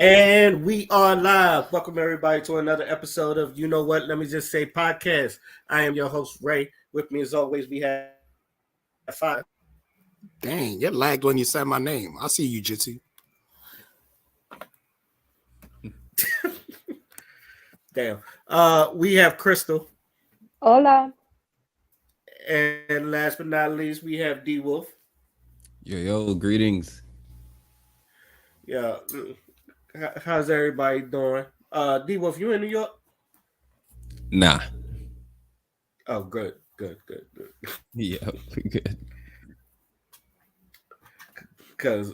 And we are live. Welcome everybody to another episode of You Know What? Let Me Just Say podcast. I am your host Ray. With me as always, we have five. Dang, you lagged when you said my name. I see you, Jitsu. Damn. We have Crystal. Hola. And last but not least, we have D Wolf. Yo, greetings. Yeah. How's everybody doing? D Wolf, you in New York? Nah. Oh, good. Yeah, good. Because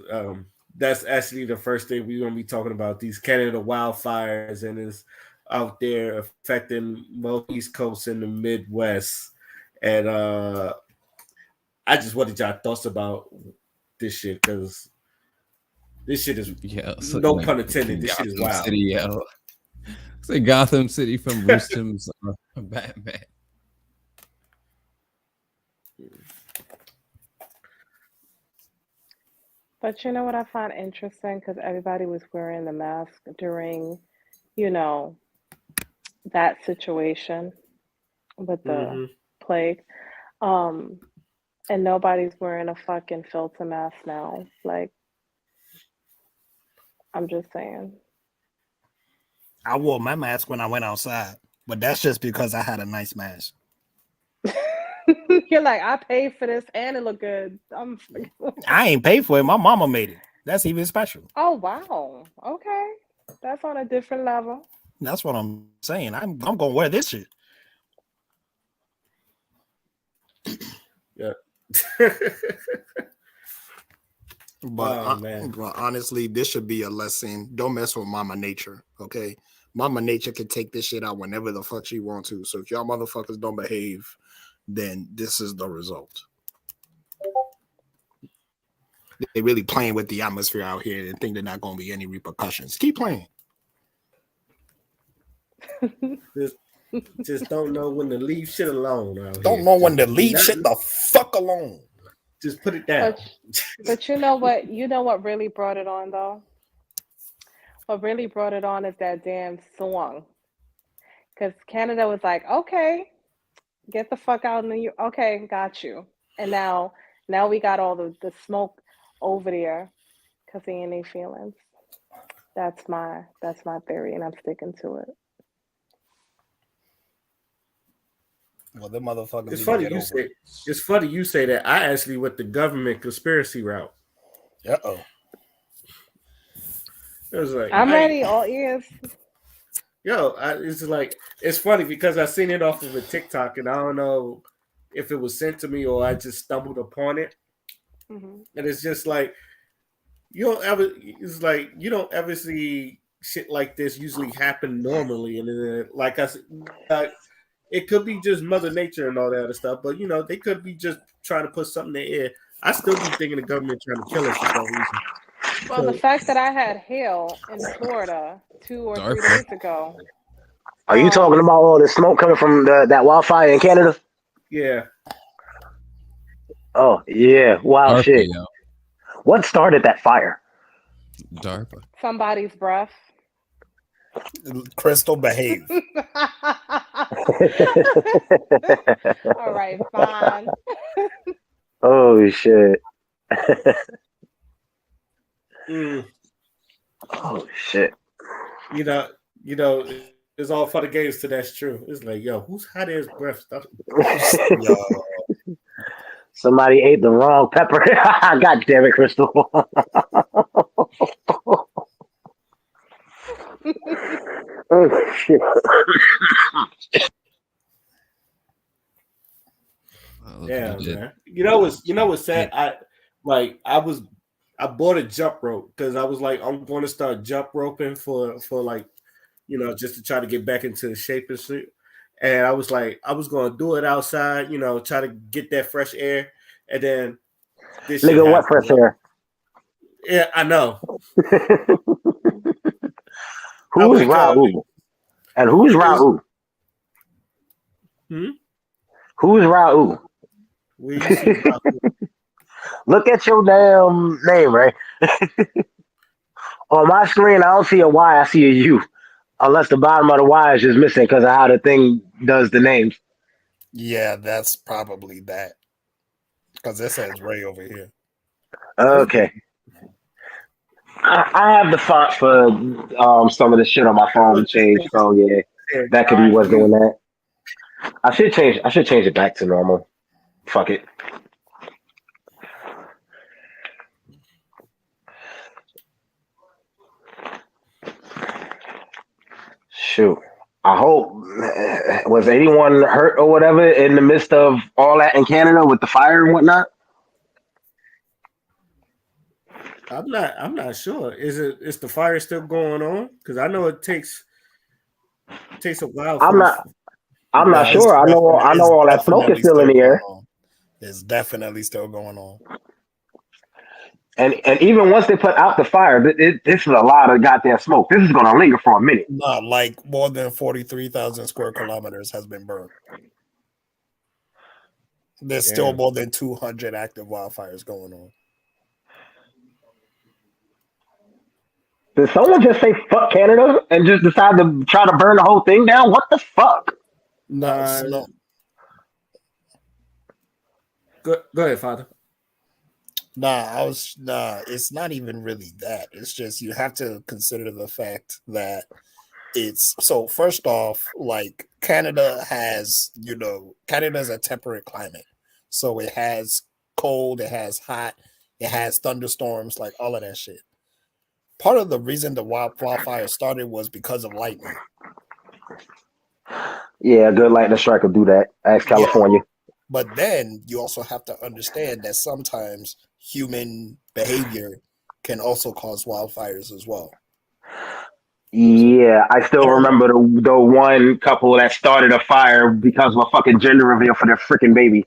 that's actually the first thing we're gonna be talking about. These Canada wildfires and it's out there affecting most East Coast and the Midwest. And I just wanted y'all thoughts about this shit because this shit is no pun intended. This shit is wild. City, yo. It's like Gotham City from Rustam's Batman. But you know what I find interesting? Because everybody was wearing the mask during, that situation with the plague. And nobody's wearing a fucking filter mask now. Like, I'm just saying. I wore my mask when I went outside, but that's just because I had a nice mask. You're like, I paid for this and it looked good. I ain't paid for it. My mama made it. That's even special. Oh, wow. Okay. That's on a different level. That's what I'm saying. I'm going to wear this shit. Yeah. But honestly, this should be a lesson. Don't mess with Mama Nature, okay? Mama Nature can take this shit out whenever the fuck she wants to. So if y'all motherfuckers don't behave, then this is the result. They really playing with the atmosphere out here and think they're not going to be any repercussions. Keep playing. Just don't know when to leave shit alone. Don't know when to leave shit the fuck alone. Just put it down. But you know what? You know what really brought it on, though? What really brought it on is that damn song. Because Canada was like, okay, get the fuck out of New York. Okay, got you. And now we got all the smoke over there because they ain't any feelings. That's my theory, and I'm sticking to it. Well, the motherfuckers. It's funny you say that. I actually went the government conspiracy route. Uh-oh. It was like I'm ready, all ears. Yo, it's funny because I seen it off of a TikTok and I don't know if it was sent to me or I just stumbled upon it. Mm-hmm. And it's just like you don't ever see shit like this usually happen normally, and then like I said, it could be just Mother Nature and all that other stuff, but they could be just trying to put something in the air. I still be thinking the government trying to kill us for some reason. Well, the fact that I had hail in Florida 2 or 3 days ago. Are you talking about all the smoke coming from that wildfire in Canada? Yeah. Oh, yeah. Wow, DARPA, shit. yo. What started that fire? DARPA. Somebody's breath. Crystal, behave. All right, fine. Oh, shit. Oh, shit. It's all for the games till that's true. It's like, yo, who's hot ass breath stuff? Somebody ate the wrong pepper. God damn it, Crystal. Oh, shit. Yeah, man. You know what's sad? I bought a jump rope because I was like, I'm going to start jump roping for like, just to try to get back into shape and shit. And I was like, I was going to do it outside, try to get that fresh air. And then this shit Nigga, what fresh air? Yeah, I know. Who's Raul? And who's Raul? Who's Raul? Look at your damn name, right? On my screen, I don't see a Y. I see a U. Unless the bottom of the Y is just missing because of how the thing does the names. Yeah, that's probably that. Because it says Ray over here. Okay. I have the font for some of the shit on my phone changed, so yeah, that could be what's doing that. I should change it back to normal. Fuck it. Shoot. I hope was anyone hurt or whatever in the midst of all that in Canada with the fire and whatnot? I'm not sure. Is the fire still going on? Because I know it takes a while I'm for not. I'm not Yeah, sure. I know all that smoke is definitely still in still the going air. on. It's definitely still going on. And even once they put out the fire, this is a lot of goddamn smoke. This is gonna linger for a minute. Not like more than 43,000 square kilometers has been burned. There's still more than 200 active wildfires going on. Did someone just say fuck Canada and just decide to try to burn the whole thing down? What the fuck? No. Go ahead, Father. It's not even really that. It's just you have to consider the fact that it's so first off, like Canada's a temperate climate. So it has cold, it has hot, it has thunderstorms, like all of that shit. Part of the reason the wildfire started was because of lightning. Yeah, a good lightning strike will do that. Ask California. Yeah. But then you also have to understand that sometimes human behavior can also cause wildfires as well. Yeah, I still remember the one couple that started a fire because of a fucking gender reveal for their freaking baby.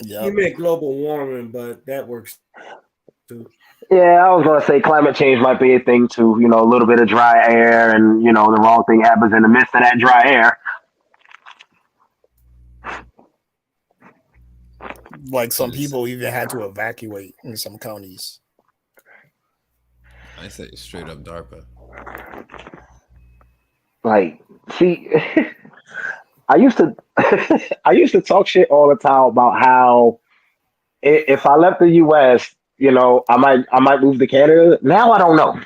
Yep. You meant global warming, but that works too. Yeah, I was gonna say climate change might be a thing too. You know, a little bit of dry air, and the wrong thing happens in the midst of that dry air. Like some people even had to evacuate in some counties. I say straight up DARPA. Like, see, I used to talk shit all the time about how if I left the U.S., I might move to Canada. Now I don't know.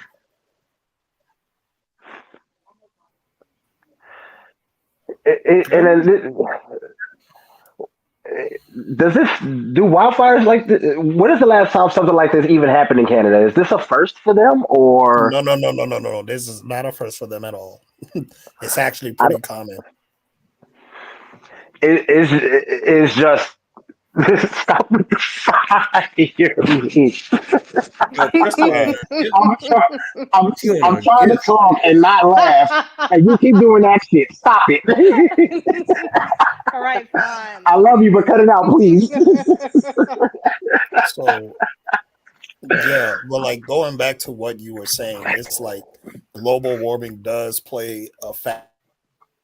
Does this do wildfires like this? When is the last time something like this even happened in Canada? Is this a first for them, or no? This is not a first for them at all. It's actually pretty common. It's just stop with the fire. I'm trying to talk and not laugh, and you keep doing that shit. Stop it. All right, fine. I love you, but cut it out, please. So, yeah, but like going back to what you were saying, it's like global warming does play a factor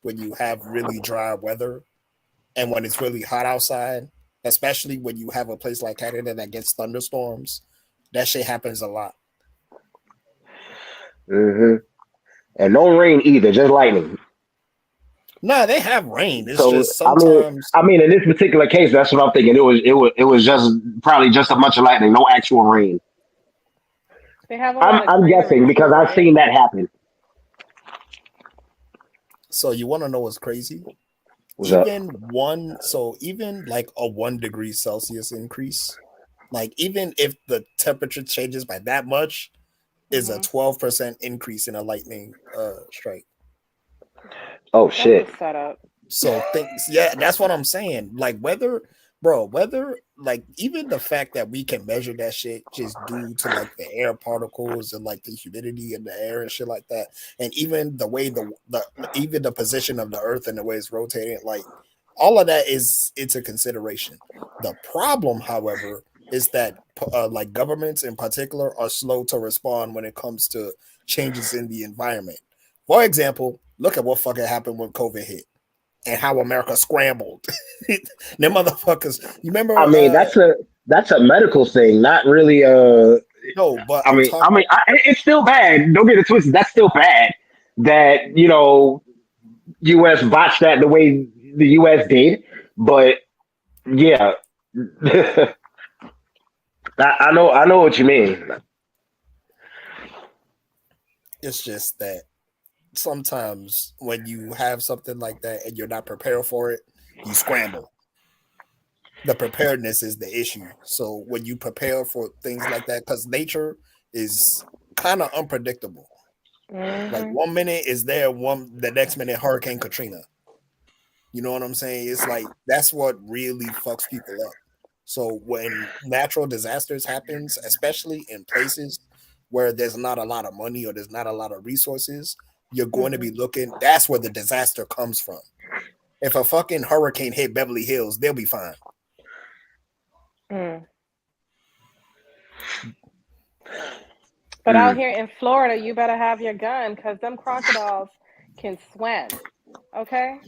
when you have really dry weather and when it's really hot outside, especially when you have a place like Canada that gets thunderstorms. That shit happens a lot. Mm-hmm. And no rain either, just lightning. Nah, they have rain. It's just sometimes. I mean, in this particular case, that's what I'm thinking. It was just probably just a bunch of lightning, no actual rain. They have I'm guessing because I've seen that happen. So you want to know what's crazy? Even like a 1 degree Celsius increase, like even if the temperature changes by that much, is a 12% increase in a lightning strike. Oh shit! So that's what I'm saying. Like weather, like even the fact that we can measure that shit just due to like the air particles and like the humidity in the air and shit like that, and even the way even the position of the Earth and the way it's rotating, like all of that is into consideration. The problem, however, is that like governments in particular are slow to respond when it comes to changes in the environment. For example, look at what fucking happened when COVID hit and how America scrambled. Them motherfuckers. You remember? I mean, that's a medical thing, not really No, but it's still bad. Don't get it twisted. That's still bad. That U.S. botched that the way the U.S. did. But yeah, I know what you mean. it's just that sometimes when you have something like that and you're not prepared for it, you scramble. The preparedness is the issue. So when you prepare for things like that, because nature is kind of unpredictable. Like 1 minute is there, the next minute Hurricane Katrina. You know what I'm saying? It's like that's what really fucks people up. So when natural disasters happens, especially in places where there's not a lot of money or there's not a lot of resources, you're going to be looking. That's where the disaster comes from. If a fucking hurricane hit Beverly Hills, they'll be fine. But out here in Florida, you better have your gun because them crocodiles can swim. Okay?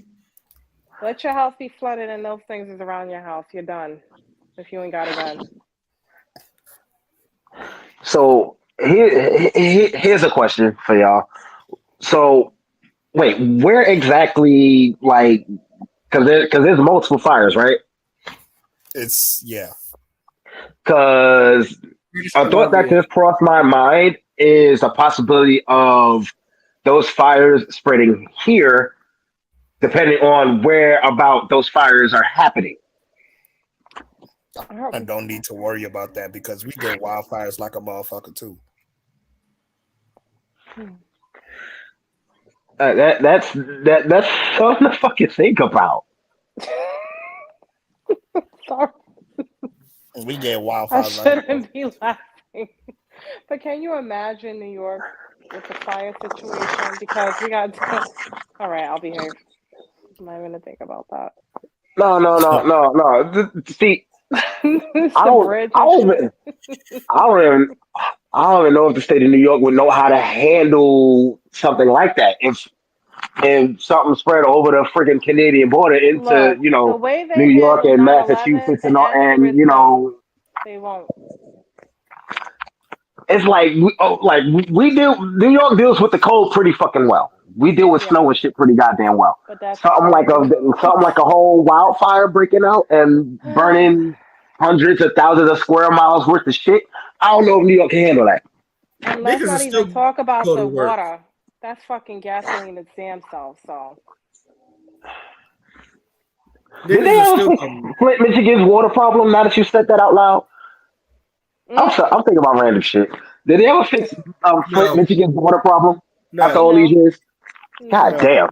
Let your house be flooded and those things is around your house. You're done if you ain't got a gun. So here's a question for y'all. So wait, where exactly, like, because there's multiple fires, right? It's Because a thought that just crossed my mind is a possibility of those fires spreading here, depending on where about those fires are happening. I don't need to worry about that because we get wildfires like a motherfucker too. That's something to fucking think about. Sorry. We get wildfires. I shouldn't be laughing. But can you imagine New York with the fire situation? Because we got all right, I'll behave. I'm not even gonna think about that. No. See, I don't even know if the state of New York would know how to handle something like that. If something spread over the freaking Canadian border into the way they New York handle and 9/11, Massachusetts the answer is no. They won't. It's like we deal. New York deals with the cold pretty fucking well. We deal with snow and shit pretty goddamn well. But that's something like a whole wildfire breaking out and burning hundreds of thousands of square miles worth of shit. I don't know if New York can handle that. And let's not even talk about the water. That's fucking gasoline its damn self. So. Did they ever fix Flint, Michigan's water problem? Now that you said that out loud, I'm thinking about random shit. Did they ever fix Flint, Michigan's water problem after all these years? God damn.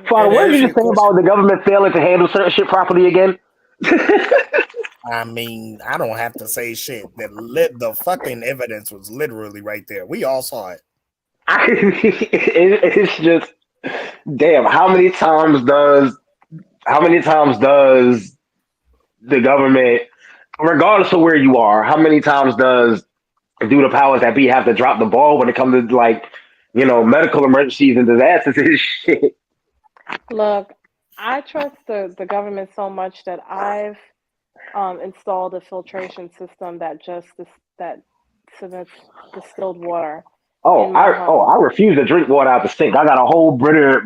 Father, what did you just say about the government failing to handle certain shit properly again? I mean, I don't have to say shit. The fucking evidence was literally right there. We all saw it. It's just, damn. How many times does the government, regardless of where you are, how many times do the powers that be have to drop the ball when it comes to medical emergencies and disasters and shit? Look, I trust the government so much that I've installed a filtration system that submits distilled water. I refuse to drink water out the sink. I got a whole Brita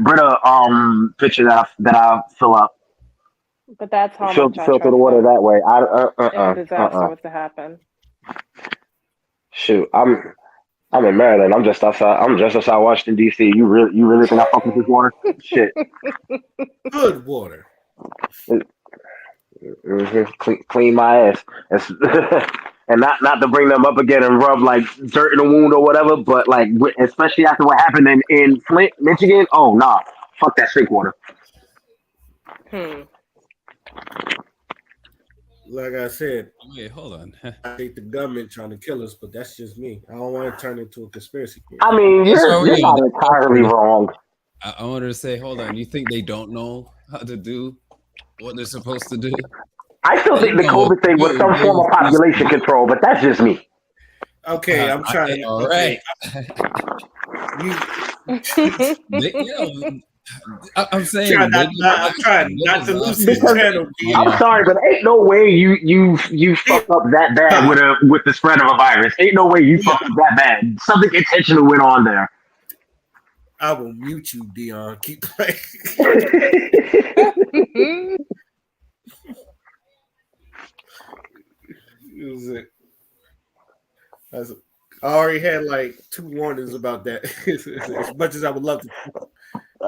pitcher that I fill up. But that's how much I filter trust the water them. that way. If a disaster was to happen. Shoot, I'm in Maryland. I'm just outside Washington D.C. You really think I fuck with this water? Shit. Good water. Clean my ass. And not to bring them up again and rub like dirt in the wound or whatever, but like especially after what happened in Flint, Michigan. Oh nah, fuck that sink water. Like I said, wait, hold on. I think the government trying to kill us, but that's just me. I don't want to turn into a conspiracy theory. I mean, you're not entirely wrong. I wanted to say, hold on. You think they don't know how to do what they're supposed to do? I still think the COVID thing was some form of population control, but that's just me. Okay, I'm trying. All right. I'm saying I'm trying not to lose his Because channel, D. I'm sorry, but ain't no way you fuck up that bad with the spread of a virus. Ain't no way you Yeah, fuck up that bad. Something intentional went on there. I will mute you, Dion. Keep playing. It was it. That's- I already had like 2 warnings about that. As much as I would love to,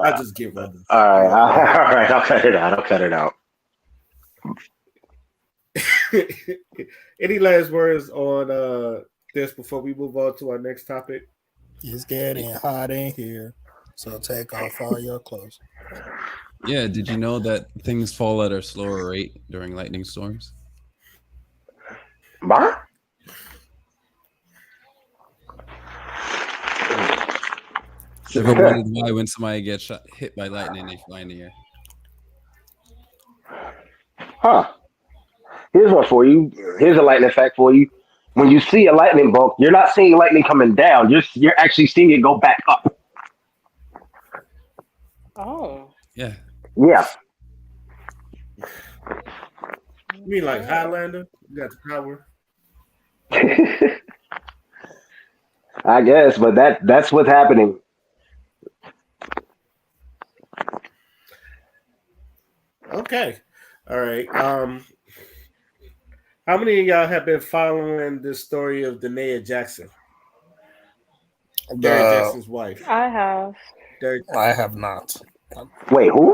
I just give up. All right, Yeah, go ahead. all right. I'll cut it out. I'll cut it out. Any last words on this before we move on to our next topic? It's getting hot in here, so take off all your clothes. Yeah, did you know that things fall at a slower rate during lightning storms? Bye. Ever wondered why when somebody gets hit by lightning, they fly in the air? Huh. Here's one for you. Here's a lightning fact for you. When you see a lightning bolt, you're not seeing lightning coming down. You're actually seeing it go back up. Oh. Yeah. Yeah. You mean like Highlander? You got the power. I guess, but that's what's happening. Okay. All right. How many of y'all have been following this story of Danae Jackson, Derek Jackson's wife? I have. I have not. Wait, who?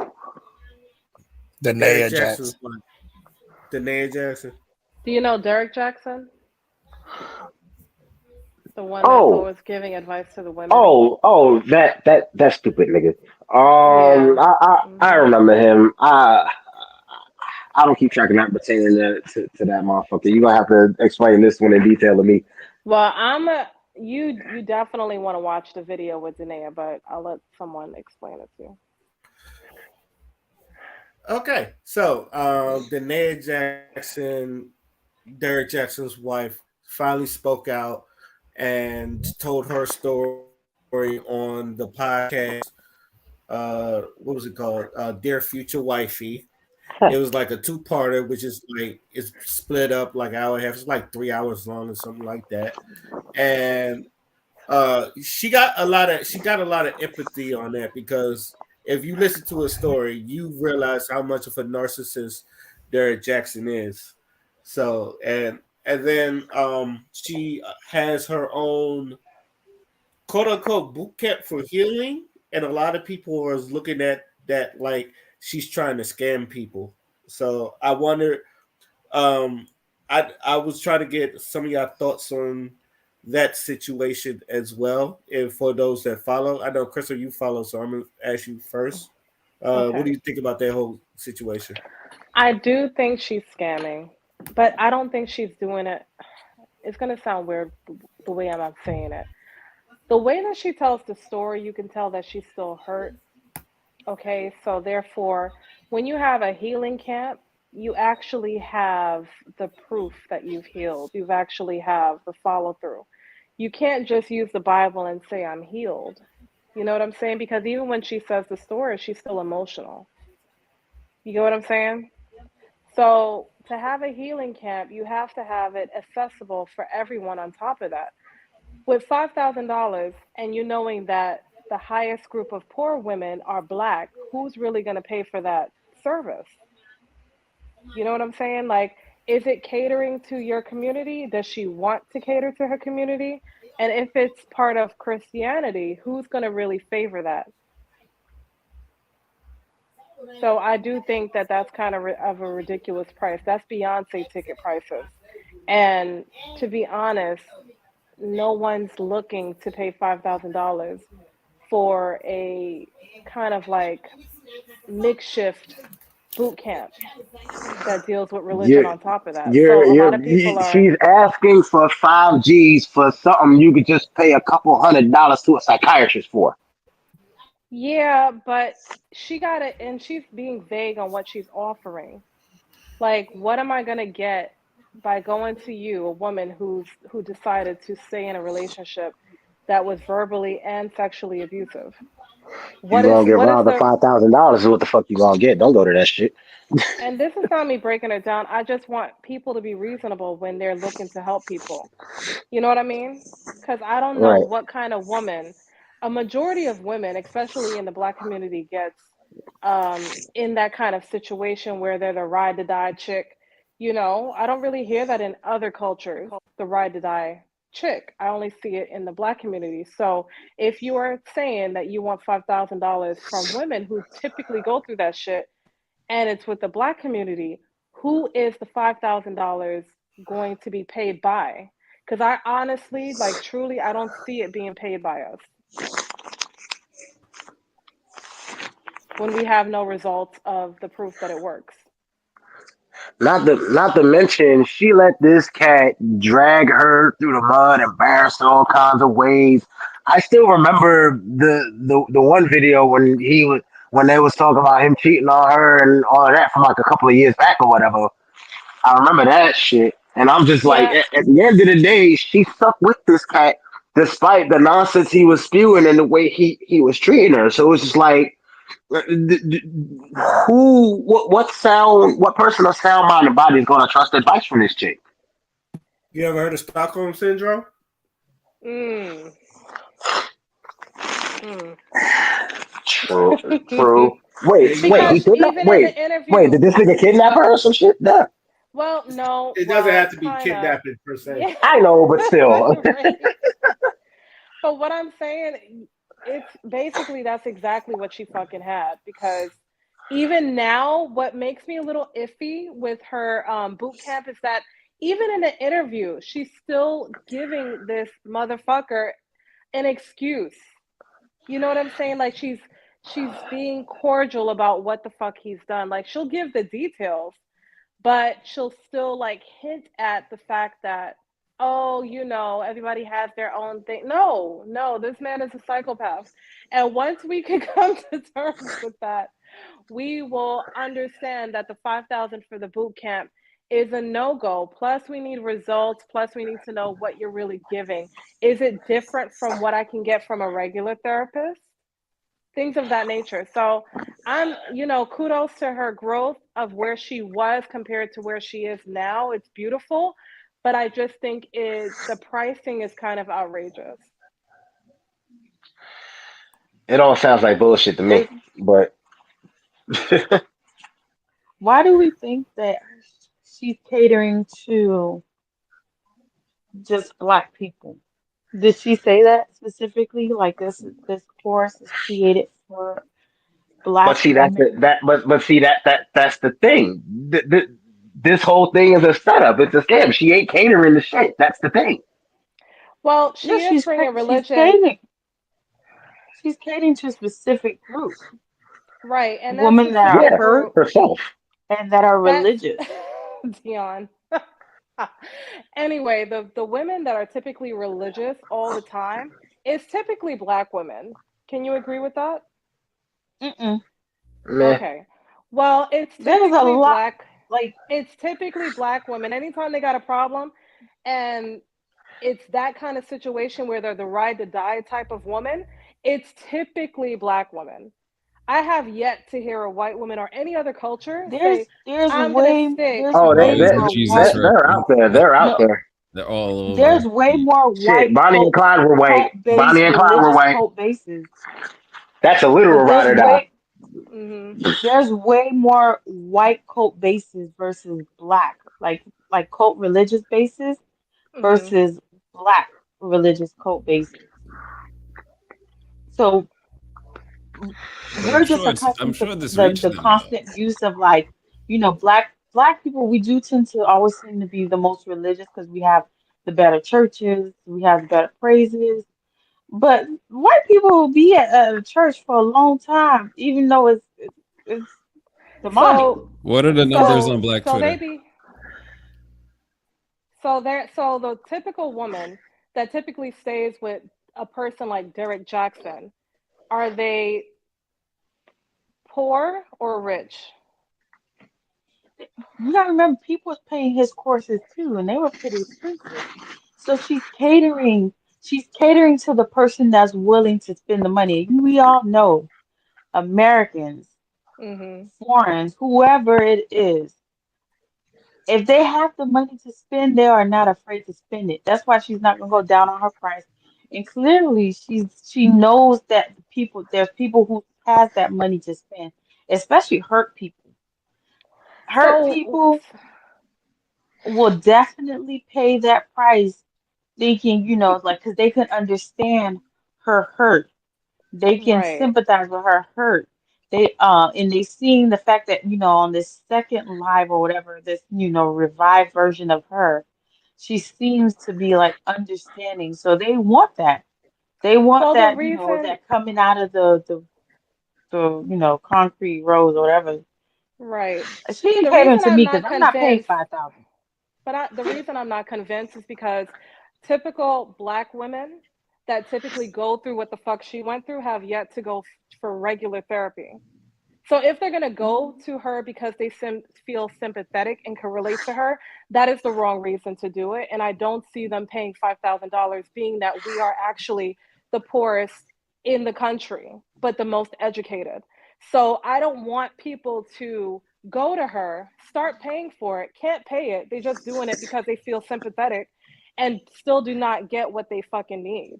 Derek Danae Jackson's Jackson. wife. Danae Jackson. Do you know Derek Jackson? The one that's Oh, always giving advice to the women. that stupid nigga. Yeah. I remember him. I don't keep track of not pertaining to that motherfucker. You gonna have to explain this one in detail to me. Well, you definitely want to watch the video with Danae, but I'll let someone explain it to you. Okay. So Danae Jackson, Derek Jackson's wife, finally spoke out and told her story on the podcast. What was it called? Dear Future Wifey. It was like a two-parter, which is like it's split up like an hour and a half. It's like 3 hours long or something like that. And she got a lot of empathy on that because if you listen to her story, you realize how much of a narcissist Derek Jackson is. So and then she has her own quote unquote boot camp for healing, and a lot of people are looking at that like she's trying to scam people. So I wonder, um, I was trying to get some of your thoughts on that situation as well, and for those that follow, I know Crystal you follow, so I'm gonna ask you first. What do Okay. you think about that whole situation? I do think she's scamming, but I don't think she's doing it. It's going to sound weird the way I'm saying it. The way that she tells the story, you can tell that she's still hurt. Okay, so therefore, when you have a healing camp, you actually have the proof that you've healed. You've actually have the follow through. You can't just use the Bible and say I'm healed. You know what I'm saying? Because even when she says the story, she's still emotional. You get what I'm saying? So to have a healing camp, you have to have it accessible for everyone on top of that. With $5,000 and you knowing that the highest group of poor women are black, who's really going to pay for that service? You know what I'm saying? Like, is it catering to your community? Does she want to cater to her community? And if it's part of Christianity, who's going to really favor that? So I do think that that's kind of a ridiculous price. That's Beyonce ticket prices. And to be honest, no one's looking to pay $5,000 for a kind of like makeshift boot camp that deals with religion You're on top of that. So a lot of people are, she's asking for 5 G's for something you could just pay a couple $100 to a psychiatrist for. yeah, but she got it, and she's being vague on what she's offering. Like, what am I gonna get by going to you, a woman who decided to stay in a relationship that was verbally and sexually abusive? You gonna get what is robbed of the $5,000 is what the fuck you gonna get. Don't go to that shit. and this is not me breaking it down. I just want people to be reasonable when they're looking to help people. You know what I mean? Because I don't know Right. what kind of woman, a majority of women, especially in the black community, gets in that kind of situation where they're the ride to die chick. You know, I don't really hear that in other cultures, the ride to die chick. I only see it in the black community. So if you are saying that you want $5,000 from women who typically go through that shit, and it's with the black community, who is the $5,000 going to be paid by? Because I honestly, like truly, I don't see it being paid by us when we have no results of the proof that it works. Not to mention, she let this cat drag her through the mud, embarrass her all kinds of ways. I still remember the one video when they was talking about him cheating on her and all of that from like a couple of years back or whatever. I remember that shit, and I'm just like, Yeah. at the end of the day, she stuck with this cat despite the nonsense he was spewing and the way he was treating her. So it's just like, what person of sound mind and body is going to trust advice from this chick? You ever heard of Stockholm syndrome? Mm. Mm. True, true. Wait, he Because kidnapped. even in the Wait, interview, did this nigga kidnap her or some shit? Nah, well, no, It doesn't well, have to be kind of, kidnapping per se. yeah, I know, but still. right. But what I'm saying, it's basically that's exactly what she fucking had. Because even now, what makes me a little iffy with her boot camp is that even in the interview, she's still giving this motherfucker an excuse. You know what I'm saying? Like she's being cordial about what the fuck he's done. Like she'll give the details, but she'll still like hint at the fact that, oh, you know, everybody has their own thing. No, no, this man is a psychopath. And once we can come to terms with that, we will understand that the 5,000 for the boot camp is a no-go. Plus we need results, plus we need to know what you're really giving. Is it different from what I can get from a regular therapist? Things of that nature. So I'm, you know, kudos to her growth of where she was compared to where she is now. It's beautiful, but I just think the pricing is kind of outrageous. It all sounds like bullshit to me, There's but why do we think that she's catering to just black people? Did she say that specifically? Like this course is created for but black see that's the, women? that but see that's the thing. This whole thing is a setup. It's a scam. She ain't catering the shit. That's the thing. Well, No, she is bringing she's religion, catering. She's catering to a specific group, right, and that women that are specific Yeah, hurt group, herself. and that are that's religious. Dion. Anyway, the women that are typically religious all the time is typically black women. Can you agree with that? Mm-mm. Meh. Okay. Well, There's a lot like it's typically black women. Anytime they got a problem and it's that kind of situation where they're the ride to die type of woman, it's typically black women. I have yet to hear a white woman or any other culture say, I'm going to stick. Oh, They're using Jesus for a they're out there. They're out no there. they're all over. there's way more Shit, Bonnie and Clyde were white. cult Bonnie based and Clyde were religious white. cult bases, That's a literal but ride or die. Hmm. there's way more white cult bases versus black, like cult religious bases Hmm. versus black religious cult bases. So But I'm we're just sure I'm accustomed to sure this the reached them though. constant use of like, black people. We do tend to always seem to be the most religious because we have the better churches, we have the better praises. But white people will be at a church for a long time, even though it's demonic. So, What are the numbers on Black so they Twitter? be, so the typical woman that typically stays with a person like Derek Jackson, are they poor or rich? You gotta remember, people was paying his courses too, and they were pretty expensive. So she's catering She's catering to the person that's willing to spend the money. We all know Americans, Mhm. foreigners, whoever it is, if they have the money to spend, they are not afraid to spend it. That's why she's not gonna go down on her price. And clearly, she knows that there's people who has that money to spend, especially hurt people. Hurt So people will definitely pay that price, thinking, like, because they can understand her hurt. They can right. sympathize with her hurt. And they seeing the fact that, on this second live or whatever, this, revived version of her, she seems to be like understanding. So they want that. They want Well, the that, reason, that coming out of the concrete rose or whatever. right. She ain't The catering reason to I'm me because not I'm not paying convinced, 5,000. but the reason I'm not convinced is because typical Black women that typically go through what the fuck she went through have yet to go for regular therapy. So if they're gonna go to her because they feel sympathetic and can relate to her, that is the wrong reason to do it. And I don't see them paying $5,000, being that we are actually the poorest in the country, but the most educated. So I don't want people to go to her, start paying for it, can't pay it. They're just doing it because they feel sympathetic and still do not get what they fucking need.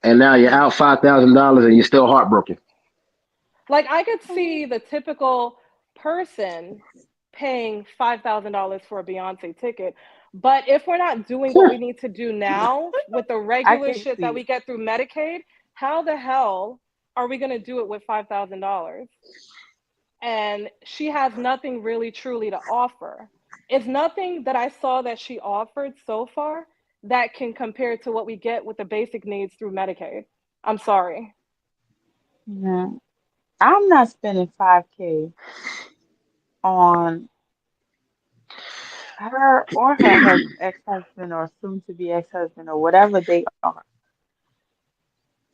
And now you're out $5,000 and you're still heartbroken. Like I could see the typical person paying $5,000 for a Beyonce ticket, but if we're not doing what we need to do now with the I regular can't shit that see we it. get through Medicaid, how the hell are we going to do it with $5,000? And she has nothing really truly to offer. It's nothing that I saw that she offered so far that can compare to what we get with the basic needs through Medicaid. I'm sorry. Yeah. I'm not spending 5K on her or her ex-husband or soon to be ex-husband or whatever they are.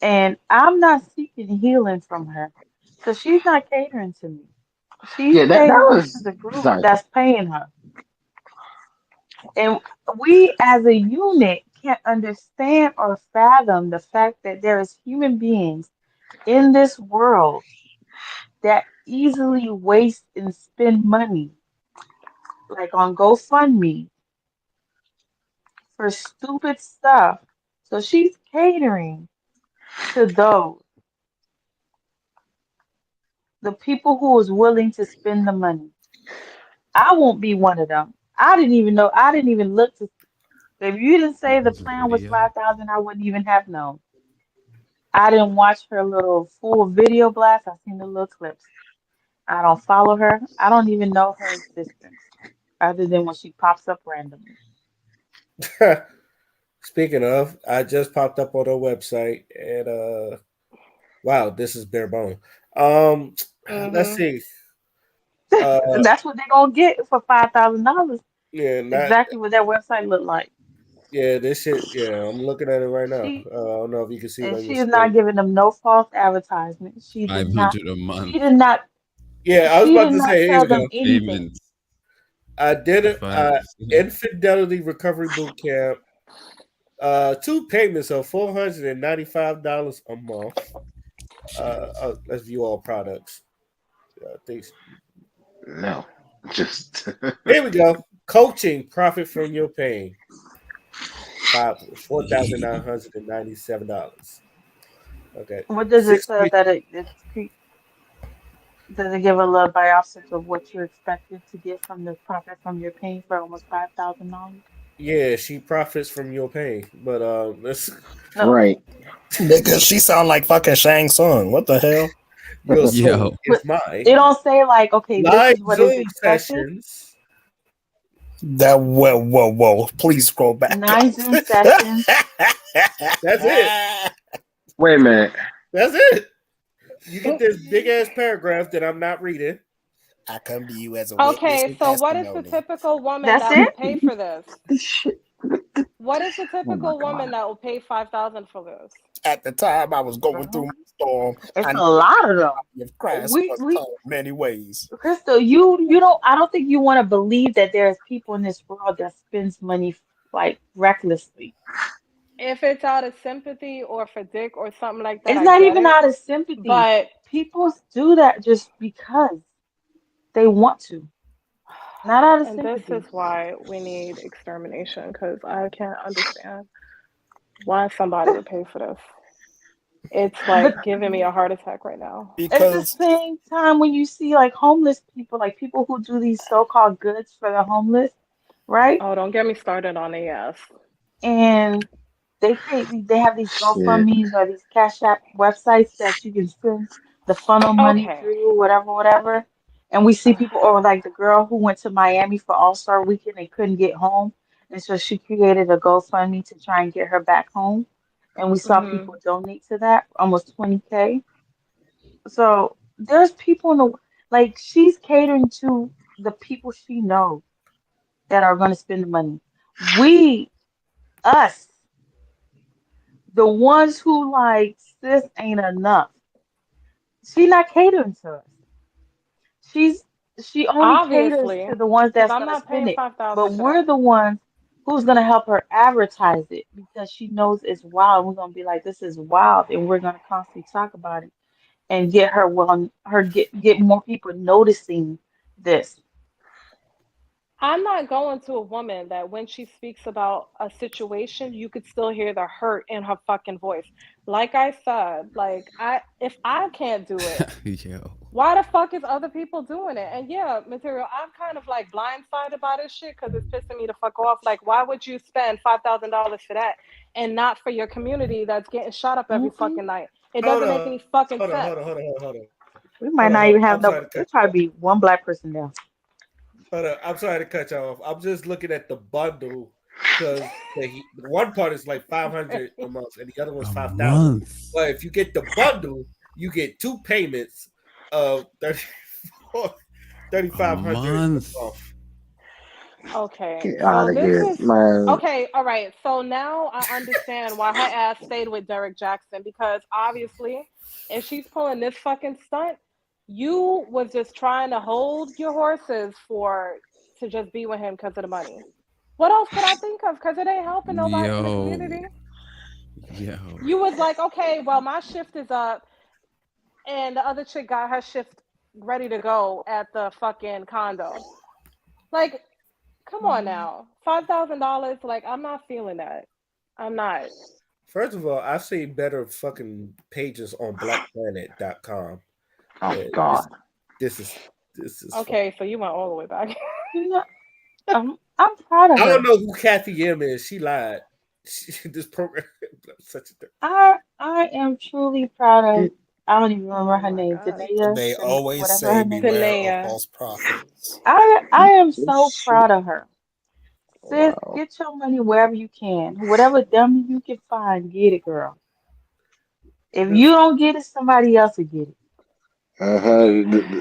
And I'm not seeking healing from her. So she's not catering to me. She's Yeah, that catering to was the group sorry. that's paying her. And we as a unit can't understand or fathom the fact that there is human beings in this world that easily waste and spend money, like on GoFundMe, for stupid stuff. So she's catering to those, the people who is willing to spend the money. I won't be one of them. I didn't even know. I didn't even look to. If you didn't say the There's a plan was video. 5,000, I wouldn't even have known. I didn't watch her little full video blast. I seen the little clips. I don't follow her. I don't even know her existence, other than when she pops up randomly. Speaking of, I just popped up on their website and wow, this is bare bone. Um let's Mhm. see. Uh That's what they're gonna get for $5,000. yeah, not Exactly what that website looked like. yeah, this shit, yeah, I'm looking at it right now. She I don't know if you can see it and on your she is not screen. giving them no false advertisement. She did not. 500 a She month did not. Yeah, I was She about did to not say, here tell we them go. anything. payments I did for it. 5. Infidelity Recovery Boot Camp. Two payments of $495 a month. Let's view all products. Things. No, just Here we go. Coaching, profit from your pain. $4,997. Okay. What does it Six say weeks. that does it give a little biopsy of what you're expected to get from the profit from your pain for almost $5,000? Yeah, she profits from your pain. But let's No, right. Nigga, she sound like fucking Shang Tsung. What the hell? your soul Yo, is but it mine. don't say like, okay, this Live is what is Zoom expected. sessions. That whoa. Please scroll back up. 9 Zoom sessions. That's it. Wait a minute. That's it. You get this big ass paragraph that I'm not reading. I come to you as a witness Okay, and so what is the testimony. typical woman That's that will it. pay for this? This shit. What is the Oh my typical woman god. that will pay 5,000 for this? At the time I was going through my storm, It's I a knew lot of the them. body of Christ We was we taught many ways. Crystal, you don't. I don't think you want to believe that there's people in this world that spends money like recklessly. If it's out of sympathy or for dick or something like that, It's I not get even it. out of sympathy. But People do that just because they want to, not out of and this is sympathy. why we need extermination because I can't understand why somebody would pay for this. It's But like giving me a heart attack right now. at the Because same time, when you see like homeless people, like people who do these so-called goods for the homeless, right? Oh, don't get me started on the ass. And they have these Shit. GoFundMe's or these Cash App websites that you can send the funnel money Okay. through, whatever. And we see people, or like the girl who went to Miami for All-Star Weekend and couldn't get home, and so she created a GoFundMe to try and get her back home. And we saw people Hmm. donate to that, almost 20K. So there's people in the like she's catering to the people she knows that are going to spend the money. We, us, the ones who like this ain't enough. She not catering to us. She's she only caters Obviously, to the ones because that's I'm gonna not spend paying it. 5,000 But for we're that. the ones who's gonna help her advertise it because she knows it's wild. We're gonna be like, this is wild, and we're gonna constantly talk about it and get her get more people noticing this. I'm not going to a woman that when she speaks about a situation, you could still hear the hurt in her fucking voice. Like I said, like if I can't do it, Yo. why the fuck is other people doing it? And yeah, material, I'm kind of like blindsided by this shit because it's pissing me the fuck off. Like, why would you spend $5,000 for that and not for your community that's getting shot up every Hmm. fucking night? It Hold doesn't make on, any fucking hold on, hold sense. on, hold on, hold on, hold on, We hold might on, not hold on. even have I'm sorry no. to cut There you probably off. be one black person there. Hold on, I'm sorry to cut you off. I'm just looking at the bundle because the one part is like 500 a month and the other one's A 5,000. month. But if you get the bundle, you get two payments of A 3,500 month. a month. Okay, Get out so of this here, is man. okay. All right, so now I understand why her ass stayed with Derek Jackson because obviously, if she's pulling this fucking stunt, you was just trying to hold your horses for to just be with him because of the money. What else could I think of? Because it ain't helping nobody in the Yo. community. Yo. You was like, okay, well, my shift is up, and the other chick got her shift ready to go at the fucking condo. Like, come on now, $5,000. Like, I'm not feeling that. I'm not. First of all, I've seen better fucking pages on blackplanet.com. Oh This God. this is this is fucking. Okay, so you went all the way back. You know, I'm proud of I don't her. know who Kathy M is. She lied. This program such a thing. I am truly proud of. I don't even remember Oh her my name. god, they always Whatever say her name is. beware of Tanea. false prophets. I am so Shit. proud of her. Sis, Wow. get your money wherever you can. Whatever dummy you can find, get it, girl. If you don't get it, somebody else will get Uh-huh.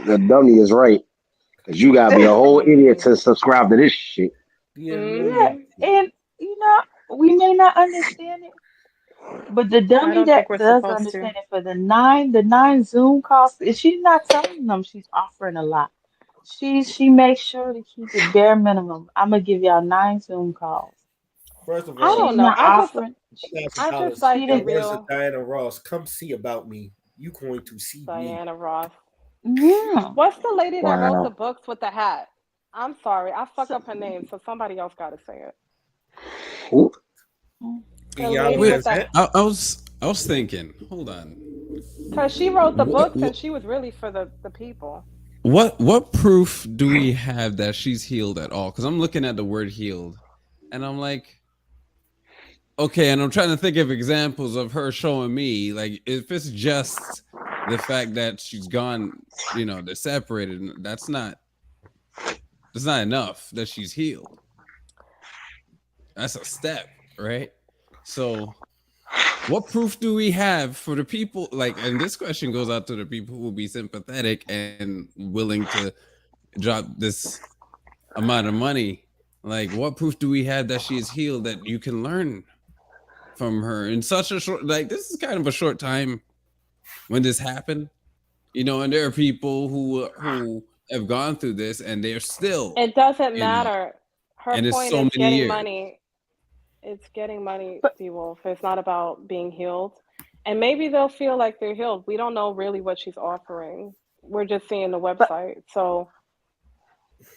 The dummy is right. Because you gotta be a it. whole idiot Mm, to subscribe to this shit. Yeah, mm-hmm. and you know, we may not understand it, but the I dummy don't think that we're does supposed to. understand it for the nine Zoom calls, she's not telling them she's offering a lot. She makes sure to keep it bare minimum. I'm gonna give y'all 9 Zoom calls. First of I all, don't She's know. not offering. I just $1,000. She like the In the didn't. words of real Diana Ross, come see about me. You going to see me. Diana Ross. Yeah. What's the lady that wrote the Wow. books with the hat? I'm sorry, I fuck So, up her name, so somebody else got to say it. Ooh. The lady Iyanla with Wait, the, Vanzant? I was thinking, hold on. because she wrote the What, books what and she was really for the people. what proof do we have that she's healed at all? Because I'm looking at the word healed and I'm like, okay, and I'm trying to think of examples of her showing me, like, if it's just the fact that she's gone, they're separated, that's not enough that she's healed. That's a step, right? So what proof do we have for the people, like, and this question goes out to the people who will be sympathetic and willing to drop this amount of money? Like, what proof do we have that she is healed that you can learn from her in such a short, like, this is kind of a short time when this happened, and there are people who have gone through this and they're still, It doesn't you know matter. Her and it's point so is many getting years. money. It's getting money, But D-Wolf. It's not about being healed. And maybe they'll feel like they're healed. We don't know really what she's offering. We're just seeing the but website. So,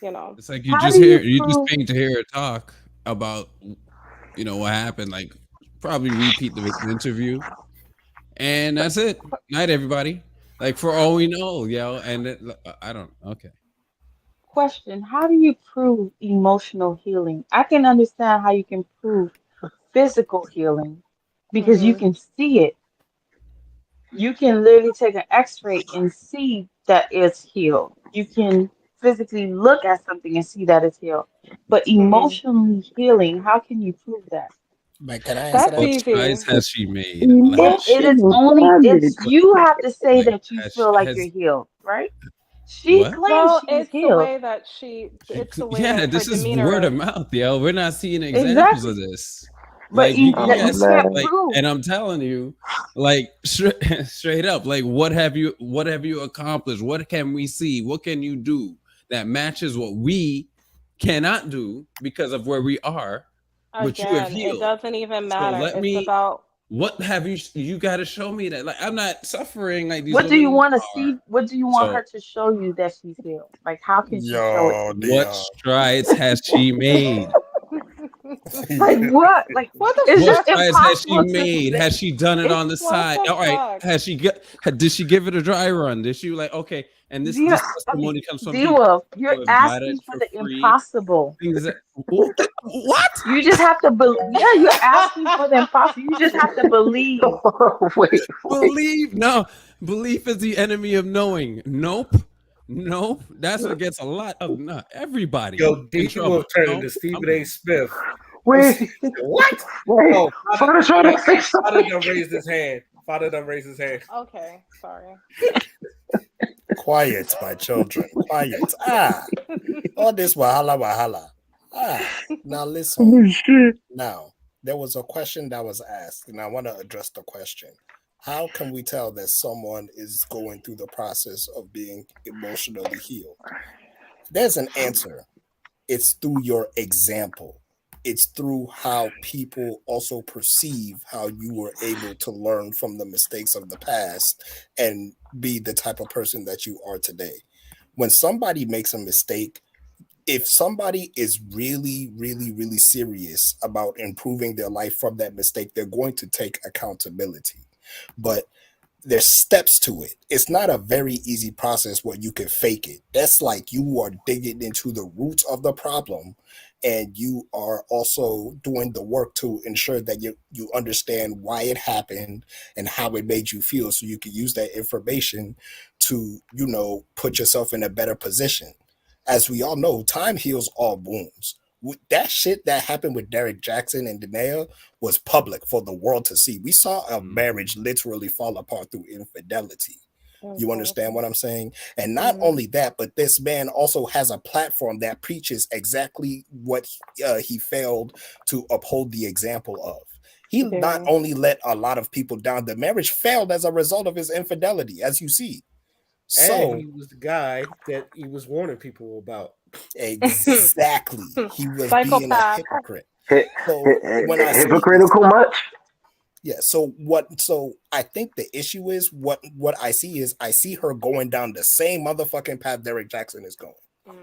you know. It's like how do you you just prove? paying to hear her talk about what happened. Like probably repeat the interview, and But that's it. Night, everybody. Like for all we know, and I don't. Okay, question: how do you prove emotional healing? I can understand how you can prove physical healing because you Hmm. can see it. You can literally take an X-ray and see that it's healed. You can physically look at something and see that it's healed. But Hmm. emotionally healing, how can you prove that? But can I answer That's that? what easy. strides has she made? Like It is Emotional only damage. it's you have to say like that you feel like you're has healed, right? She what? claims Well, she's it's the healed. way that it's the way Yeah, that her this is demeanor word of is. mouth, yo. We're not seeing examples Exactly. of this. But Like you, Oh yes, can't man. like, prove. and I'm telling you, like straight up, like what have you accomplished? What can we see? What can you do that matches what we cannot do because of where we are, but you have Again, it healed. doesn't even So matter. let It's me. about What have you got to show me that? Like I'm not suffering like these What do you women want to are. see? What do you want her So to show you that she's healed? Like, how can she show it Yo, to you? what Dion. strides has she made? Like what? Like what the it's What just fuck? strides has she impossible to made? say. Has she done it It's on the What side? the All right. fuck? Did she give it a dry run? Did she like okay? And this D this okay, testimony comes from D people Wolf, you're who have got it asking for for the free. impossible. Things that what? You just have to yeah, you're asking for the impossible. You just have to believe. Wait, wait. Believe no. Belief is the enemy of knowing. Nope. Nope. That's what gets a lot of not everybody Yo, in D Wolf trouble. turned No, into I'm Stephen A. good. Smith. Wait, What? wait. Oh, Father trying to say Father something. done raised his hand. Father done raised his hand. Okay, sorry. Quiet, my children. Quiet. All this wahala wahala. Now listen. Oh shit. Now, there was a question that was asked, and I want to address the question. How can we tell that someone is going through the process of being emotionally healed? There's an answer. It's through your example. It's through how people also perceive how you were able to learn from the mistakes of the past and be the type of person that you are today. When somebody makes a mistake, if somebody is really, really, really serious about improving their life from that mistake, they're going to take accountability. But there's steps to it. It's not a very easy process where you can fake it. That's like you are digging into the roots of the problem and you are also doing the work to ensure that you understand why it happened and how it made you feel so you can use that information to, put yourself in a better position. As we all know, time heals all wounds. That shit that happened with Derek Jackson and Danae was public for the world to see. We saw a marriage literally fall apart through infidelity. That was You understand horrible. what I'm saying? And not Hmm. only that, but this man also has a platform that preaches exactly what he failed to uphold the example of. He not Very. only let a lot of people down, the marriage failed as a result of his infidelity, as you see. And So he was the guy that he was warning people about. exactly. He was being a Psychopath. hypocrite. Hy- So when I see this, Hypocritical much? yeah. So I think the issue is what I see is I see her going down the same motherfucking path Derek Jackson is going.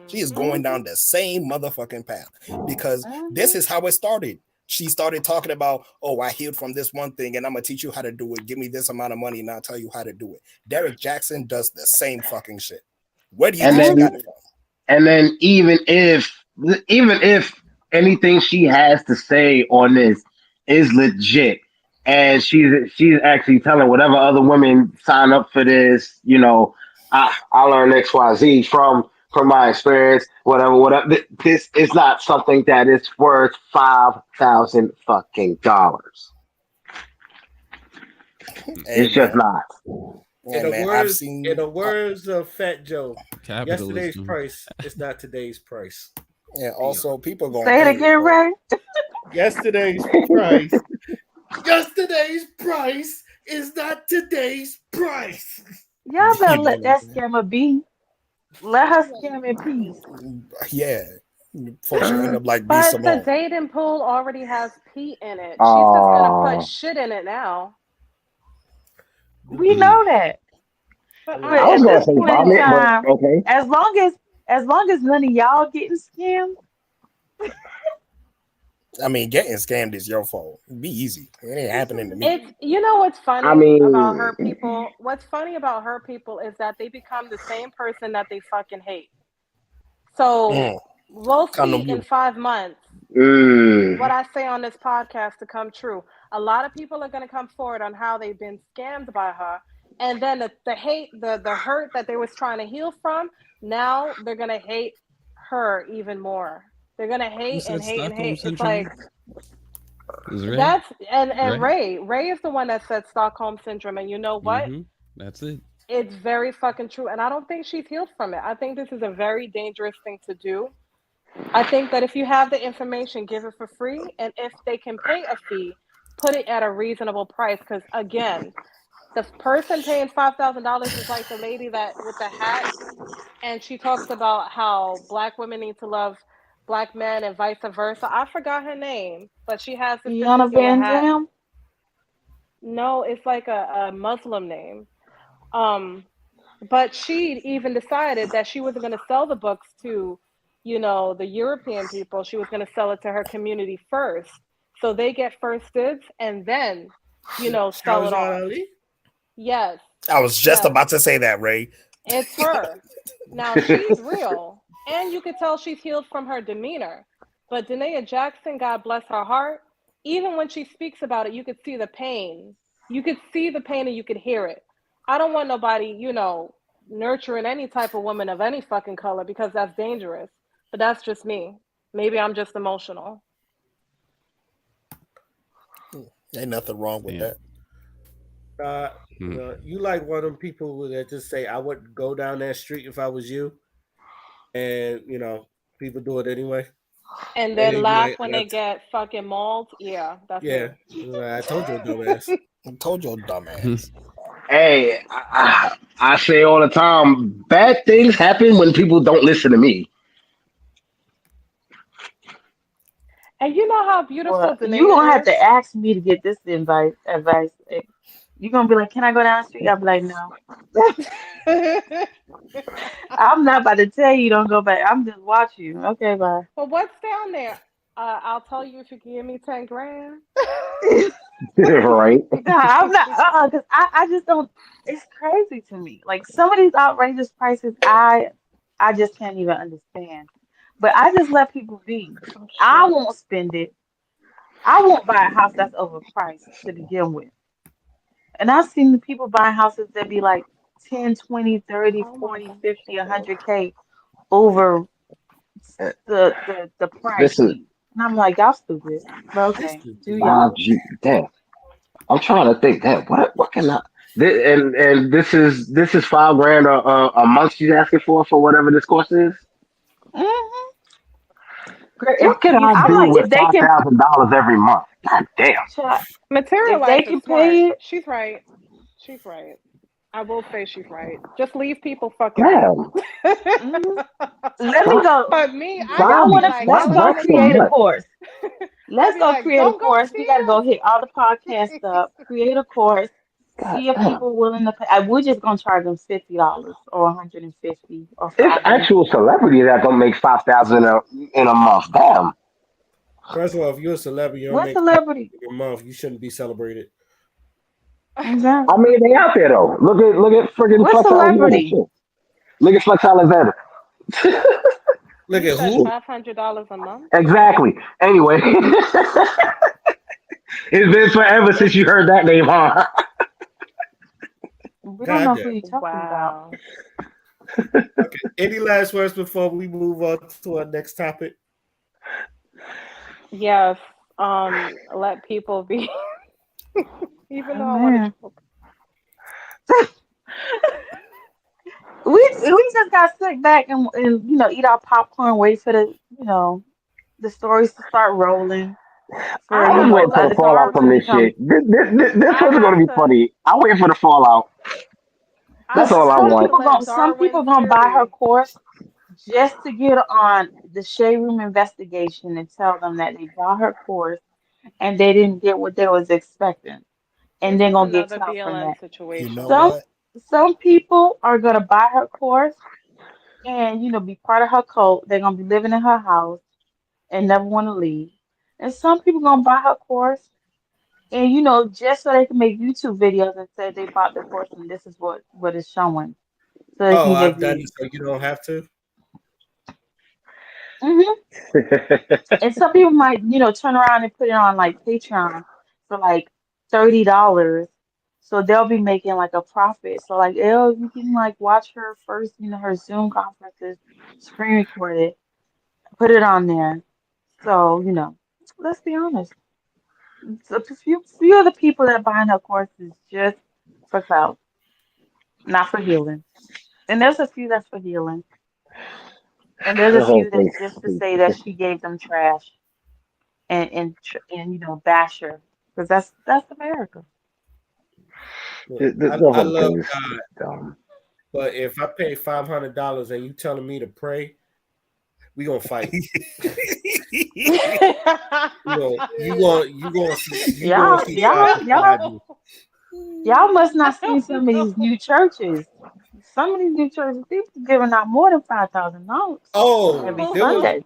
She is Hmm. going Hmm. down the same motherfucking path because this Hmm. is how it started. She started talking about, oh, I healed from this one thing and I'm gonna teach you how to do it. Give me this amount of money and I'll tell you how to do it. Derek Jackson does the same fucking shit. Where do you And think she then got it from? and then even if anything she has to say on this is legit and she's actually telling whatever other women sign up for this, I learned XYZ from my experience, whatever. This is not something that is worth $5,000 fucking dollars. Hey It's just man, not. hey man, In the words of Fat Joe, yesterday's Capitalism. price is not today's price. and Dion. also people gonna Say it pay it, again, but Ray. Yesterday's price. Yesterday's price is not today's price. Y'all better you know let what I'm that saying? scammer be. Let her scam in peace. Yeah. Before she end up like B But the Simone. dating pool already has pee in it. She's just gonna put Oh, shit in it now. We Mm. know that. But But I I was at gonna this say point in vomit, but time, okay. as long as none of y'all getting scammed, I mean, getting scammed is your fault. Be easy. It ain't happening to me. it's what's I funny about mean, her people. What's funny about her people is that they become the same person that they fucking hate. So Mm. we'll see Condom in you. 5 months what mm, I say on this podcast to come true. A lot of people are going to come forward on how they've been scammed by her, and then the hate, the hurt that they was trying to heal from. Now they're going to hate her even more. They're going to Who hate and said hate and Stockholm hate. It's like syndrome? It was Ray, that's and right? Ray is the one that said Stockholm syndrome, and you know what? Mm-hmm. That's it. It's very fucking true, and I don't think she's healed from it. I think this is a very dangerous thing to do. I think that if you have the information, give it for free. And if they can pay a fee, put it at a reasonable price. Because again, the person paying $5,000 is like the lady that with the hat, and she talks about how black women need to love black men and vice versa. I forgot her name, but she has this Iana particular Van hat. Dam. No, it's like a Muslim name. Um, but she even decided that she wasn't going to sell the books to, the European people. She was going to sell it to her community first, so they get first dibs, and then, sell it Shahrazad off. Ali. Yes, I was just yes, about to say that, Ray. it's her. Now she's real, and you could tell she's healed from her demeanor. But Danae Jackson, God bless her heart, even when she speaks about it, you could see the pain. You could see the pain and you could hear it. I don't want nobody, nurturing any type of woman of any fucking color because that's dangerous. But that's just me. Maybe I'm just emotional. Ain't nothing wrong with Yeah. that. Hmm. You like one of them people that just say, "I wouldn't go down that street if I was you," and people do it anyway, And and then they be laugh like, when they get fucking mauled. Yeah, that's "Yeah, me. I told you, dumbass." I told your dumb ass. hey, I say all the time, bad things happen when people don't listen to me. And you know how beautiful Well, you Danae gonna have is? to ask me to get this advice. You gonna be like, "Can I go down the street?" I'm like, "No." I'm not about to tell you don't go back. I'm just watching you. Okay, bye. But what's down there? I'll tell you if you can give me 10 grand. Right? No, I'm not, because I just don't, it's crazy to me. Like some of these outrageous prices, I just can't even understand. But I just let people be. Oh I shit. won't spend it. I won't buy a house that's overpriced to begin with. And I've seen the people buying houses that be like 10, 20, 30, Oh my 40, god, 50, shit. 100K over Uh, the price Listen, sheet. And I'm like, y'all stupid. But This okay, is do five y'all. G. Damn, I'm trying to think. Damn, what can I? And this is 5 grand a month she's asking for whatever this course is. Hmm. Girl, What can I I'm do like, with $5,000 every month? God damn. if they Materialize is can smart. pay it, She's right. She's right. I will say she's right. Just leave people fucking be. Damn. mhm. Let me Five, go. But me, Y'all I'll five, be want to? like, Let's five I'll go racks a listen. create a month. course. I'll Let's be go like, create a don't go course. We got to go hit all the upstairs. podcasts up, create a course, God see if damn. people willing to pay. We're just gonna charge them $50 or 150 or It's 500. actual celebrity that don't make 5,000 in a month. Damn. First of all, if you're a celebrity, you don't What make five celebrity? a month. You shouldn't be celebrated. I Exactly. mean, they out there though. Look at freaking What Flex Alexander. celebrity? Shit. Look at Flex Alexander. Look You at said who? $500 a month? Exactly. Anyway, it's been forever since you heard that name, huh? We don't know who Goddamn. you're talking about. Wow. Okay. Any last words before we move on to our next topic? Yes. Let people be. Even Oh though I want to man. choke. We just got to sit back and eat our popcorn, wait for the stories to start rolling, for I was So waiting for let's the other fallout people start to from with. this become. shit. This I wasn't going have to be to. funny. I'm waiting for the fallout. I That's Cause all just I have to want. let some people Darwin gonna buy her Fury. course. just to get on the Shade Room investigation and tell them that they bought her course and they didn't get what they was expecting, and This they're is gonna get another clout from BLM that. You know situation. Some what? some people are gonna buy her course and be part of her cult. They're gonna be living in her house and never want to leave. And some people gonna buy her course and just so they can make YouTube videos and say they bought the course and this is what it's showing, so they Oh, can get I've done it views. so you don't have to. hmm And some people might turn around and put it on like Patreon for like $30. So they'll be making like a profit. So like, oh, you can like watch her first, her Zoom conferences, screen record it, put it on there. So, let's be honest. So a few of the people that buy her courses just for clout, not for healing. And there's a few that's for healing. And there's a Oh, few that's please, just to please. say that she gave them trash and bash her. Because that's America. Look, The I whole love thing is God, dumb. but if I pay $500 and you telling me to pray, we gonna fight. You gonna Y'all, see God y'all, beside y'all, you. y'all must not see some of these new churches. Some of these new churches, people giving out more than $5,000 Oh, every Oh there was. my Sunday.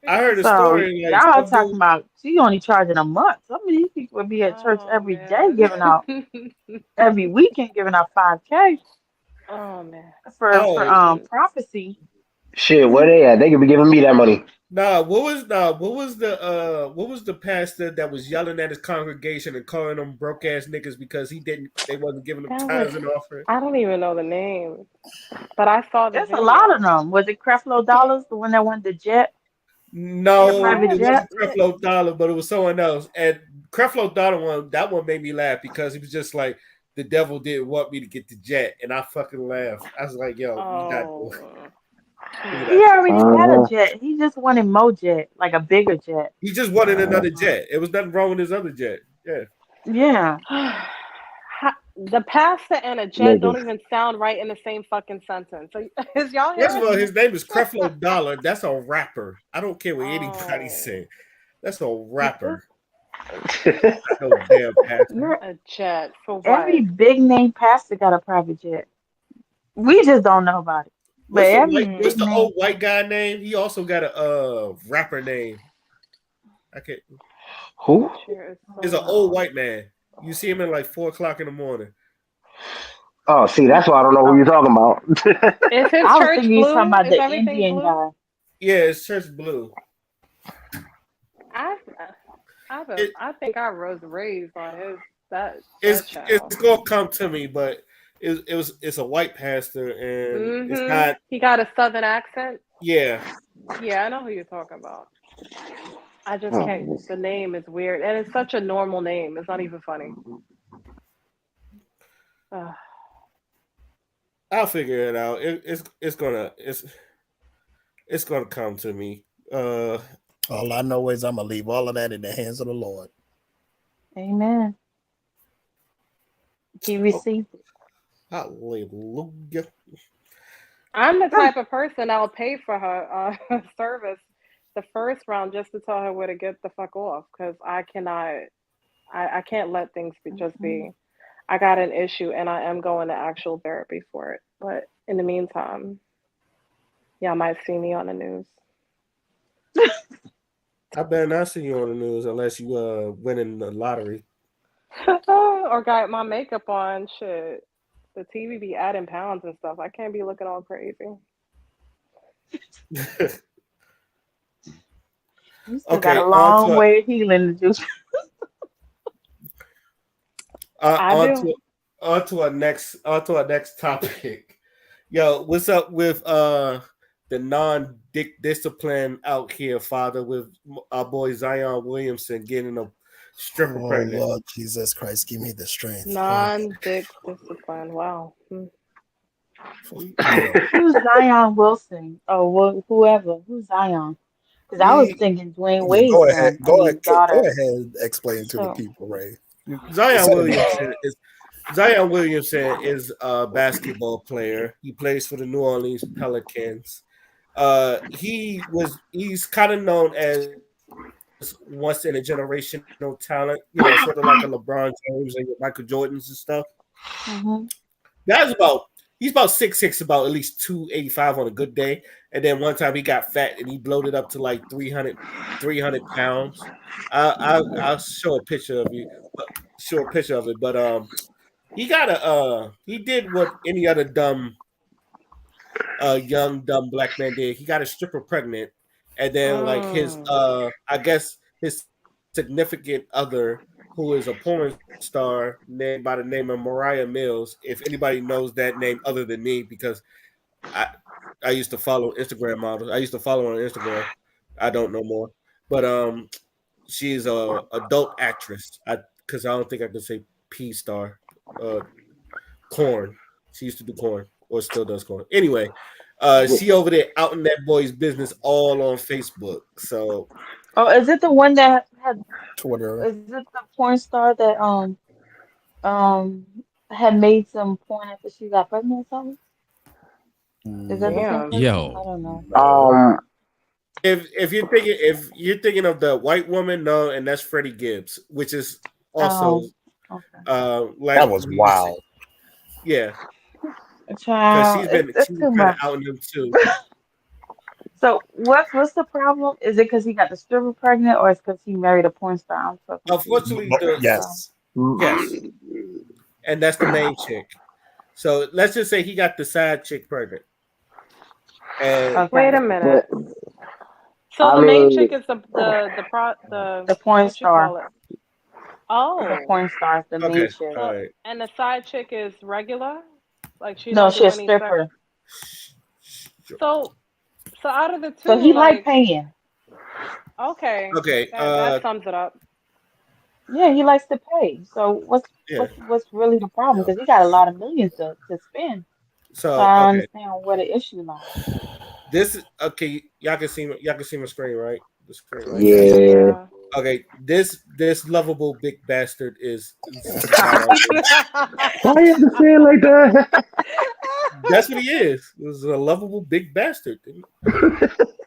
I heard a So story like y'all some dude. talking about she only charging a month. Some of these people would be at church Oh every day man. giving out every weekend giving out 5K Oh man. for Oh, prophecy. Shit, where they at? They could be giving me that money. what was the pastor that was yelling at his congregation and calling them broke ass niggas because they wasn't giving them That was tithes and offering? I don't even know the name, but I saw the There's a lot of video. them. Was it Creflo Dollars, the one that wanted the jet, the No, private Yeah, it jet? wasn't Creflo Dollar, but it was someone else. And Creflo Dollar that one made me laugh because he was just like, the devil didn't want me to get the jet, and I fucking laughed. I was like, yo, oh. we He Hmm. not doing already that. had a Uh-huh. jet. He just wanted more jet, like a bigger jet. He just wanted Uh, another jet. It was nothing wrong with his other jet. Yeah. Yeah. The pastor and a jet don't niggas. even sound right in the same fucking sentence. Is y'all First of hearing all, me? his name is Creflo Dollar. That's a rapper. I don't care what anybody Oh, say. That's a It's- rapper. Not no damn pastor. you're a jet for every what? big name pastor got a private jet. We just don't know about it. But every What's big Hmm. the name old white guy name? He also got a rapper name. I can't. Who? This year is It's so an old long. white man. You see him at like 4 o'clock in the morning. Oh, see, that's why I don't know who you're oh, talking about. Is his I was church thinking you talking blue? about Is the everything Indian blue? guy. Yeah, it's Church Blue. I, It, I think I was raised on his that it's channel. gonna come to me, but it's a white pastor and it's Mm-hmm. not. He got a southern accent. Yeah. Yeah, I know who you're talking about. I just can't. Oh, The name is weird, and it's such a normal name. It's not even funny. Ugh. I'll figure it out. It's gonna come to me. All I know is I'm gonna leave all of that in the hands of the Lord. Amen. He received it. Hallelujah. I'm the type of person that'll pay for her service the first round just to tell her where to get the fuck off because I cannot. I can't let things just Mhm. be. I got an issue and I am going to actual therapy for it. But in the meantime, y'all might see me on the news. I better not see you on the news unless you winning the lottery. Or got my makeup on. Shit. The TV be adding pounds and stuff. I can't be looking all crazy. You still got a Okay, long way of healing to do. I on do. to our next topic. Yo, what's up with the non-dick discipline out here, Father, with our boy Zion Williamson getting a stripper Oh pregnant? Lord Jesus Christ, give me the strength. Oh, Non-dick discipline. Wow. yo, Who's Zion Wilson? Or whoever. Who's Zion? Because I was He thinking Dwayne yeah, Wade's son. I mean, go daughter. ahead, explain to the So, people, Ray. Zion Say it Williamson is Zion Williamson is a basketball player. He plays for the New Orleans Pelicans. He's kind of known as once in a generational talent, sort of like a LeBron James and your Michael Jordans and stuff. Mhm. That's about he's about 6'6", about at least 285 on a good day. And then one time he got fat and he bloated up to like 300 pounds. I'll show a picture of you, show a picture of it. But he did what any other young dumb black man did. He got a stripper pregnant, and then like his Mm. I guess his significant other, who is a porn star named by the name of Mariah Mills. If anybody knows that name other than me, because I I used to follow Instagram models. I used to follow her on Instagram. I don't know more, but she's a adult actress. Because I don't think I could say P star. Uh, Corn. She used to do corn, or still does corn. Anyway, she over there out in that boy's business all on Facebook. So Oh, is it the one that had? Twitter. Is it the porn star that um had made some porn after she got pregnant or something? Is that the same Mm, Damn. person? I Yo, don't know. no. if you're thinking of the white woman, no, and that's Freddie Gibbs, which is also Oh, okay. That like was we would say, wild. yeah, because Child, she's it's been too kind of much. outing them too. So what's the problem? Is it because he got the stripper pregnant, or it's because he married a porn star? I'm so confused. Unfortunately, the So Yes. yes, and that's the main chick. So let's just say he got the side chick pregnant, and Wait okay, a minute. So I the main mean, chick is the the porn what you call star, it? the Oh. porn star is the main okay, chick. all So right. and the side chick is regular? Like she No, don't she do a any sex. stripper. So so out of the So two, he like like paying. okay, Okay, that sums it up. Yeah, he likes to pay. So what's yeah. what's what's really the problem? Because he got a lot of millions to spend. So So I don't okay, understand where the issue lies. this is okay. Y'all can see my screen, right? The screen right here. Yes. yeah. Yeah. Okay, this lovable big bastard is not on here. Why you have to say it like that? That's what he is. This is a lovable big bastard.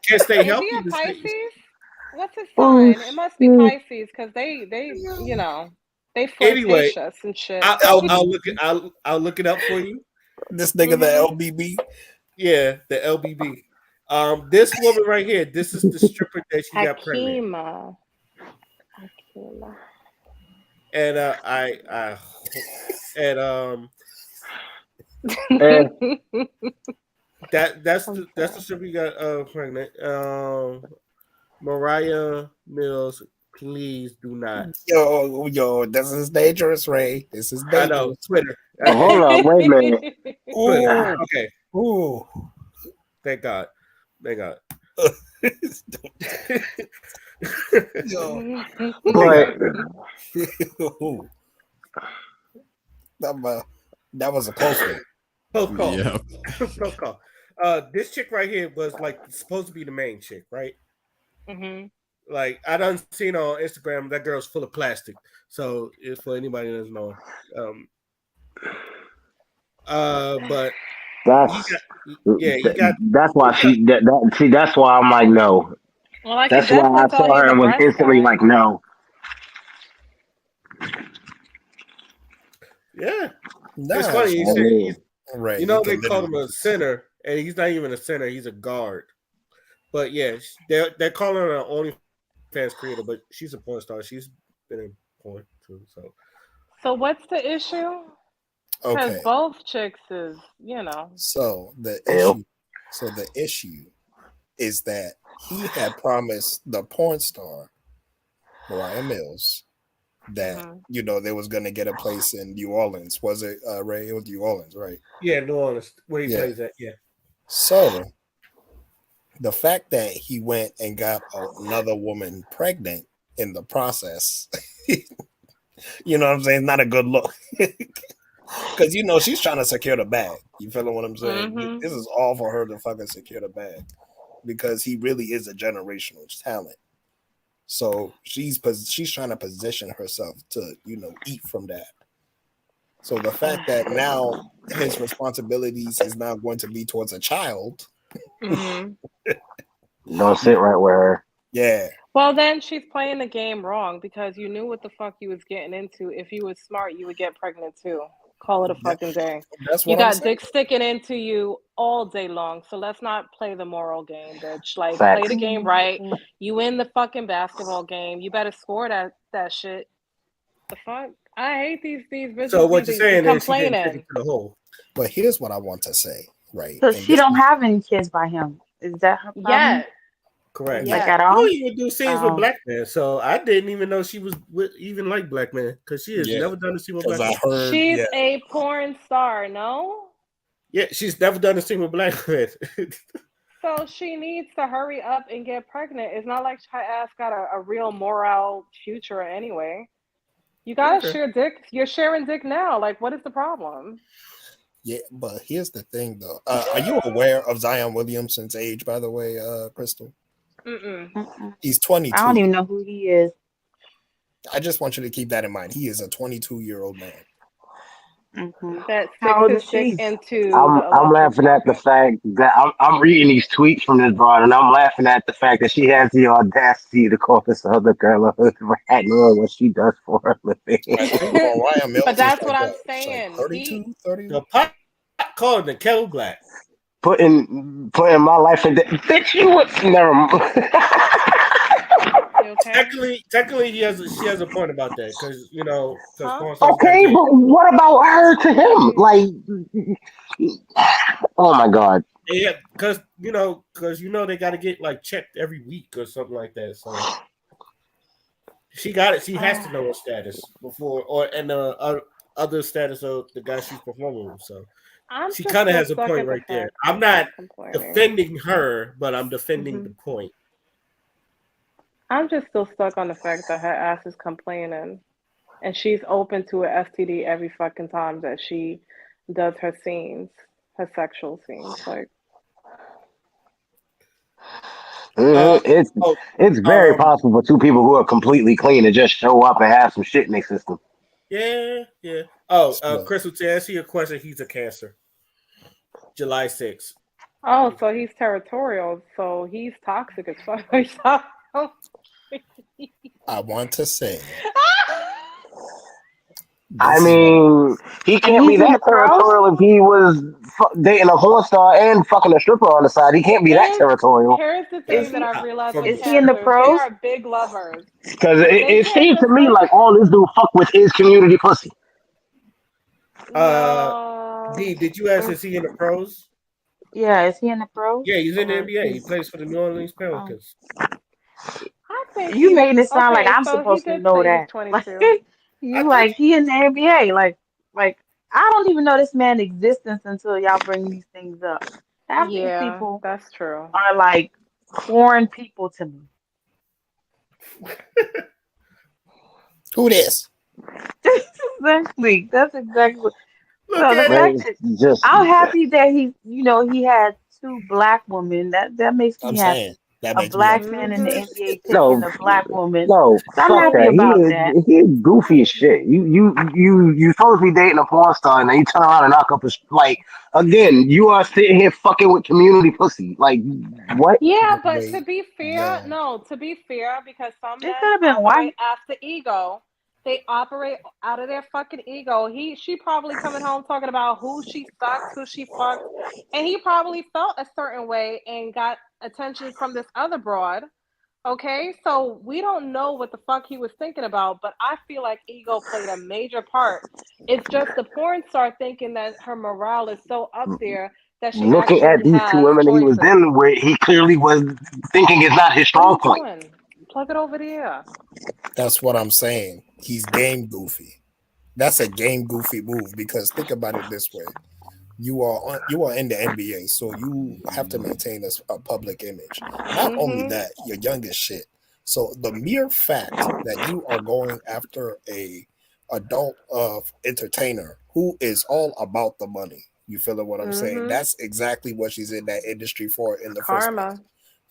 Can't stay Is he healthy. a Pisces? What's his Oh sign? It must be shit. Pisces because they they Anyway, flirtatious and shit. I'll look it up for you. This nigga, the Mhm. LBB. Yeah, the LBB. This woman right here. This is the stripper that she got pregnant, Akima. Akima. and I and And that's the stripper you got pregnant. Mariah Mills, please do not. Yo, this is dangerous, Ray. This is I know dangerous. Twitter. hold up, wait a minute. Twitter. Ooh, Okay, ooh. thank God. Thank God. Yo, Thank God. But ooh. That was a close one. Close call. yeah. Close call. This chick right here was like supposed to be the main chick, right? Mhm. Like I done seen on Instagram that girl's full of plastic. So if for anybody that doesn't know, um, but he that's got, he got that's why that see that's why I'm like no. Well, I can That's why definitely I tell saw he's her a and was breast instantly guy. like no. yeah. It's Nah, funny. He I said mean, Ray, you you know they can call him literally a center, and he's not even a center. He's a guard. But yeah, they're calling her an OnlyFans creator, but she's a porn star. She's been in porn too. So So what's the issue? Because okay. both chicks is, you know. So ew. the issue is that he had promised the porn star Mariah Mills that Mhm. they was gonna get a place in New Orleans. Was it Ray? It was New Orleans, right? yeah, New Orleans, where he Yeah. plays at. Yeah. So the fact that he went and got another woman pregnant in the process, you know what I'm saying? Not a good look. Because she's trying to secure the bag. You feeling what I'm saying? Mhm. This is all for her to fucking secure the bag because he really is a generational talent. So she's trying to position herself to eat from that. So the fact that now his responsibilities is now going to be towards a child, Don't sit right with her. Yeah. Well, then she's playing the game wrong because you knew what the fuck you was getting into. If you was smart, you would get pregnant too. Call it a fucking day. That's You what I'm got saying. dick sticking into you all day long. So let's not play the moral game, bitch. Like play Facts. the game right. You win the fucking basketball game. You better score that shit. The fuck? I hate these So bitches what be you're saying is she getting taken complaining. to the hole. But here's what I want to say, right? So And she this don't is have any kids by him. Is that her problem? Yet. Correct. Like Yeah. at She all? don't even do scenes with Oh. black men, so I didn't even know she was with, even like black men because she has Yeah. never done a scene with because black I men. heard. She's Yeah. a porn star, no? Yeah, she's never done a scene with black men. So she needs to hurry up and get pregnant. It's not like her ass got a real moral future anyway. You gotta Okay. share dick. You're sharing dick now. Like, what is the problem? Yeah, but here's the thing, though. Are you aware of Zion Williamson's age, by the way, Crystal? Mm-mm. He's I don't 22. even know who he is. I just want you to keep that in mind. He is a 22-year-old man. That How sticks old his is dick she? into the I'm electric laughing at the socket. fact that I'm reading these tweets from this broad, and I'm laughing at the fact that she has the audacity to call this other girl a hood rat, knowing what she does for a living. I think Mariah Mills But is that's like what I'm what? She's like saying. 32, 30? The pot called the kettle black. putting my life in. Bitch, you would never. You okay? Technically, she has a point about that because because Huh? porn stars got to Okay, get. but what about her to him? Like, oh my god. Yeah, because they got to get like checked every week or something like that. So she got it. She has to know her status before, and the other status of the guy she's performing with. So I'm she just kind of still has a stuck point at the right there. fact I'm that not she's complaining. defending her, but I'm defending the point. I'm just still stuck on the fact that her ass is complaining. And she's open to an STD every fucking time that she does her scenes, her sexual scenes. Like, Uh, oh, It's very possible for two people who are completely clean to just show up and have some shit in their system. yeah. Oh, So, Crystal, to answer your question, he's a Cancer. July 6th. oh, so he's territorial, so he's toxic as fuck. I want to say. I This is what mean, he can't be He's in the that pros? territorial if he was dating a porn star and fucking a stripper on the side. He can't be that here's, territorial. here's the Is thing that he I've realized From with is he in the cancers. They pros? are big lovers. Because They it can't seems to just me look like at... all this dude fuck with is community pussy. No. D, did you ask is he in the pros? Yeah, is he in the pros? Yeah, he's in the Or NBA. He he's plays for the New Orleans um, Pelicans. I think you he's... made it sound like Okay, I'm so he supposed to did know say he's that. Like 22. I you thought like he in the NBA. Like I don't even know this man's existence until y'all bring these things up. Half these Yeah, people that's true. are like foreign people to me. who this? Exactly. That's exactly. look So the at it. fact Like, that just I'm happy that he had two black women. That makes I'm me saying happy. that A makes me black happy. man in the Mm-hmm. NBA no, picking a black woman. no, So I'm fuck happy that. about that. He goofy as shit. You supposed to be dating a porn star and then you turn around and knock up a like again. You are sitting here fucking with community pussy. Like what? Yeah, but to Wait, be fair, no. no, to be fair, because some It men could have been operate white. after ego. They operate out of their fucking ego. She probably coming home talking about who she sucks, who she fucks, and he probably felt a certain way and got attention from this other broad. Okay, so we don't know what the fuck he was thinking about, but I feel like ego played a major part. It's just the porn star thinking that her morale is so up there that she Looking actually at these two has women he was choices. dealing with, he clearly was thinking it's not his What are strong you point. doing? Plug it over there. That's what I'm saying. He's game goofy. That's a game goofy move because think about it this way. You are in the NBA, so you have to maintain a public image. Not only Mm-hmm. that, you're young as shit. So the mere fact that you are going after a adult entertainer who is all about the money, you feeling what I'm saying? Mm-hmm. That's exactly what she's in that industry for in the first place. Karma.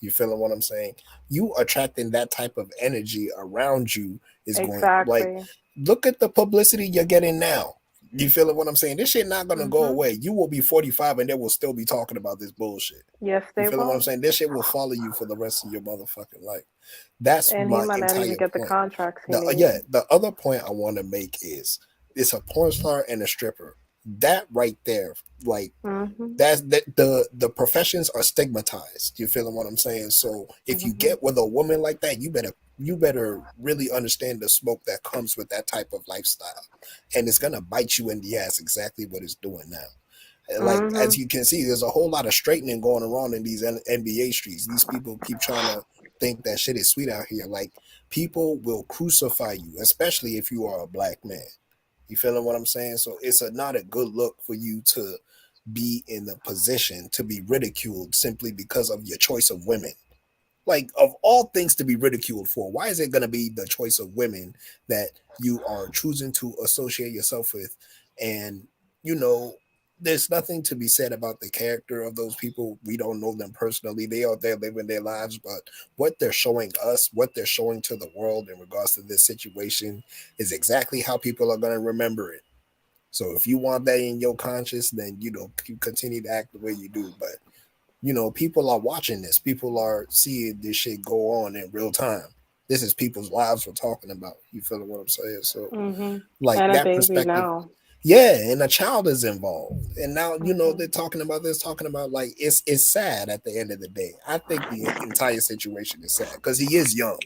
You feeling what I'm saying? You attracting that type of energy around you is going like Exactly. look at the publicity you're getting now. You feeling what I'm saying? This shit not gonna go Mhm. away. You will be 45 and they will still be talking about this bullshit. Yes, You they feeling what I'm will. saying? This shit will follow you for the rest of your motherfucking life. That's And he my might not even entire get the point. contracts he The needs. yeah, the other point I want to make is it's a porn star and a stripper. That right there, like Mhm. that's that the professions are stigmatized. You feeling what I'm saying? So if you Mhm. get with a woman like that, you better really understand the smoke that comes with that type of lifestyle, and it's gonna bite you in the ass. Exactly what it's doing now. Like as Mhm. you can see, there's a whole lot of straightening going around in these NBA streets. These people keep trying to think that shit is sweet out here. Like people will crucify you, especially if you are a black man. You feeling what I'm saying? So it's not a good look for you to be in a position to be ridiculed simply because of your choice of women. Like of all things to be ridiculed for, why is it going to be the choice of women that you are choosing to associate yourself with? And you know, there's nothing to be said about the character of those people. We don't know them personally. They are there living their lives, but what they're showing us, what they're showing to the world in regards to this situation is exactly how people are going to remember it. So if you want that in your conscience, then you continue to act the way you do. But people are watching this. People are seeing this shit go on in real time. This is people's lives we're talking about. You feel what I'm saying? So, Mhm. like And a that baby perspective, now. yeah, and a child is involved. And now, Mhm. they're talking about this, talking about like it's sad at the end of the day. I think the entire situation is sad because he is young.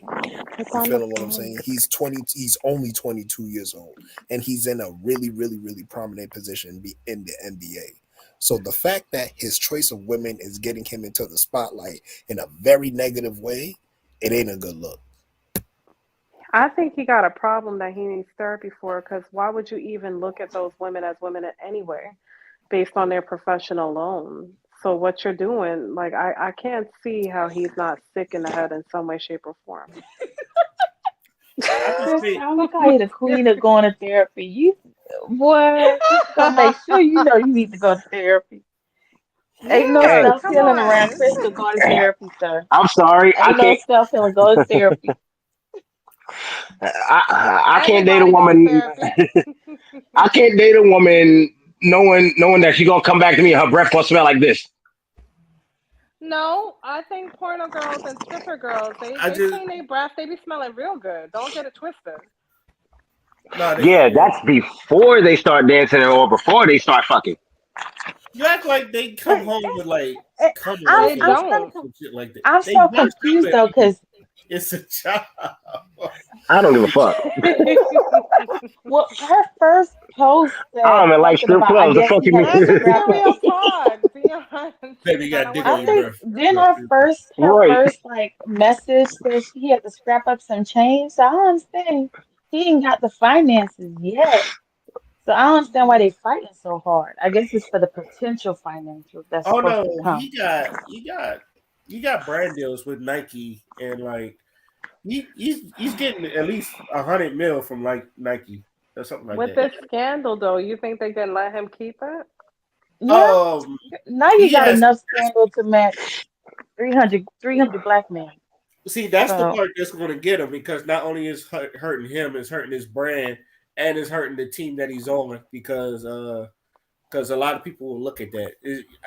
It's You on the feeling what I'm phone. saying? He's only 22 years old, and he's in a really, really, really prominent position in the NBA. So the fact that his choice of women is getting him into the spotlight in a very negative way, it ain't a good look. I think he got a problem that he needs therapy for. Because why would you even look at those women as women anyway, based on their profession alone? So what you're doing, like I can't see how he's not sick in the head in some way, shape, or form. I just Chris, think I'm gonna call you the queen of going to therapy. You, boy, just gonna make sure you know you need to go to therapy. Ain't no Hey, Yeah, self come healing around on. Crystal. Go to therapy, sir. I'm sorry. I Ain't no can't. self healing. Go to therapy. I can't date a Everybody go to woman. therapy. I can't date a woman knowing that she's gonna come back to me and her breath gonna smell like this. No, I think porno girls and stripper girls, they I they just clean their breath. They be smelling real good. Don't get it twisted. no. Yeah, that's before they start dancing or before they start fucking. You act like they come But home with like eh, coming I'm off They of I'm them so don't. or some shit like that. I'm They so brush up confused at though, least. because It's a job. I don't give a fuck. well, her first post I said don't even like something strip about I clubs. The guess fuck he you had mean? to Let me scrap hear up. real talk. Be honest. Baby, you I gotta don't dig want to I on your hear. think breath. then No, her Right. first like message said she had to scrap up some change. So I don't understand. He ain't got the finances yet. So I don't understand why they fighting so hard. I guess it's for the potential financials that's oh supposed no, to come. he got brand deals with Nike and like he's getting at least 100 mil from like Nike or something like With that. this scandal, though, you think they can let him keep it? Yeah, Um, now you he got has enough scandal to match 300 black men. see that's the So part that's going to get him because not only is hurting him, it's hurting his brand and it's hurting the team that he's on because a lot of people will look at that,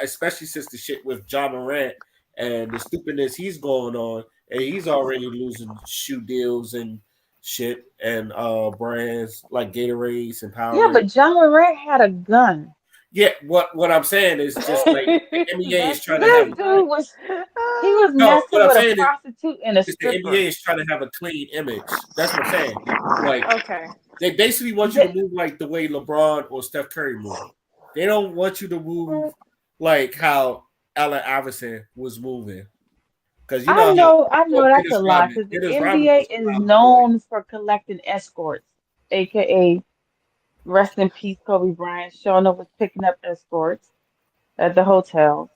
especially since the shit with John Morant and the stupidness he's going on, and he's already losing shoe deals and shit and brands like Gatorades and yeah, Powerade. but John Morant had a gun. Yeah, what I'm saying is just like the NBA is That's trying to not have This a right. dude was he was no. What messing I'm with a saying prostitute and a is the stripper. NBA is trying to have a clean image. That's what I'm saying. Like Okay. they basically want you to Th- move like the way LeBron or Steph Curry move. They don't want you to move like how Allen Iverson was moving. Because you know how I know that's a lie because the Dennis Rodman NBA was a is wild boy. known for collecting escorts, aka rest in peace Kobe Bryant. Showing up was picking up escorts at the hotels.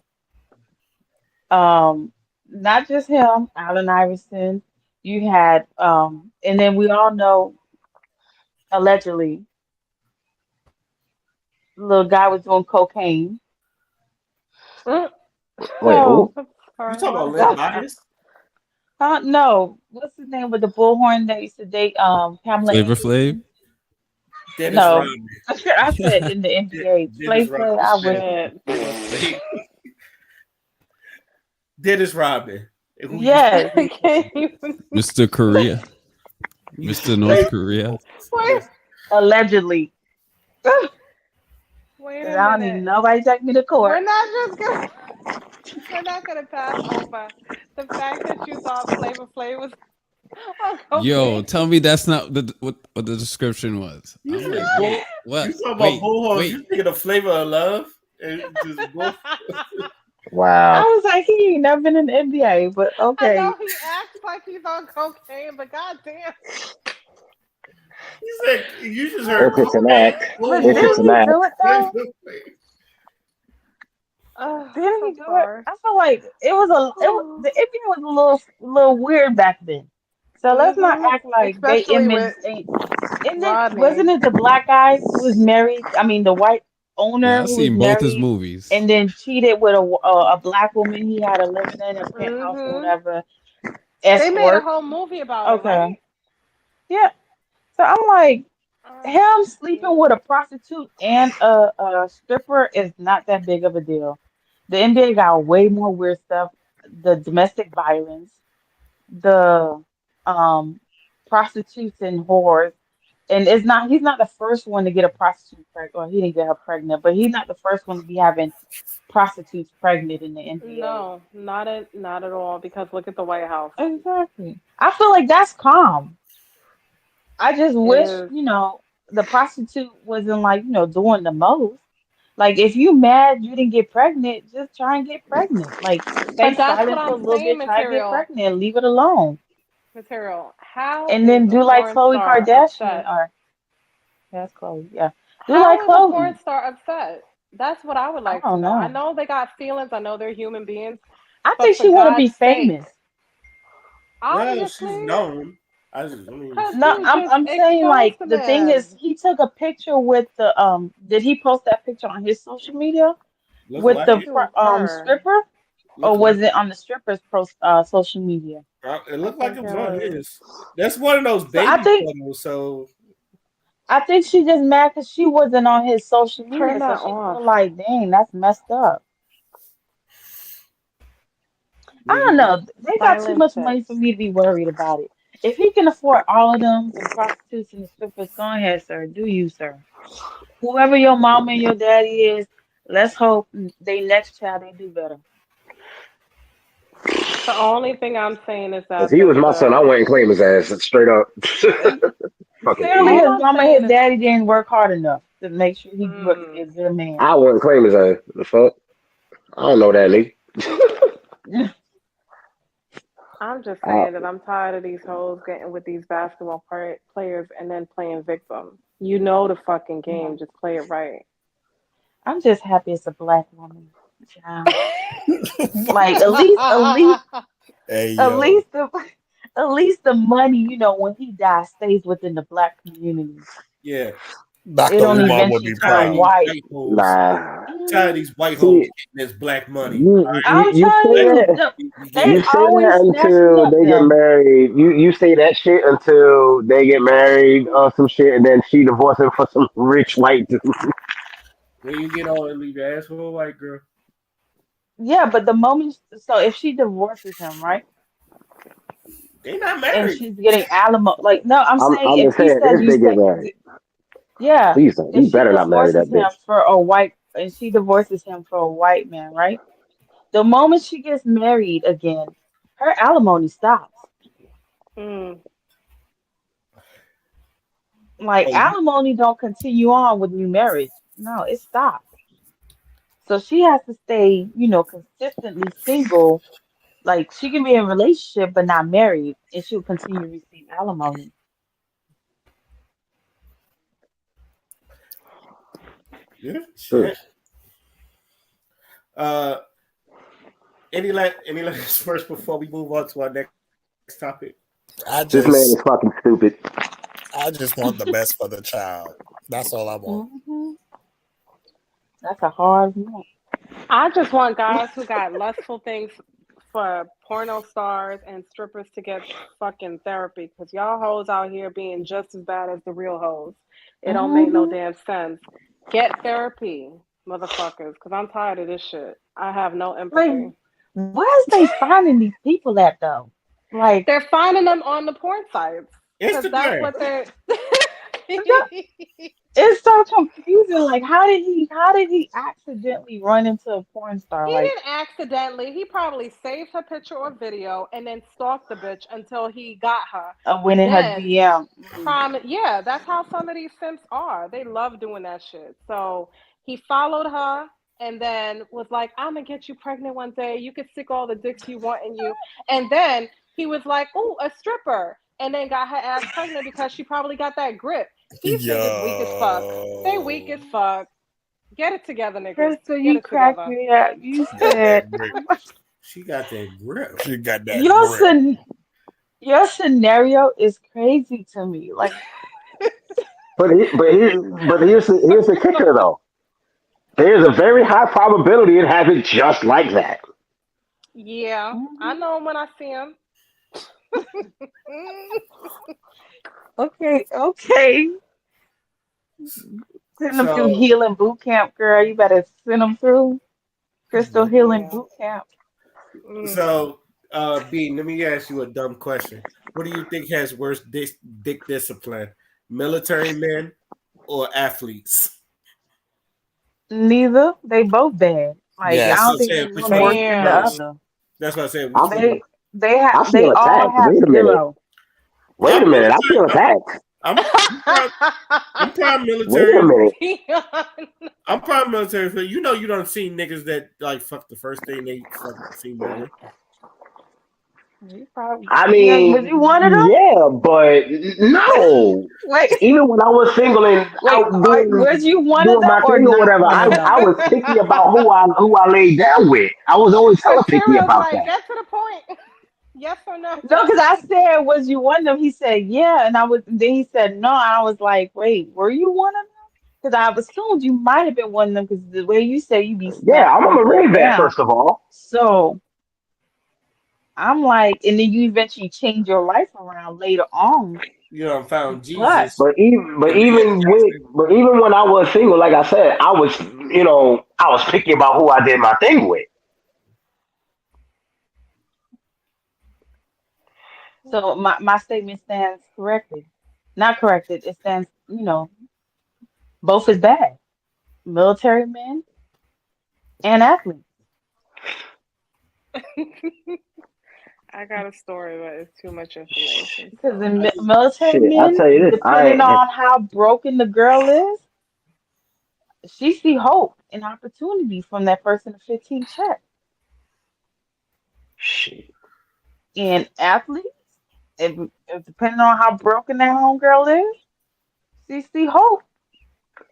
Um, Not just him, Allen Iverson. You had and then we all know allegedly the little guy was doing cocaine. Mm. Wait, So who? I'm You sorry, talking my about Len bad. Bias? no, what's his name with the bullhorn that used to date Pamela Flavor Flav. Anderson? Dennis No, Rodman. I said in the NBA. Dennis Play. Rodman. I wish. Dennis Rodman. Who you Yes. Can't even Mr. Korea, used Mr. to North play? Korea. wait. Allegedly. Wait I a don't need minute. nobody take me to We're court. not just gonna. We're not gonna pass over the fact that you thought Flavor Flav was on Yo, cocaine. tell me that's not what the description was. You I'm like, said bull. wait, what? You talking about Wait, bullhorns? wait. You thinking of Flavor of Love? And just bull. I Wow. was like, he ain't never been in the NBA, but I okay. know he acts like he's on cocaine, but goddamn, He said you just Uh, heard If it's an cocaine, act, but if it's didn't an bullhorns, he act, do it though? Flavor Flav. Didn't he I'm do it? sorry. I feel like the NBA was a little weird back then. So let's not act like they Especially image with ain't. And then Rodney. wasn't it the black guy who was married? I mean, the white Yeah, owner I who was seen both his married movies. and then cheated with a black woman. He had a living in a penthouse or hmm whatever. They made a Escort. whole movie about it, Okay. right? Yeah. So I'm like, him sleeping Shit. with a prostitute and a stripper is not that big of a deal. The NBA got way more weird stuff. The domestic violence, the prostitutes and whores. And he's not the first one to get a prostitute pregnant, or he didn't get her pregnant, but he's not the first one to be having prostitutes pregnant in the NBA. No, not at all. Because look at the White House. Exactly. I feel like that's calm. I just It wish, is. the prostitute wasn't like, doing the most. Like if you mad you didn't get pregnant, just try and get pregnant. Like stay But that's what silent for a I'm little saying, bit, try to get material. pregnant, leave it alone. Material. How And is then a do like porn Khloe star Kardashian upset? or that's Khloe, yeah. Do like How is a Khloe. porn star upset? That's what I would I like to don't know. I know. know they got feelings. I know they're human beings. I But think for she wanna be God's sake, famous. Well, she's obviously, known. because No, you I'm just I'm saying exposed like the the thing is man. he took a picture with the did he post that picture on his social media Look with I like the think it. it was her. stripper or Look like was it on the stripper's social media? it I looked like think it it was on was. his. That's one of those So I baby think photos. So I think she just mad because she wasn't on his social Turn media, so that she off. feel like, dang, that's messed up. I yeah, don't know. They got too Silence much it. money for me to be worried about it. If he can afford all of them, the prostitutes and the strippers, go ahead, sir. Do you, sir? Whoever your mom and your daddy is, let's hope they next child they do better. The only thing I'm saying is if that he was my son, I the wouldn't claim his ass straight up. And Fucking clearly, idiot. all his I'm mama and saying his is, daddy didn't work hard enough to make sure he grew up to be a mm, good man. I wouldn't claim his ass. The fuck? I don't know that nigga. I'm just I, saying that I'm tired of these hoes getting with these basketball players and then playing victim. You know the fucking game. Just play it right. I'm just happy it's a black woman. Child. Like What? Hey at yo. least the at least the money, when he dies, stays within the black community. yeah. It Dr. don't Umar would eventually be Tired of turn proud. these white. white hoes. nah. Tired of Mhm. these white hoes See, getting this black money. All you, right, you I'm you telling say you, that we get they you it. say that always snatching until up they get them. married. You say that shit until they get married or some shit, and then she divorced him for some rich white dude. When you get on and leave your ass for a white girl, Yeah, but the moment, so if she divorces him, right, they not and married. she's getting alimony, like, no, I'm saying I'm if just he saying says if you they get say, married. yeah, Please don't. if You she better not marry that divorces him bitch. for a white, and she divorces him for a white man, right? The moment she gets married again, her alimony stops. Mm. Like Oh, alimony don't continue on with new marriage. No, it stops. So she has to stay, consistently single. Like she can be in a relationship but not married, and she'll continue to receive alimony. yeah, Hmm. shit. Uh, any last first before we move on to our next topic? I This man is just fucking stupid. I just want the best for the child. That's all I want. Hmm. That's a hard one. I just want guys who got lustful things for porno stars and strippers to get fucking therapy because y'all hoes out here being just as bad as the real hoes. It don't make no damn sense. Get therapy, motherfuckers, because I'm tired of this shit. I have no Like, empathy. where's they finding these people at though? Like, They're finding them on the porn sites because that's Instagram. what they're. it's so confusing. Like, how did he accidentally run into a porn star? He Like, didn't accidentally. He probably saved her picture or video and then stalked the bitch until he got her. went in her Then, DM. yeah, that's how some of these simps are. They love doing that shit. So he followed her and then was like, "I'm gonna get you pregnant one day. You can stick all the dicks you want in you." And then he was like, "Oh, a stripper," and then got her ass pregnant because she probably got that grip. These niggas weak as fuck. They weak as fuck. Get it together, niggas. Crystal, Get you it cracked together. me up. You said She got that grip. She got that your grip. your scenario is crazy to me. Like, Here's the kicker though. There's a very high probability it happened just like that. Yeah, I know him when I see him. okay. Send them through So, healing boot camp, girl. You better send them through Crystal Healing Yeah. Boot Camp. so, Bean, let me ask you a dumb question. What do you think has worse dick discipline, military men or athletes? Neither. They both bad. Like, I That's Yes. what don't I'm think saying. there's Which one one worse is than the worse? Damn. other. That's what I'm saying. Which I'm, one? I They feel all attacked. have Wait a minute. zero. Wait a I'm minute. I military. feel attacked. I'm prime Wait a military. minute. I'm prime military. So you know you don't see niggas that like fuck the first thing they fucking see nigga. You probably, I yeah, was you one of mean, them? yeah, but no. Wait, Even when I was single and wait, out doing was you one of doing them my or thing or not whatever, one of I them? was picky about who I laid down with. I was always hella picky Material's about like, that. get to the point. Yes or no? No, because I said, was you one of them? He said, yeah, and I was. Then he said, no. And I was like, wait, were you one of them? Because I assumed you might have been one of them. Because the way you say you be Yeah, smacking I'm a them hoes Marine vet, down, first of all. so I'm like, and then you eventually change your life around later on. You know, found But Jesus. But even but And then even with but even when I was single, like I said, I was picky about who I did my thing with. so my statement stands corrected, not corrected. It stands, both is bad. Military men and athletes. I got a story, but it's too much information. Because So the I just, military Shit, I men, tell you this, I depending ain't on how broken the girl is, she see hope and opportunity from that first and the 15 check. shit. And athletes, if depending on how broken that homegirl is, she see hope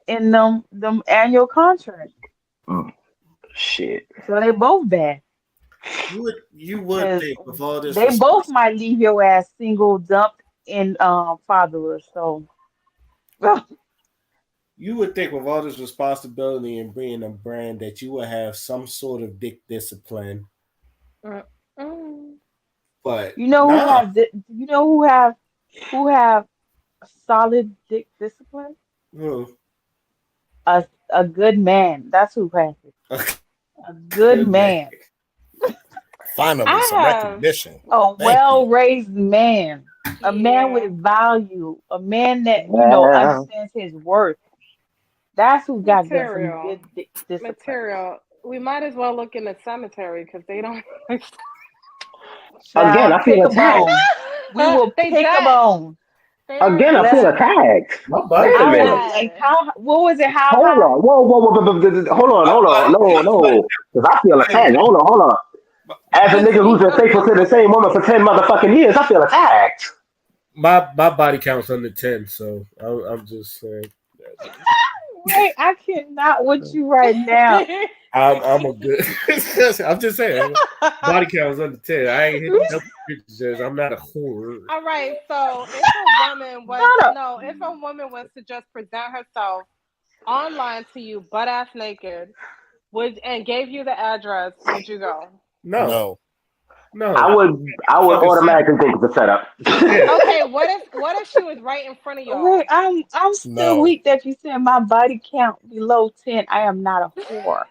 in them annual contracts. Mm, shit. So they both bad. you would Because think with all this they both response, might leave your ass single, dumped, and fatherless. So you would think with all this responsibility and being a brand that you would have some sort of dick discipline, mm, but you know who nah. have you know who have solid dick discipline? Hmm. A good man. That's who has it. A good Good man. man. Finally, I some have. recognition. A Thank you. well-raised man. A man Yeah. with value. A man that, Yeah. understands his worth. That's who got some Material. good discipline. Material. We might as well look in the cemetery because they don't. Again, Child, I feel pick a attacked. bone. We will They pick a dead. bone. They Again, I already feel Let's. dead. attacked. My Wait body a I count. minute. would like Dead. how. What was it? How Hold high? on. Whoa. My Hold on. body No. Because I feel count. attacked. Hold on. As a nigga who's been Yo. faithful to the same woman for 10 motherfucking years, I feel attacked. My body count's under 10, so I'm just saying. Wait, I cannot with you right now. I'm a good. I'm just saying. Body count's under 10. I ain't hitting double pictures. I'm not a whore. All right, so if a woman was to just present herself online to you, butt ass naked, would and gave you the address, would you go? No. No. No, I would fucking see. automatically think it's a setup. Yeah, Okay, what if she was right in front of Wait, y'all? I'm still No. weak that you said my body count below 10. I am not a whore.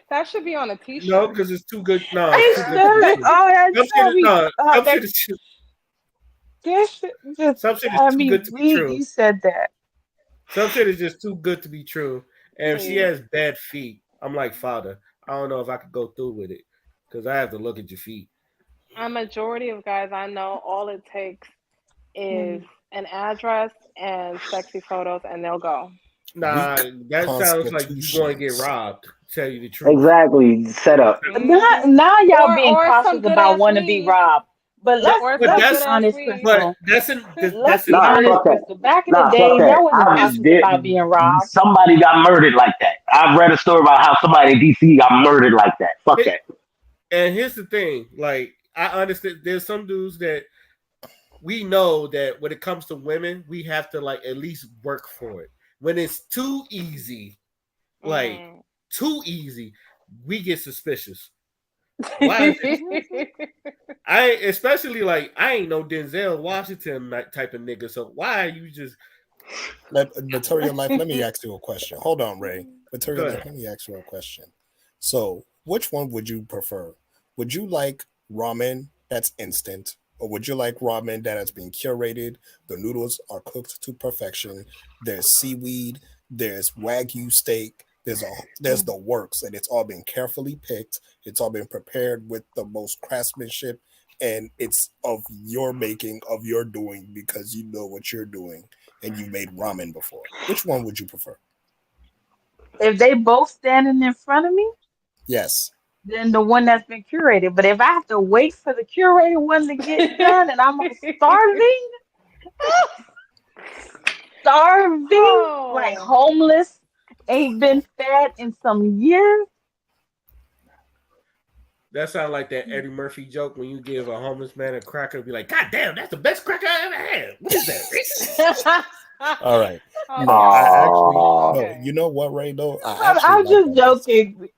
That should be on a no, t-shirt. because it's too good. No, it's It too good to be should. true. Oh, that's Some shit got is me. no. Some That shit is this just some shit is got too me good to be weak. true. You said that. Some shit is just too good to be true. And if she See, has bad feet, I'm like, Father, I don't know if I could go through with it because I have to look at your feet. a majority of guys I know, all it takes is Mm. an address and sexy photos, and they'll go. Nah, Weak that sounds like you going to get constitutions. robbed. To tell you the truth. Exactly, setup. Now, Hmm. now y'all being Or cautious some good about ass wanting to be weed. robbed. But That, let's Or but some let's be good that's ass honest, weed. but Crystal. that's Let's in be Nah, urban. honest, fuck that. Crystal. Back in the Nah, fuck day, that. y'all wasn't cautious about being robbed. Somebody got murdered like that. I've read a story about how somebody in DC got murdered like that. Fuck It, that. and here's the thing, like I understand. There's some dudes that we know that when it comes to women, we have to like at least work for it. When it's too easy, like Mm. too easy, we get suspicious. Why is it? I especially like I ain't no Denzel Washington type of nigga. So why are you just Material life, let me ask you a question. Hold on, Ray. Material life, good? let me ask you a question. So, which one would you prefer? Would you like ramen that's instant, or would you like ramen that has been curated? The noodles are cooked to perfection. There's seaweed, there's wagyu steak, there's the works, and it's all been carefully picked. It's all been prepared with the most craftsmanship, and it's of your making, of your doing, because you know what you're doing and you made ramen before. Which one would you prefer? If they both standing in front of me, Yes. then the one that's been curated. But if I have to wait for the curated one to get done and I'm starving, starving, like Oh. homeless, ain't been fed in some years. That sounds like that Eddie Murphy joke when you give a homeless man a cracker, be like, God damn, that's the best cracker I ever had. What is that? Racist? All right. No, Okay. I actually Oh, no. Okay. You know what, Ray? Though I actually I'm like just that answer. joking.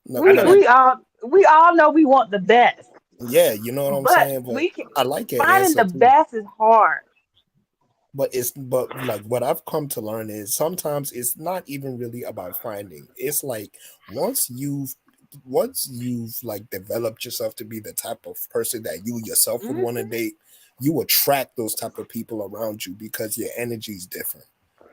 No, I We know no. you. we all we all know we want the best, Yeah, you know what I'm but saying. But we can I like your finding answer the too. best is hard. But like what I've come to learn is sometimes it's not even really about finding. It's like once you've once you've like developed yourself to be the type of person that you yourself would want to Hmm. date, you attract those type of people around you because your energy is different.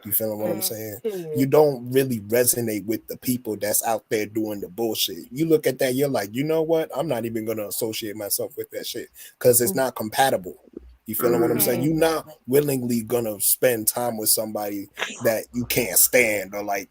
You feel what I'm Mm. saying? You Period. don't really resonate with the people that's out there doing the bullshit. You look at that, you're like, you know what? I'm not even gonna associate myself with that shit because it's not compatible. You feeling what I'm saying? Hmm. You're not willingly gonna spend time with somebody that you can't stand, or like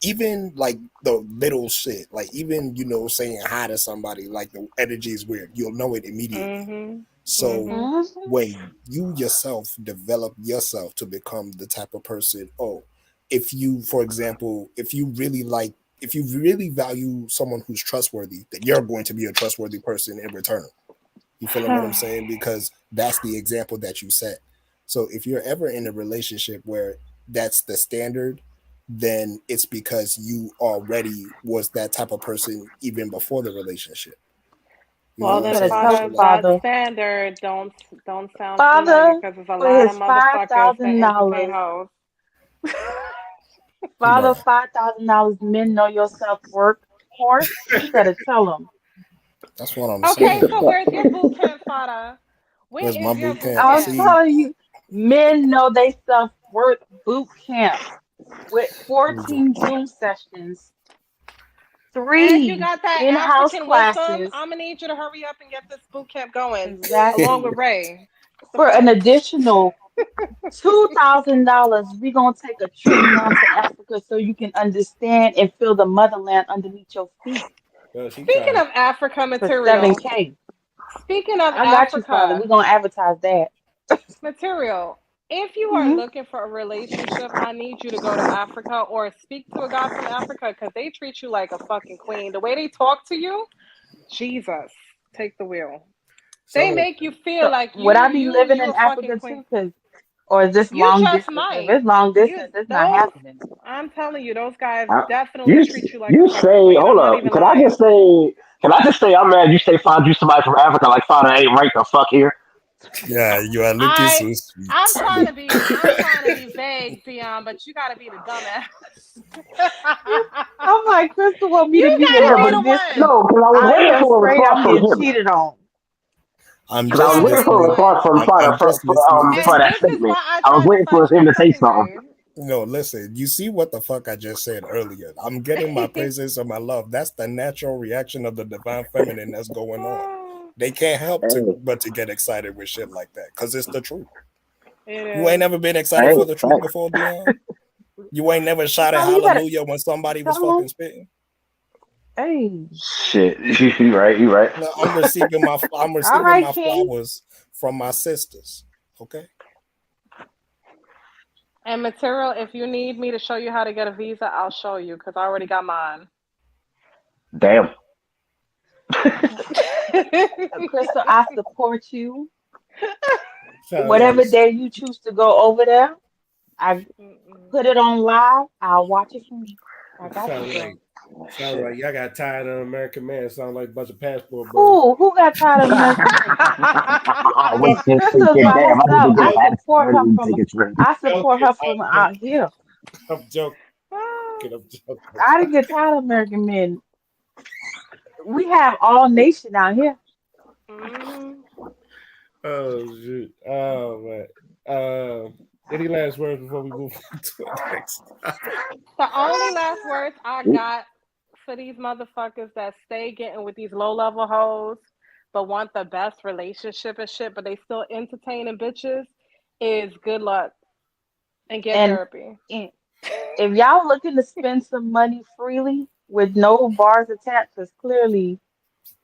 even like the little shit, like even saying hi to somebody, like the energy is weird. You'll know it immediately. Mhm. So Mhm. Hmm. when you yourself develop yourself to become the type of person, oh, if you, for example, if you really value someone who's trustworthy, then you're going to be a trustworthy person in return. You feeling what I'm saying? Because that's the example that you set. So if you're ever in a relationship where that's the standard, then it's because you already was that type of person even before the relationship. You know Well, what I'm then, Better saying? tell Father, him, So like, that Father. standard don't sound too nugget Father, because there's a for lot of his five motherfuckers that thousand entertain dollars. hoes. Father, no, $5,000. Men know your self worth. Horse, you better tell him. that's what I'm what Okay, the saying. so fuck? where's your boot camp, Father? Where Where's my is your boot boot camp? I was camp? See, telling you, men know they self worth. Boot camp with Google. 14 Zoom sessions, And you 3 got that in-house African wisdom. classes. I'm gonna need you to hurry up and get this boot camp going, along with Exactly. Ray. What the For an fuck? additional $2,000, we're gonna take a trip down to Africa so you can understand and feel the motherland underneath your feet Yo, she Speaking trying. of Africa for material, 7K. speaking of I got you, Father. We're Africa gonna advertise that. material, if you are Hmm. looking for a relationship, I need you to go to Africa or speak to a guy from Africa because they treat you like a fucking queen. The way they talk to you, Jesus, take the wheel. They Some of the make you feel So like would you I be you living you in a fucking Africa queen. too? Cause or is this You long just distance? If might. it's long You distance, it's not those happening. I'm telling you, those guys I, definitely you treat you like a you fucking say, queen. I'm hold not up. even Could I just lying. say? Can I just say I'm mad? You say find you somebody from Africa like Fada ain't right the fuck here. Yeah, you are looking so sweet. I'm trying to be vague, Dion, but you gotta be the dumbass. I'm like, Crystal want me to You be the gotta Yeah, be but the long distance one. no, because I was out waiting here for a straight. response I'm from getting him. cheated on. I'm Because I just was You waiting gotta be for the a listening. response one. from I'm just listening. for And that this is statement. why I I was tried to waiting for touch him to say something. everybody. No, listen. You see what the fuck I just said earlier? I'm getting my praises and my love. That's the natural reaction of the divine feminine that's going on. They can't help Hey, but to get excited with shit like that because it's the truth. It You ain't is. never been excited hey, for the truth thanks. before, Dion. You ain't never shouted Sometimes you better hallelujah when somebody was tell them, fucking spitting. hey, Shit, you right, you right. No, I'm receiving all right, my King. flowers from my sisters. Okay. And material, if you need me to show you how to get a visa, I'll show you because I already got mine. Damn. Crystal, I support you. Sounds like Whatever day you choose to go over there, I put it on live. I'll watch it from you. I got you, sounds girl. like sounds like y'all got tired of American man. Sound like a bunch of passport bros. Who got tired of American Man? Wait, If shit, shit, Crystal's shit, by damn. I need to herself, get back to tickets ready. I support her from out here. I'm joking. I'm joking. I didn't get tired of American Men. We have all nation out here. Mhm. Oh shoot. Oh man. Any last words before we move on to the next topic? The only last words I got for these motherfuckers that stay getting with these low level hoes but want the best relationship and shit, but they still entertaining bitches is good luck and get And therapy. i- if y'all looking to spend some money freely with no bars attached, because clearly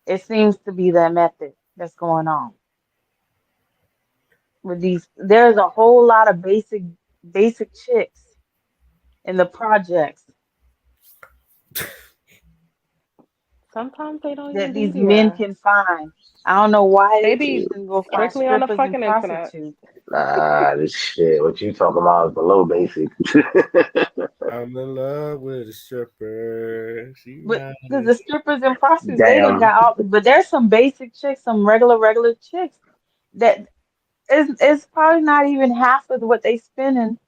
it seems to be that method that's going on with these. There's a whole lot of basic chicks in the projects Sometimes they don't that even be these men there. can find. I don't know why They they be choosing to go find strictly on the strippers and fucking internet. prostitutes. Nah, this shit. What you talking about is below basic. I'm in love with a stripper. She But because nice. the strippers and prostitutes, they done Damn. got all. But there's some basic chicks, some regular chicks that is probably not even half of what they spending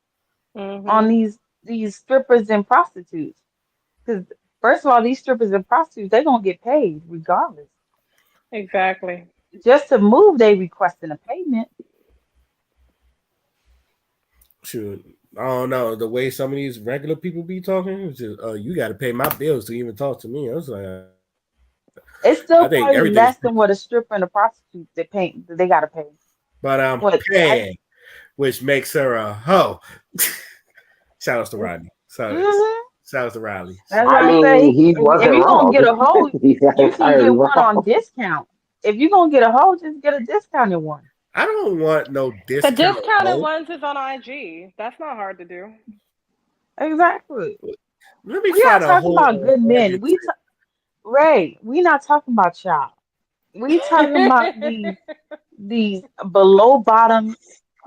on Hmm. these strippers and prostitutes. Because first of all, these strippers and prostitutes, they gonna get paid regardless. Exactly. Just to move, they requesting a payment. Shoot. I don't know. The way some of these regular people be talking, it's just, you got to pay my bills to even talk to me. I was like, It's I still think probably everything's, less than what a stripper and a prostitute they gotta pay. but I'm What I paying, which makes her a hoe. Shout out to Rodney. hmm Shout out to Riley. That's Shout what I I'm mean, saying. he If wasn't you're gonna get wrong. a hold, He's not you can entirely get one on wrong. discount. If you're gonna get a hold, just get a discounted one. I don't want no The discount. discounted Hoe. ones is on IG. That's not hard to do. Exactly. Let me We are find a talking about whole good men. everything. Ray, we not talking about y'all. We talking about these below bottom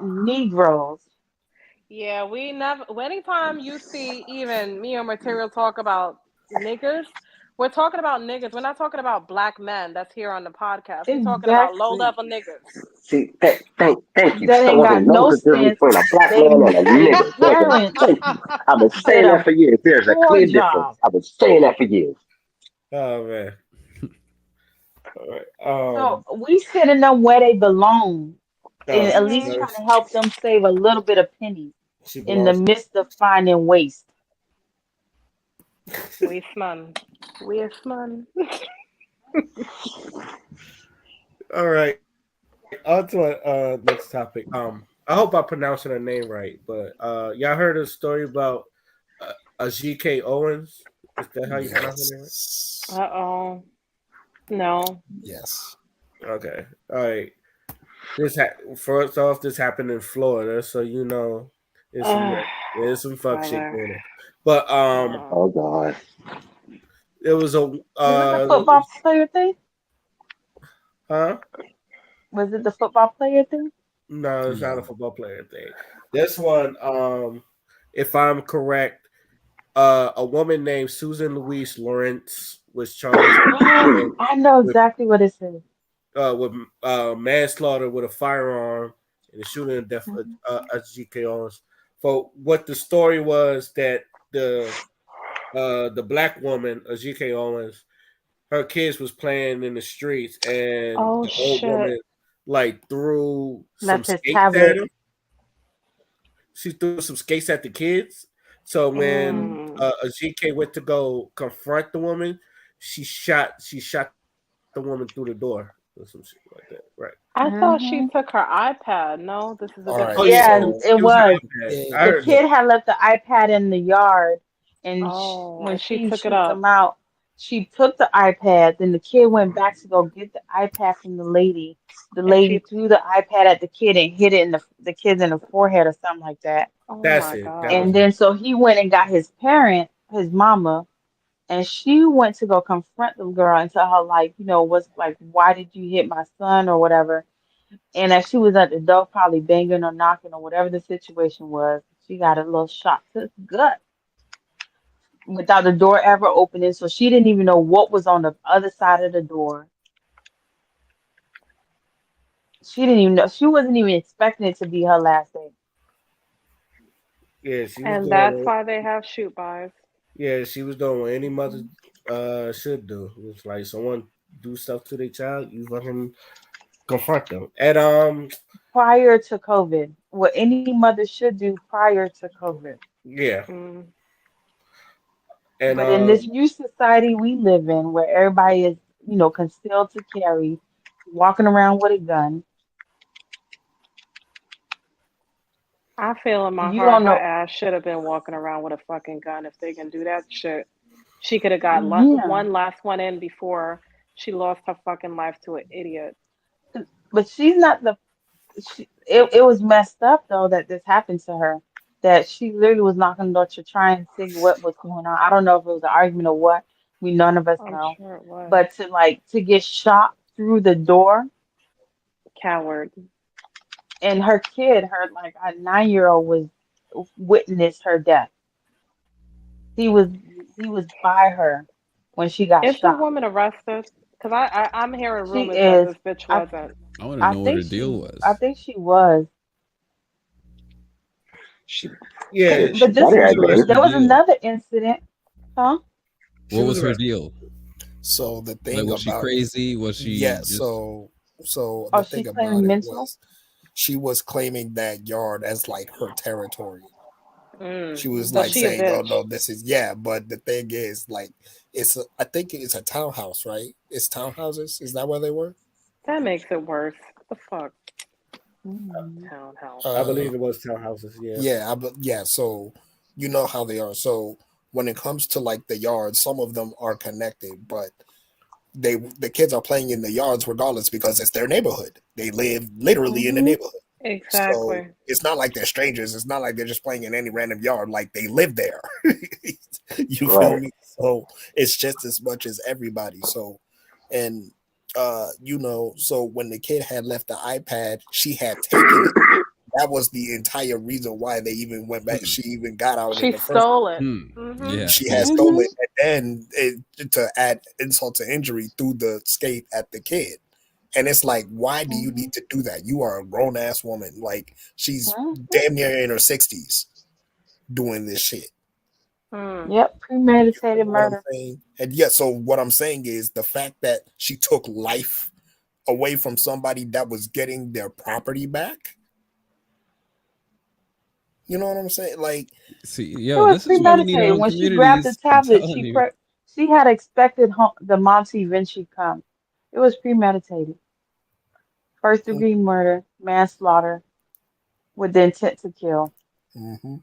Negroes. Yeah, we never. Anytime you see even me or material talk about niggas, we're talking about niggas. We're not talking about black men that's here on the podcast. We're talking about low Exactly. level niggas. See, thank you. That So ain't wasn't got no no difference sense. between a black They man and a they nigga. parents Thank you. I've been did saying that a for years. There's a poor clear difference. job. I've been saying that for years. Oh man. All right. So we sending them where they belong and Oh, at least Mhm. trying to help them save a little bit of pennies she in the belongs. midst of finding waste. Wasteman. Wasteman. All right. On to our next topic. I hope I'm pronouncing her name right, but y'all heard a story about a GK Owens? Is that how you pronounce her name? Yes. Uh-oh. No. Yes. Okay. All right. First off, this happened in Florida, so you know Ugh, there's some fuck shit brother. going on. But Oh God. it was a Was it the football player thing? huh? Was it the football player thing? No, it's not a No. football player thing. This one, if I'm correct, a woman named Susan Louise Lawrence was charged I know with exactly what it is. with manslaughter with a firearm and the shooting and death of Mhm. GK Owens. For what the story was that the black woman, GK Owens, her kids was playing in the streets and Oh the old shit. woman like threw some Left his skates at tablet. him. She threw some skates at the kids. So when Mhm. a GK went to go confront the woman, she shot the woman through the door or some shit like that. Right. I thought she Mhm. took her iPad. No, this is a All Oh right, different yeah, Yeah, story. so it it was was. an iPad. yeah, I The heard that. kid had left the iPad in the yard, and Oh, when and she she took it shoot up. them out, she took the iPad. Then the kid went back to go get the iPad from the lady. The And lady she, threw the iPad at the kid and hit it in the kid in the forehead or something like that. oh That's my it. That was And God. it. then so he went and got his parent, his mama, and she went to go confront the girl and tell her like, what's like, why did you hit my son or whatever. And as she was at the door, probably banging or knocking or whatever the situation was, she got a little shot to the gut without the door ever opening. So she didn't even know what was on the other side of the door. She didn't even know. She wasn't even expecting it to be her last day. Yeah, she was And doing that's it. why they have shoot bys. Yeah, she was doing what any mother Mhm. should do. It's like someone do stuff to their child, you fucking confront them. And Prior to COVID, what any mother should do prior to COVID. yeah, Mm. and But in this new society we live in, where everybody is, concealed to carry, walking around with a gun, I feel in my you heart don't her know. ass should have been walking around with a fucking gun if they can do that shit. She could have got Yeah, one last one in before she lost her fucking life to an idiot. but she's not the. It was messed up though that this happened to her. That she literally was knocking on the door to try and see what was going on. I don't know if it was an argument or what. We none of us I'm know. sure it was. But to get shot through the door, Coward. and her kid, her like a 9-year-old, was witnessed her death. He was by her when she got Is the shot. woman arrested? Because I'm hearing She rumors that is. this bitch I wasn't. I want to I know what think her she deal I was. think she was. She yeah, she But this better What have was been. her there was deal? another incident, huh? she What was was her arrested. deal? so the Like, thing was she about it, crazy? Was yeah, she just so Oh, the she's thing about claiming it mental. was she was claiming that yard as like her territory. Mm. She was So like she a saying, "Oh Mhm. bitch. no, this is yeah." But the thing is, like, I think it's a townhouse, right? It's townhouses. Is that where they were? That makes it worse. The fuck? Mhm. Townhouse. I Uh, believe it was townhouses. Yeah, yeah, yeah. So you know how they are. So when it comes to like the yards, some of them are connected, but the kids are playing in the yards regardless because it's their neighborhood. They live literally in the Mhm. neighborhood. So Exactly. it's not like they're strangers. It's not like they're just playing in any random yard. Like they live there. You feel Right. me? So it's just as much as everybody. So and so when the kid had left the iPad, she had taken it. That was the entire reason why they even went back. hmm, She even got out in She the first stole it. Mm-hmm. yeah, she had see, stolen Mhm. and then to add insult to injury through the skate at the kid. And it's like, why do you Mhm. need to do that? You are a grown ass woman. Like she's Mhm. damn near in her 60s doing this shit. Mm. Yep, You premeditated know what I'm murder. saying? And yeah, so what I'm saying is the fact that she took life away from somebody that was getting their property back. You know what I'm saying? Like, see, It yo, was this is why we need our premeditated. own When she grabbed the communities. I'm tablet, telling you. she had expected the mom to eventually come. It was premeditated. First degree murder, manslaughter with the intent to kill. mm-hmm.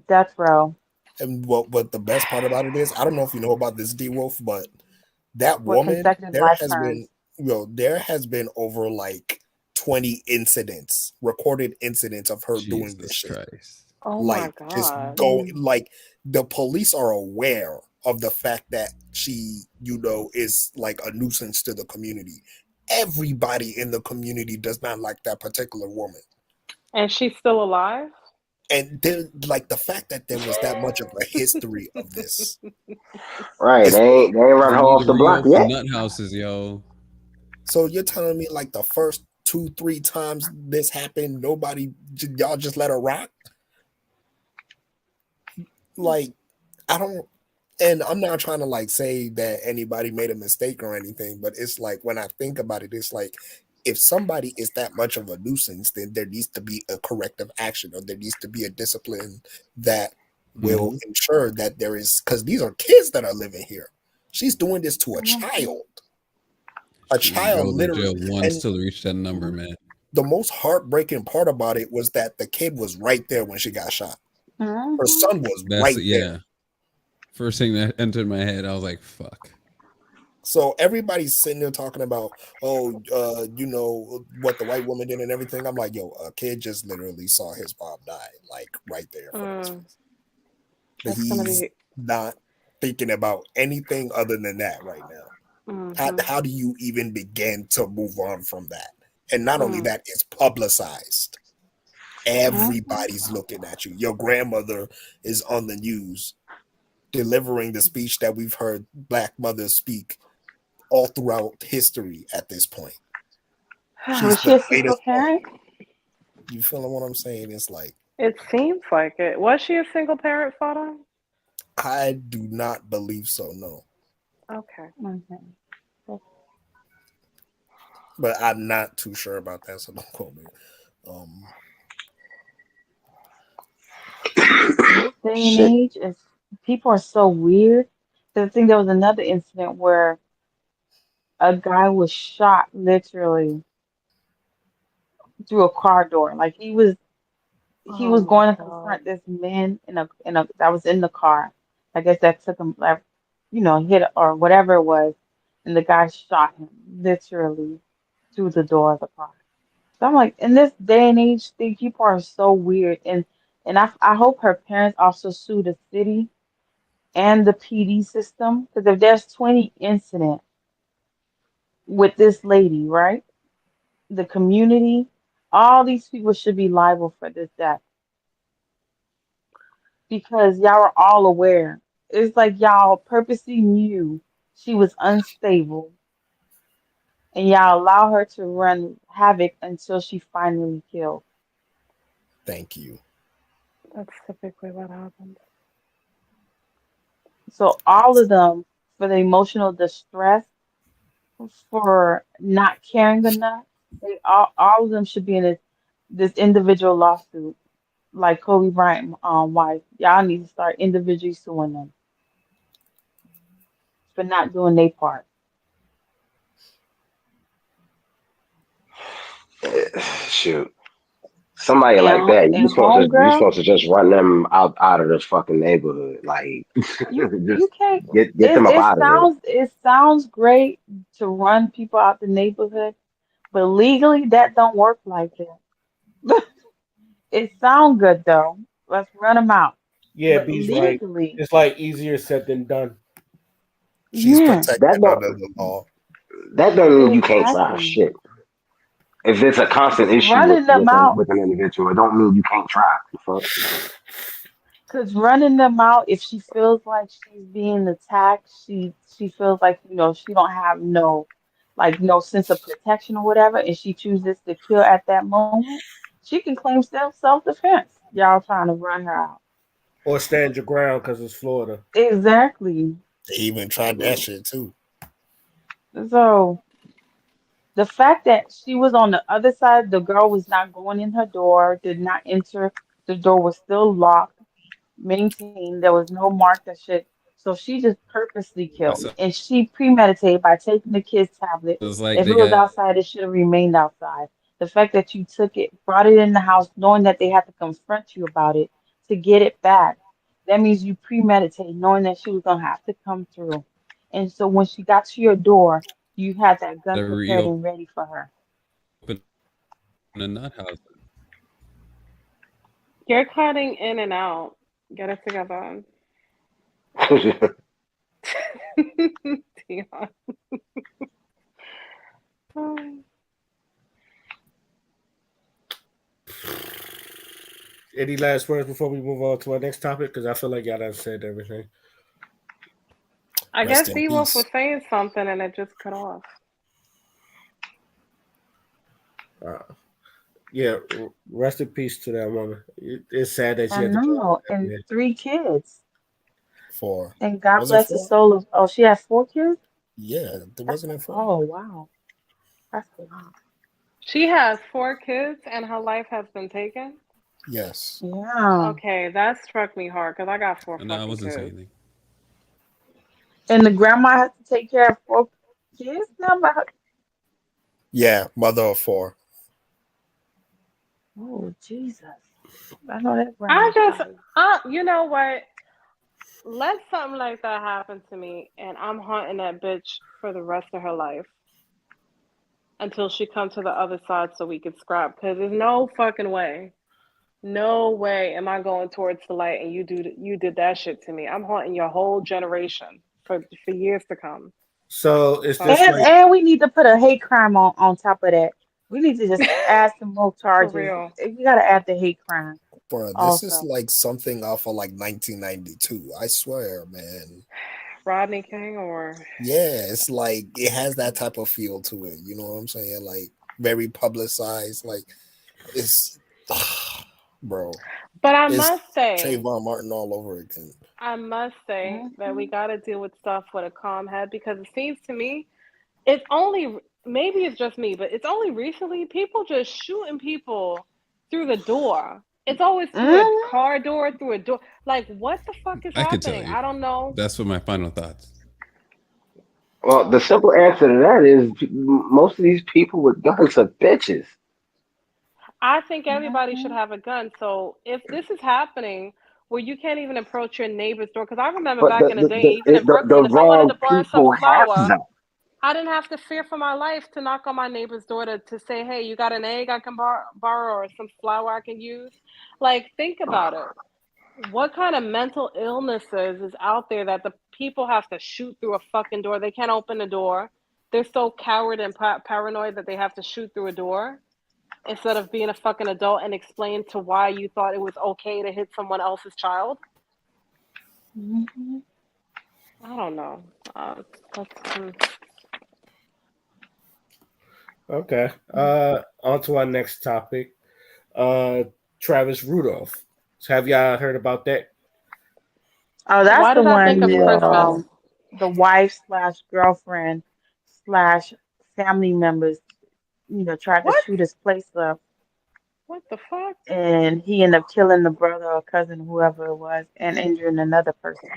Death row And what the best part about it is, I don't know if you know about this, D Wolf, but that with woman, consecutive life terms. there has been over like 20 incidents, recorded incidents of her doing this Jesus shit. Christ. Oh my Like just God. go Mm. like the police are aware of the fact that she, is like a nuisance to the community. Everybody in the community does not like that particular woman. And she's still alive? And then, like the fact that there was that much of a history of this Right. is They ain't run They her need off to the block reopen yet. nut houses, yo. so you're telling me like the first 2-3 times this happened, y'all just let her rock? Like, I don't, and I'm not trying to like say that anybody made a mistake or anything, but it's like when I think about it, it's like if somebody is that much of a nuisance, then there needs to be a corrective action or there needs to be a discipline that will Mm-hmm. ensure that there is, because these are kids that are living here. She's doing this to a Mhm. child. A She need to child go to literally. jail once And till reach that number, man. the most heartbreaking part about it was that the kid was right there when she got shot. Her Mhm. son was That's right there. yeah. First thing that entered my head, I was like, "Fuck." So everybody's sitting there talking about, what the white woman did and everything. I'm like, yo, a kid just literally saw his mom die, like right there in front of his Mm, face. But that's gonna he's be. not thinking about anything other than that right now. Mm-hmm. How do you even begin to move on from that? And not only Mm, that, it's publicized. Mhm. Everybody's looking at you. Your grandmother is on the news delivering the speech that we've heard Black mothers speak all throughout history at this point. She's Was she the a single latest one. parent? You feeling what I'm saying? It's like, it seems like it. Was she a single parent, Father? I do not believe so, no. Okay. Okay. But I'm not too sure about that, so don't quote me. Um, In this day and Shit. age, it's, people are so weird. 'Cause I think there was another incident where a guy was shot literally through a car door. Like he was Oh my going to God. confront this man in a that was in the car. I guess that took him like, hit or whatever it was, and the guy shot him literally through the door of the car. So I'm like, in this day and age, thing people are so weird, and I hope her parents also sue the city and the PD system because if there's 20 incidents with this lady, right, the community, all these people should be liable for this death because y'all are all aware. It's like y'all purposely knew she was unstable and y'all allow her to run havoc until she finally killed. Thank you. That's typically what happens. So all of them for the emotional distress, for not caring enough, all of them should be in this individual lawsuit, like Kobe Bryant wife. Y'all need to start individually suing them for not doing their part. Shoot. Somebody like And that, and you homegirl, supposed to just run them out of this fucking neighborhood. Like you just can't. get It them up it out of there. sounds it sounds great to run people out the neighborhood, but legally that don't work like that. It sound good though. Let's run them out, Yeah, but B's right. legally, It's like easier said than done. She's yeah, That protected under don't the law. that don't mean you can't try exactly. shit. If it's a constant issue Running them out. with an individual, it don't mean you can't try. The fuck? Because running them out, if she feels like she's being attacked, she feels like she don't have no sense of protection or whatever, and she chooses to kill at that moment, she can claim self-defense. Y'all trying to run her out. Or stand your ground because it's Florida. Exactly. They even tried that shit too. So the fact that she was on the other side, the girl was not going in her door, did not enter. The door was still locked, maintained. There was no mark that should. So she just purposely That killed, and she premeditated by taking the kid's tablet. sounds like If it they was got outside, it should have remained outside. The fact that you took it, brought it in the house, knowing that they had to confront you about it to get it back, that means you premeditated, knowing that she was gonna have to come through. And so when she got to your door, you had that gun to prepared reopen and ready for her. a nut house. You're cutting in and out. Get it together. Dion. Any last words before we move on to our next topic? Because I feel like y'all done said everything. I Rest guess in D Wolf peace. was saying something and it just cut off. Uh, yeah, rest in peace to that woman. It's sad that she I had to go out know, like and that. 3 kids. For And God was it bless the four? soul of. Oh, she has 4 kids. Yeah, there That's wasn't it four. oh wow, that's a lot. She has 4 kids and her life has been taken. Yes. Yeah, Okay, that struck me hard because I got four No, I fucking wasn't saying kids. anything. and the grandma has to take care of 4 kids now. Yeah, mother of four. Oh Jesus, I know that I grandma just, probably. you know what? Let something like that happen to me, and I'm haunting that bitch for the rest of her life until she comes to the other side so we can scrap. Because there's no fucking way, no way am I going towards the light and you did that shit to me. I'm haunting your whole generation for years to come. So The is fuck, this like And we need to put a hate crime on top of that. We need to just add some more for charges. real. You got to add the hate crime Bro, this is also. like something off of like 1992. I swear, man. Rodney King or Yeah, it's like it has that type of feel to it. You know what I'm saying? Like very publicized. Like it's, bro, but it's Trayvon Martin all over again. I must say that we Mhm. got to deal with stuff with a calm head because it seems to me it's only maybe it's just me, but it's only recently people just shooting people through the door. It's always through a Mhm. car door, through a door. Like what the fuck is I could tell happening? you. I don't know. That's what my final thoughts. Well, the simple answer to that is most of these people with guns are bitches. I think everybody should Mhm. have a gun. So if this is happening where you can't even approach your neighbor's door, because I remember But back in the day, even in the Brooklyn, if I wanted wrong to borrow some people have flour, them. I didn't have to fear for my life to knock on my neighbor's door to say, hey, you got an egg I can borrow or some flour I can use? Like, think about it. What kind of mental illnesses is out there that the people have to shoot through a fucking door? They can't open the door. They're so coward and paranoid that they have to shoot through a door instead of being a fucking adult and explain to why you thought it was okay to hit someone else's child. Mhm. I don't know. That's, okay? On to our next topic. Uh, Travis Rudolph. So have y'all heard about that? Oh, that's why the did I think one of with Christmas? No. the wife slash girlfriend slash family members, tried to What? shoot his place up, What the fuck? and he ended up killing the brother or cousin, whoever it was, and injuring another person.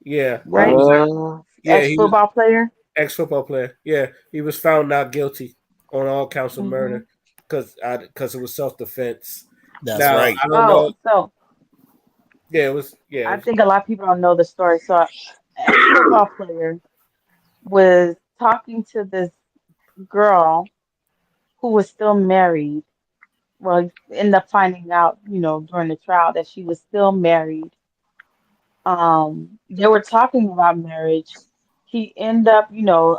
Yeah, he Right? was. Well, Yeah, he was Ex-football player. ex football player. Yeah, he was found not guilty on all counts of Hmm. murder because it was self defense. That's Now right. I don't Oh, know. so Yeah, it was. Yeah, it I was, think a lot of people don't know the story. So, ex-football player was talking to this girl who was still married. Well, he ended up finding out, during the trial that she was still married. They were talking about marriage. He ended up,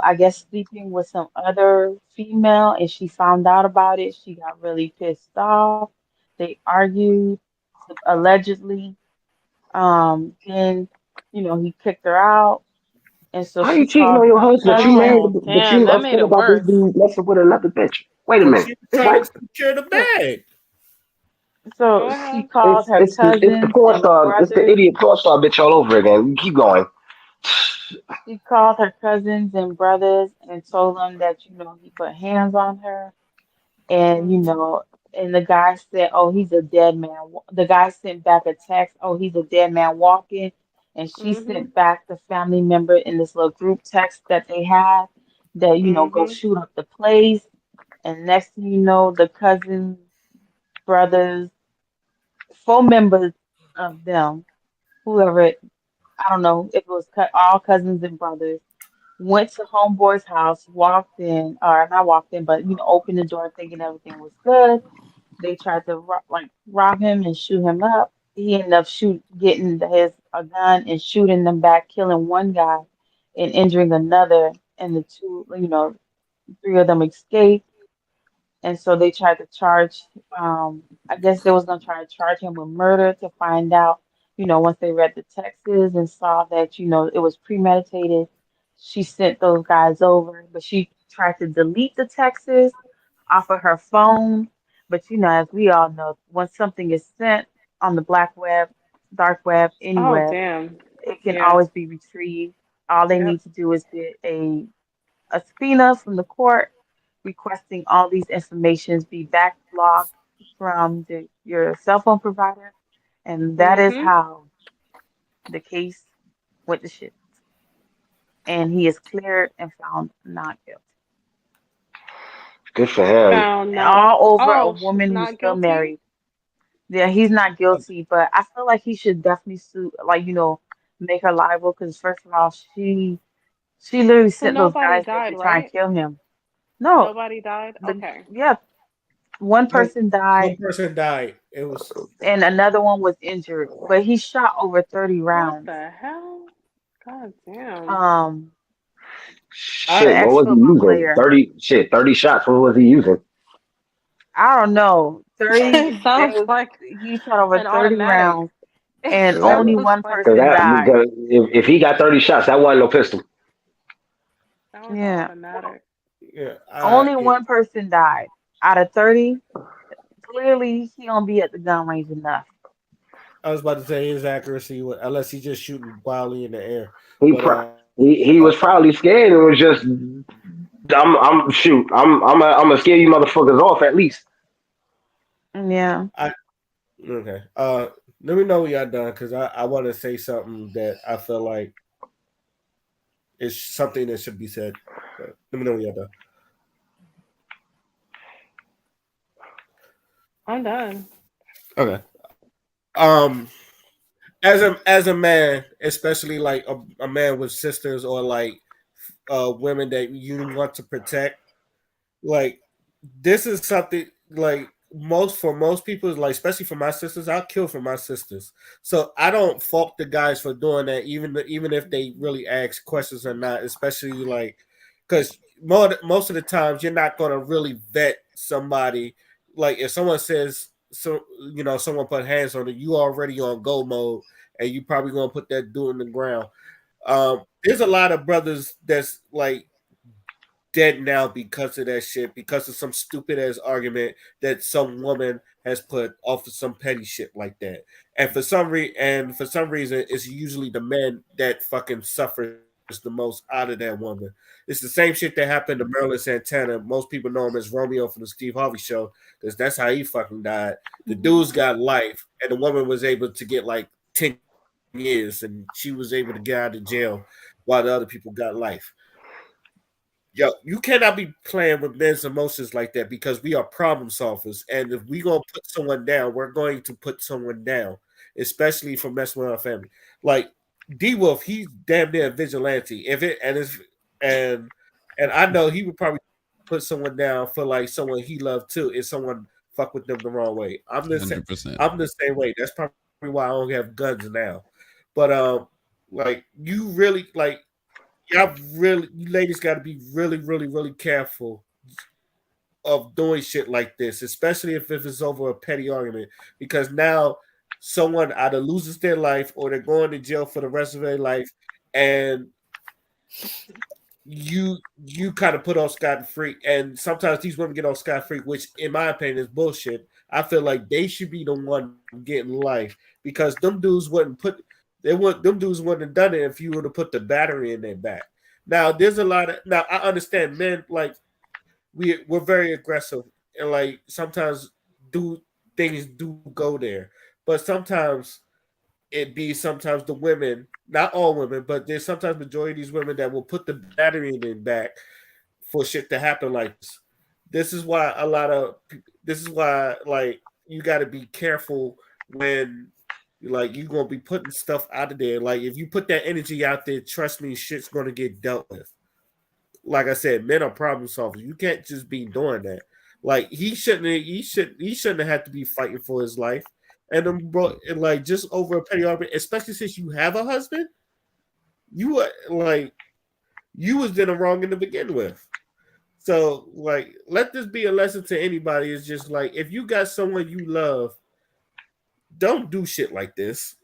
I guess sleeping with some other female, and she found out about it. She got really pissed off. They argued, allegedly. Then, he kicked her out, and so how she you cheating called on your her husband, but you married, Oh, but damn, you that made upset it about this worse. dude messing with another bitch? Wait a because minute. she was trying to What? secure the so, bag. Go so she ahead. called her It's the cousins porn and star. It's the brothers. idiot porn star bitch all over again. Keep going. She called her cousins and brothers and told them that, he put hands on her. And, Hmm. and the guy said, oh, he's a dead man. The guy sent back a text, oh, he's a dead man walking. And she Hmm. sent back the family member in this little group text that they had that, go Hmm. shoot up the place. And next thing you know, the cousins, brothers, 4 members of them, whoever, I don't know if it was all cousins and brothers, went to homeboy's house, walked in, or not walked in, but opened the door thinking everything was good. They tried to rob him and shoot him up. He ended up getting his a gun and shooting them back, killing one guy and injuring another. And the two, 3 of them escaped. and so they tried to charge. I guess they was gonna try to charge him with murder to find out. Once they read the texts and saw that it was premeditated, she sent those guys over, but she tried to delete the texts off of her phone. But as we all know, once something is sent on the black web, dark web, any Oh, web, damn. it can Yeah. always be retrieved. All they Yep. need to do is get a subpoena from the court requesting all these informations be backlogged from your cell phone provider, and that is Mhm. how the case went to shit. And he is cleared and found not guilty. Good for him. Found not. All over a Oh, woman who's not still guilty. married. Yeah, he's not guilty, but I feel like he should definitely sue, like, make her liable because first of all, she literally So sent those nobody guys there died, to try and right? kill him. No, Nobody died. the Okay. yeah, one No, person one died person died. It was and another one was injured, but he shot over 30 What rounds. the hell? God damn. Um, I the Shit, what was he ex-football using? player. 30 shots. What was he using? I don't know. 30, it sounds like he shot over an 30 automatic. rounds It and Cause that, only sounds one like cause person that, died. because if he got 30 shots, that wasn't no pistol. that was an Yeah. automatic. yeah. Only one person died. Out of 30, clearly he don't be at the gun range enough. I was about to say his accuracy, unless he's just shooting wildly in the air. He But pro- he was probably scared and was just, I'm shoot, I'm gonna scare you motherfuckers off at least. Yeah. I okay. Let me know when y'all done because I want to say something that I feel like is something that should be said. But let me know when y'all done. I'm done. Okay. As a man, especially like a man with sisters or like women that you want to protect, like this is something like most people like especially for my sisters, I'll kill for my sisters. So I don't fault the guys for doing that, even if they really ask questions or not, especially like because most of the times you're not gonna really vet somebody. Like if someone says so, someone put hands on it, you already on go mode, and you probably gonna put that dude in the ground. There's a lot of brothers that's like dead now because of that shit, because of some stupid ass argument that some woman has put off of some petty shit like that. For some reason, it's usually the man that fucking suffers the most out of that woman. It's the same shit that happened to Merlin Santana. Most people know him as Romeo from the Steve Harvey show, because that's how he fucking died. The dude's got life, and the woman was able to get like 10 years, and she was able to get out of jail while the other people got life. Yo, you cannot be playing with men's emotions like that because we are problem solvers. And if we gonna put someone down, we're going to put someone down, especially for messing with our family. Like D Wolf, he's damn near a vigilante. If it and and I know he would probably put someone down for like someone he loved too if someone fuck with them the wrong way. 100%. I'm the same way. That's probably why I don't have guns now. But like you really like you ladies got to be really, really, really careful of doing shit like this, especially if it's over a petty argument, because now someone either loses their life or they're going to jail for the rest of their life, and you kind of put off scot free. And sometimes these women get off scot free, which in my opinion is bullshit. I feel like they should be the one getting life because them dudes wouldn't have done it if you would have put the battery in their back. Now there's a lot of now I understand men like we're very aggressive and like sometimes do things do go there, but sometimes sometimes the women, not all women, but there's sometimes majority of these women that will put the battery in their back for shit to happen like this. This is why this is why like you got to be careful when like you're gonna be putting stuff out of there. Like if you put that energy out there, trust me, shit's gonna get dealt with. Like I said, men are problem solvers. You can't just be doing that. Like he shouldn't have had to be fighting for his life. And like just over a petty argument, especially since you have a husband, you were like you was in the wrong in to begin with. So like, let this be a lesson to anybody. It's just like, if you got someone you love, don't do shit like this,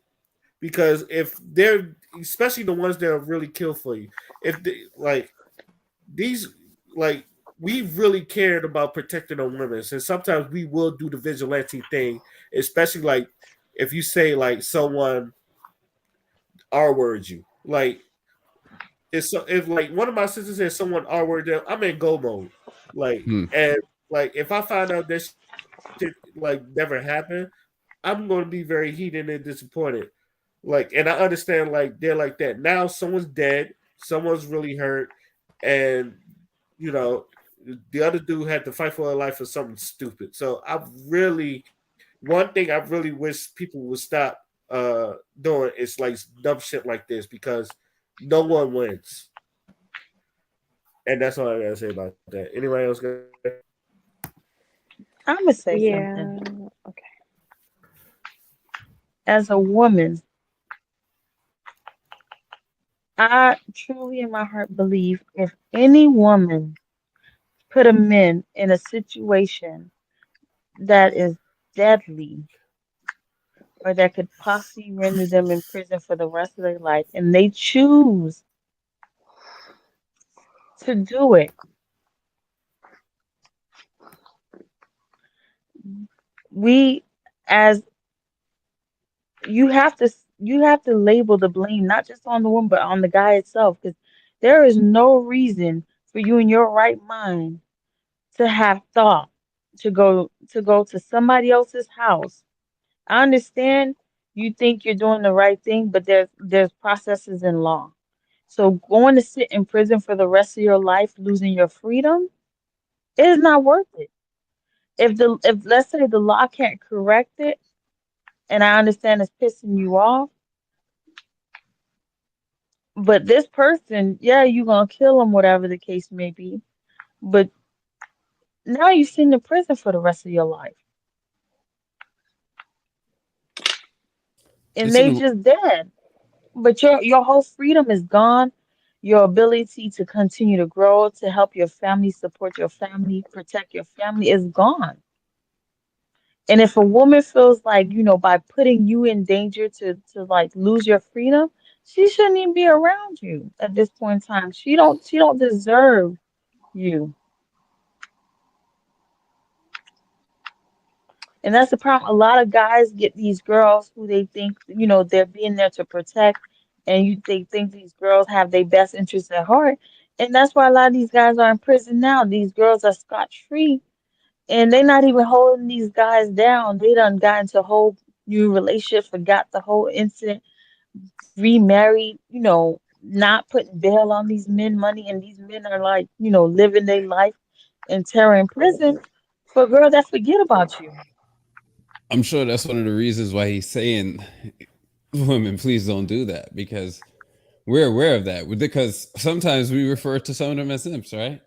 because if they're, especially the ones that are really kill for you, if they like these, like, we really cared about protecting our women, and sometimes we will do the vigilante thing, especially like if you say like someone R words you, like, it's so, if like one of my sisters says someone R word them, I'm in go mode, like, Hmm. and like if I find out this shit like never happened, I'm going to be very heated and disappointed. Like, and I understand like they're like that. Now someone's dead, someone's really hurt, and you know, the other dude had to fight for her life for something stupid. So I really, one thing I really wish people would stop doing is like dumb shit like this, because no one wins. And that's all I gotta say about that. Anybody else got? I'm gonna say Yeah. something. Okay. As a woman, I truly in my heart believe if any woman put a man in a situation that is deadly or that could possibly render them in prison for the rest of their life and they choose to do it, we as you have to label the blame not just on the woman but on the guy itself because there is no reason for you in your right mind to have thought to go to somebody else's house. I understand you think you're doing the right thing, but there's processes in law. So going to sit in prison for the rest of your life, losing your freedom, it is not worth it. If let's say the law can't correct it, and I understand it's pissing you off, but this person, yeah, you gonna kill him, whatever the case may be. But now you sit in prison for the rest of your life, and It's they an just dead. But your whole freedom is gone. Your ability to continue to grow, to help your family, support your family, protect your family is gone. And if a woman feels like, by putting you in danger to like lose your freedom, she shouldn't even be around you at this point in time. She don't deserve you. And that's the problem. A lot of guys get these girls who they think, they're being there to protect, and they think these girls have their best interests at heart. And that's why a lot of these guys are in prison now. These girls are scot-free, and they're not even holding these guys down. They done got into a whole new relationship, forgot the whole incident, remarried, not putting bail on these men money, and these men are like, living their life in terror in prison for a girl that forget about you. I'm sure that's one of the reasons why he's saying, women, please don't do that, because we're aware of that. Because sometimes we refer to some of them as simps, right?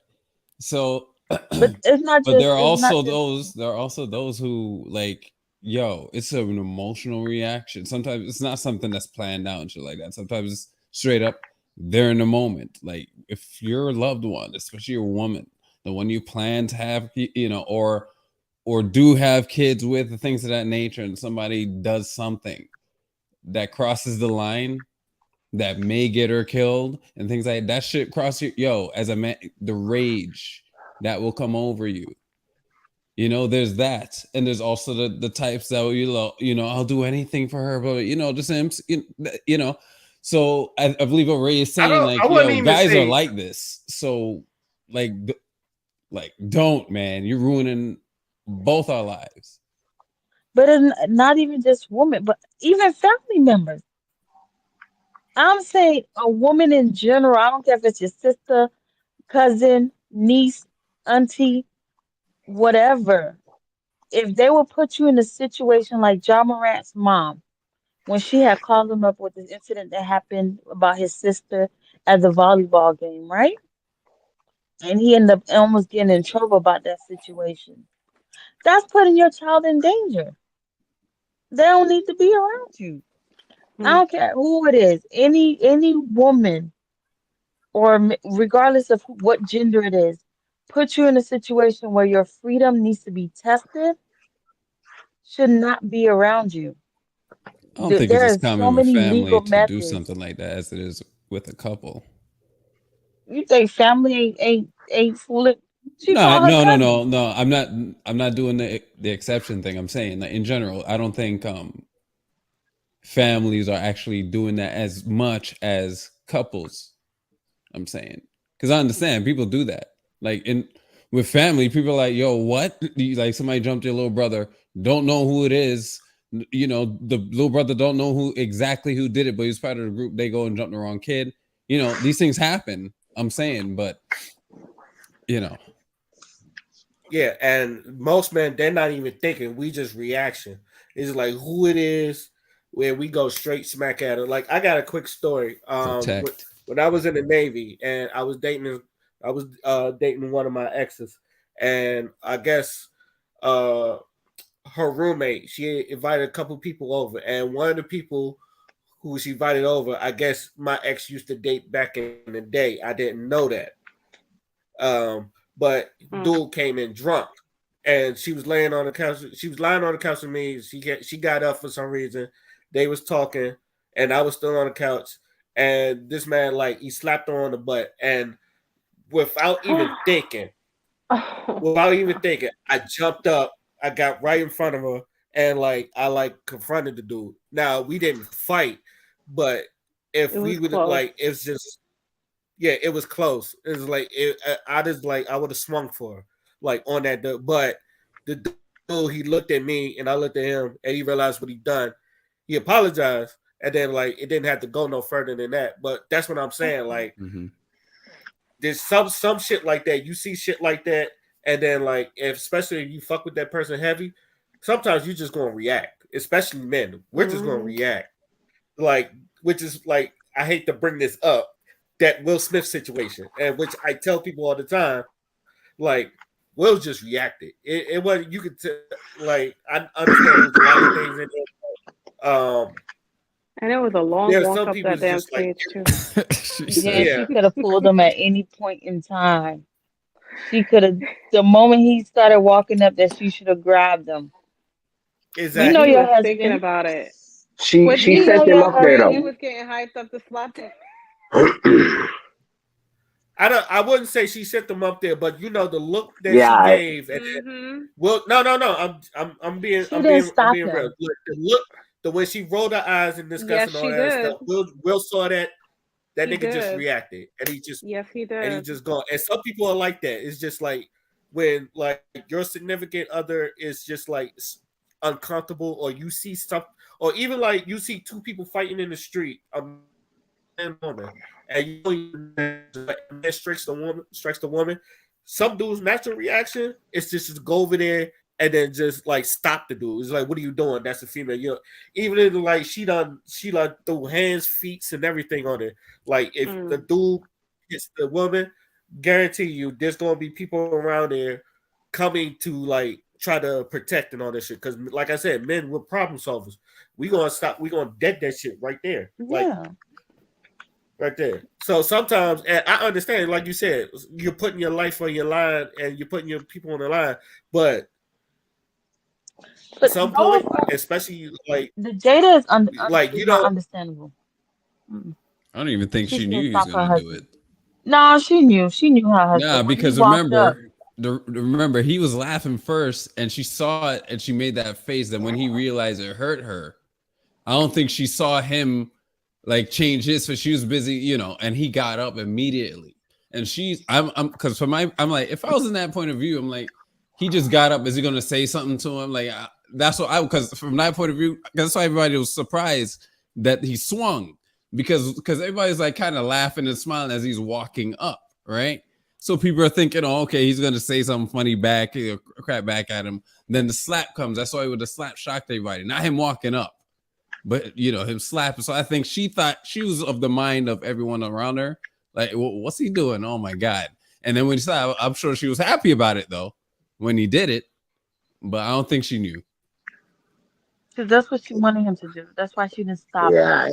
So, But it's not but just it's not just there are also those who like, yo, it's an emotional reaction. Sometimes it's not something that's planned out and shit like that. Sometimes it's straight up, they're in the moment. Like if your loved one, especially your woman, the one you plan to have, or do have kids with, the things of that nature, and somebody does something that crosses the line that may get her killed and things like that shit cross your, yo, as a man, the rage that will come over you. There's that, and there's also the types that will, I'll do anything for her, but the Sims, So I believe what Ray is I saying, don't. like, I wouldn't yo, even guys are say. like this, so like, don't, man, you're ruining both our lives. but it's not even just women, but even family members. I'm saying a woman in general, I don't care if it's your sister, cousin, niece, auntie, whatever. If they will put you in a situation like John Morant's mom, when she had called him up with this incident that happened about his sister at the volleyball game, right? And he ended up almost getting in trouble about that situation. That's putting your child in danger. They don't need to be around you. I Hmm. don't care who it is, any woman, or regardless of what gender it is, put you in a situation where your freedom needs to be tested should not be around you. I don't think it's There as is so common with many family legal to do methods. something like that as it is with a couple. You think family ain't fooling? She No, called her no, no, no, cousin. no. I'm not doing the exception thing. I'm saying like in general, I don't think families are actually doing that as much as couples. I'm saying because I understand people do that. Like in with family, people are like, "Yo, what?" Like somebody jumped your little brother, don't know who it is. You know, the little brother don't know who exactly who did it, but he's part of the group. They go and jump the wrong kid. You know, these things happen. I'm saying, but you know, Yeah, and most men they're not even thinking. We just reaction. It's like who it is, where we go straight smack at it. Like I got a quick story. protect. When I was in the Navy and I was dating one of my exes, and I guess uh, her roommate she invited a couple people over, and one of the people who she invited over, I guess my ex used to date back in the day. I didn't know that. But Mm. dude came in drunk, and she was laying on the couch. She was lying on the couch with me. She got up for some reason. They was talking, and I was still on the couch. And this man, like, he slapped her on the butt, and without even thinking, Oh. I jumped up. I got right in front of her, and like I like confronted the dude. Now we didn't fight, but It if we was would close. like, it's just yeah, it was close. It was like I just like I would have swung for her, like on that. But the dude he looked at me and I looked at him and he realized what he done. He apologized and then like it didn't have to go no further than that. But that's what I'm saying. Okay. Like Mm-hmm. there's some shit like that. You see shit like that, and then like if especially if you fuck with that person heavy, sometimes you just gonna react. Especially men, we're just gonna Hmm. react. Like which is like I hate to bring this up, that Will Smith situation, and which I tell people all the time, like Will just reacted. It was you could like I understand there was a lot of things in there. And it was a long There are walk some up people that it's damn just like stage too. She Yeah, said, yeah, she could have pulled him at any point in time. She could have, the moment he started walking up, that she should have grabbed him. We But know he exactly. your was thinking husband. about it. She Was she We he know set them your up there really though. husband. was getting hyped up to slap that? I wouldn't say she set them up there, but you know the look that Yeah, she gave, and then, Mm-hmm. well, no. She didn't I'm stop being real. him. Look, the look, the way she rolled her eyes and Yes, discussing all she that did. stuff. Will saw that. That He nigga just did. reacted, Yes, he and he did. just gone. And some people are like that. It's just like when like your significant other is just like uncomfortable, or you see some, or even like you see two people fighting in the street, a man and a woman, and you know a man strikes the woman. Some dude's natural reaction is just to go over there and then just like stop the dude. It's like, what are you doing? That's a female. You know, even if like she like threw hands, feet, and everything on it. Like if the Mm. dude hits the woman, guarantee you there's gonna be people around there coming to like try to protect and all that shit. Because like I said, men we're problem solvers. We gonna stop. We gonna dead that shit right there. Like Yeah. right there. So sometimes, and I understand, like you said, you're putting your life on your line and you're putting your people on the line. But But some those, point, especially the Jada is like is you not know, understandable. Mm. I don't even think She she knew shouldn't he was stop her gonna do it. husband. No, she knew. She knew her Nah, husband. When he because walked up, remember he was laughing first, and she saw it, and she made that face. That when he realized it hurt her, I don't think she saw him like change his. So she was busy, you know, and he got up immediately. And because for my, I'm like, if I was in that point of view, I'm like, he just got up. Is he gonna say something to him? Like that's what because from that point of view, that's why everybody was surprised that he swung because everybody's like kind of laughing and smiling as he's walking up, right? So people are thinking, oh, okay, he's gonna say something funny back, crap back at him. Then the slap comes. That's why with the slap shocked everybody, not him walking up but you know him slapping. So I think she thought she was of the mind of everyone around her. Like, what's he doing? Oh my god! And then when he saw, I'm sure she was happy about it though when he did it. But I don't think she knew. because that's what she wanted him to do. That's why she didn't stop him. yeah.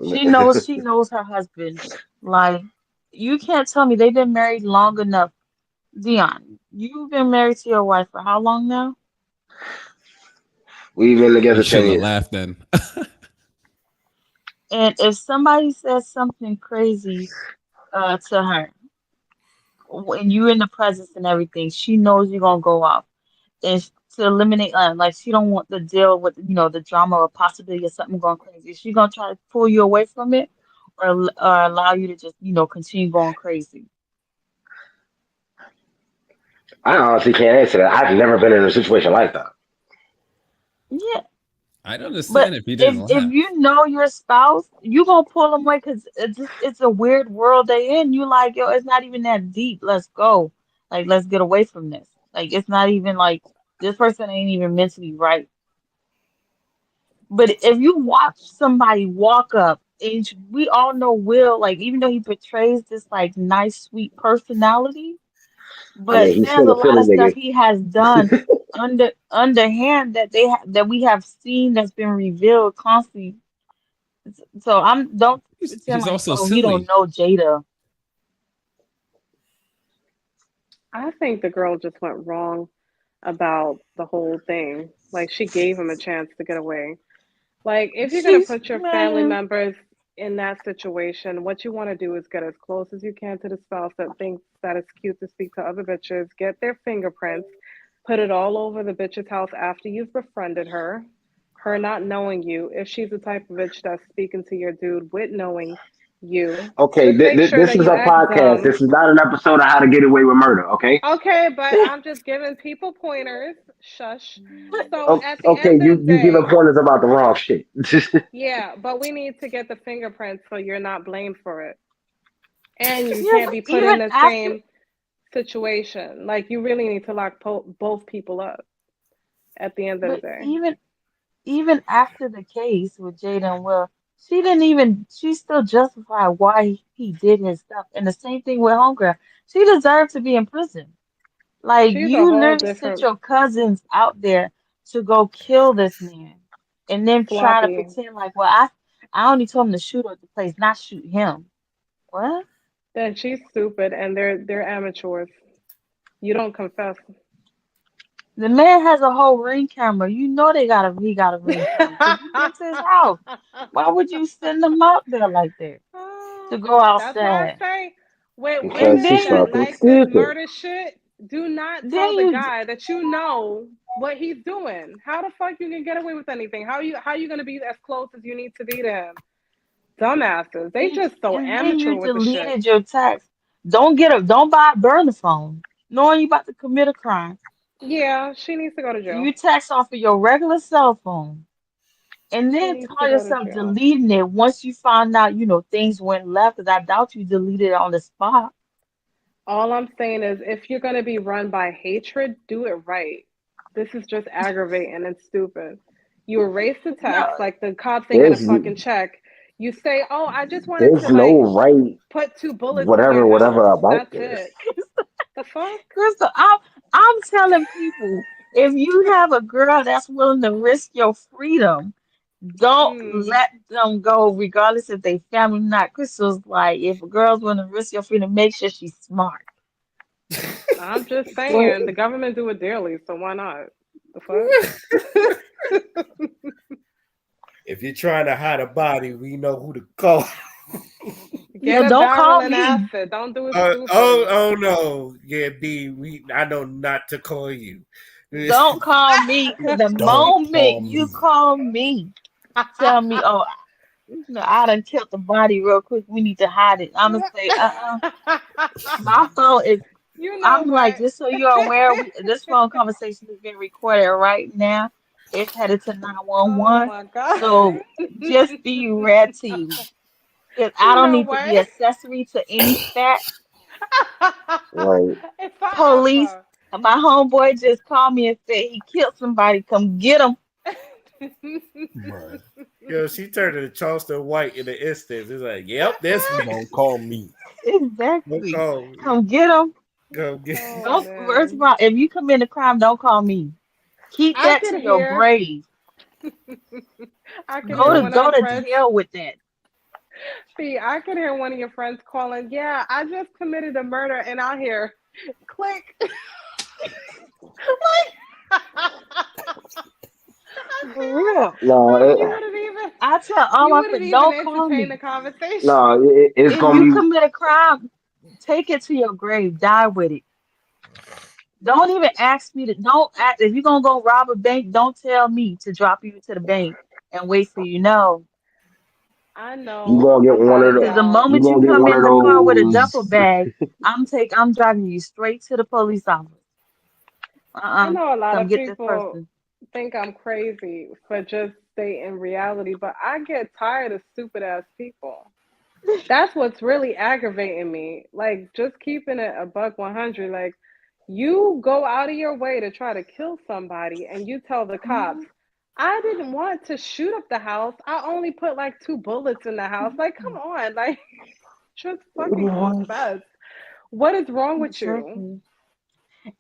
She knows. She knows her husband. Like, you can't tell me they've been married long enough Dion, you've been married to your wife for how long now? We've been You together 10 shouldn't have years. laughed then. And if somebody says something crazy to her, when you in the presence and everything, she knows you're gonna go off. And to eliminate, like she don't want to deal with, the drama or possibility of something going crazy. Is she gonna try to pull you away from it, or allow you to just, continue going crazy? I honestly can't answer that. I've never been in a situation like that. Yeah, I'd but understand if you if didn't if laugh. you know your spouse, you gonna pull them away because it's a weird world they in. You like, yo, it's not even that deep. Let's go. Like, let's get away from this. Like, it's not even like this person ain't even mentally right. But if you watch somebody walk up, and we all know Will, like, even though he portrays this like nice, sweet personality, I but mean, he's there's still a a lot silly of stuff nigga. he has done underhand that that we have seen that's been revealed constantly. So I'm don't pretend He's like, also oh, he don't silly. know Jada. I think the girl just went wrong about the whole thing. Like she gave him a chance to get away. Like if you're gonna She's put your family man, members in that situation, what you want to do is get as close as you can to the spouse that thinks that it's cute to speak to other bitches, get their fingerprints, put it all over the bitch's house after you've befriended her, her not knowing you. If she's the type of bitch that's speaking to your dude with knowing you, Okay, just make sure this that is you a act podcast. dumb. This is not an episode of How to Get Away with Murder. Okay. Okay, but I'm just giving people pointers. Shush. So Oh, at the okay, end of the you giving day, pointers about the wrong shit. yeah, but we need to get the fingerprints so you're not blamed for it. And you yeah, can't but be put in even the after, same situation. Like, you really need to lock both people up at the end of the but day. even after the case with Jada and Will, she still justified why he did his stuff. And the same thing with Homegirl. She deserved to be in prison. Like, She's a you whole literally sent different your cousins out there to go kill this man. And then try to floppy. pretend like, well, I only told him to shoot at the place, not shoot him. What? Then she's stupid and they're amateurs. You don't confess. The man has a whole ring camera. You know he got a ring camera because you've been to his house. Why would you send them out there like that to go That's why I outside? say with And Because women she's then that fucking like this stupid. murder shit, do not then tell the you guy that you know what he's doing. How the fuck you can get away with anything? How you gonna be as close as you need to be to him? Dumbasses. They and, just so and then amateur you with the shit. deleted your text. Don't buy a burner phone, knowing you about to commit a crime. Yeah, she needs to go to jail. You text off of your regular cell phone, and She then needs to tell go to yourself jail. deleting it once you find out, things went left. Because I doubt you deleted it on the spot. All I'm saying is if you're gonna be run by hatred, do it right. This is just aggravating and stupid. You erase the No, text, like the cops ain't gonna There's fucking check. You say, "Oh, I just wanted there's to like no right put two bullets in your whatever nose." about That's this. it. The fuck? Crystal, I'm telling people, if you have a girl that's willing to risk your freedom, don't Mm, let them go, regardless if they family or not. Crystal's like, if a girl's willing to risk your freedom, make sure she's smart. I'm just What? saying, the government do it daily, so why not? The fuck? If you're trying to hide a body, we know who to call. Get Yeah, a don't barrel call and me. acid. Don't do it Oh, stupid. oh no, yeah, B. I know not to call you. Don't call me, because the Don't moment call you me. call me, tell me, oh, I done killed the body real quick. We need to hide it. I'm gonna say, my phone is. You know I'm like, what? just so you're aware, this phone conversation is being recorded right now. It's headed to Oh 911. my god. So just be ready. Because I You don't know need to be what? accessory to any fact. Right. If Police, I my homeboy just called me and said he killed somebody. Come get him. ever. Bruh. Yo, she turned into Charleston White in the instance. It's like, yep, that's me. Don't call me. Don't Exactly. call me. Come get him. Go get. Oh Don't, first of man. all, if you commit a crime, don't call me. Keep I that could to your hear grave. I could Go hear to one of go the to friends. jail with that. See, I could hear one of your friends calling, yeah, I just committed a murder and out here. Click. For real. No, Like you wouldn't even I tell all you my wouldn't friends, even don't call entertain the me. conversation. no, it's If gonna you be. commit a crime, take it to your grave. Die with it. Don't even ask me to. Don't ask if you're gonna go rob a bank. Don't tell me to drop you to the bank and wait for you. No, I You know gonna a get one lot of of the. because the y'all. You moment you gonna get come one of in the car with a duffel those. bag, I'm driving you straight to the police office. I know a lot Come of get this people person. think I'm crazy for just stating reality, but I get tired of stupid ass people. That's what's really aggravating me. Like just keeping it a buck 100. Like you go out of your way to try to kill somebody and you tell the cops, I didn't want to shoot up the house. I only put like 2 bullets in the house. Like, come on, like just fucking What? confess. What is wrong with you? Exactly.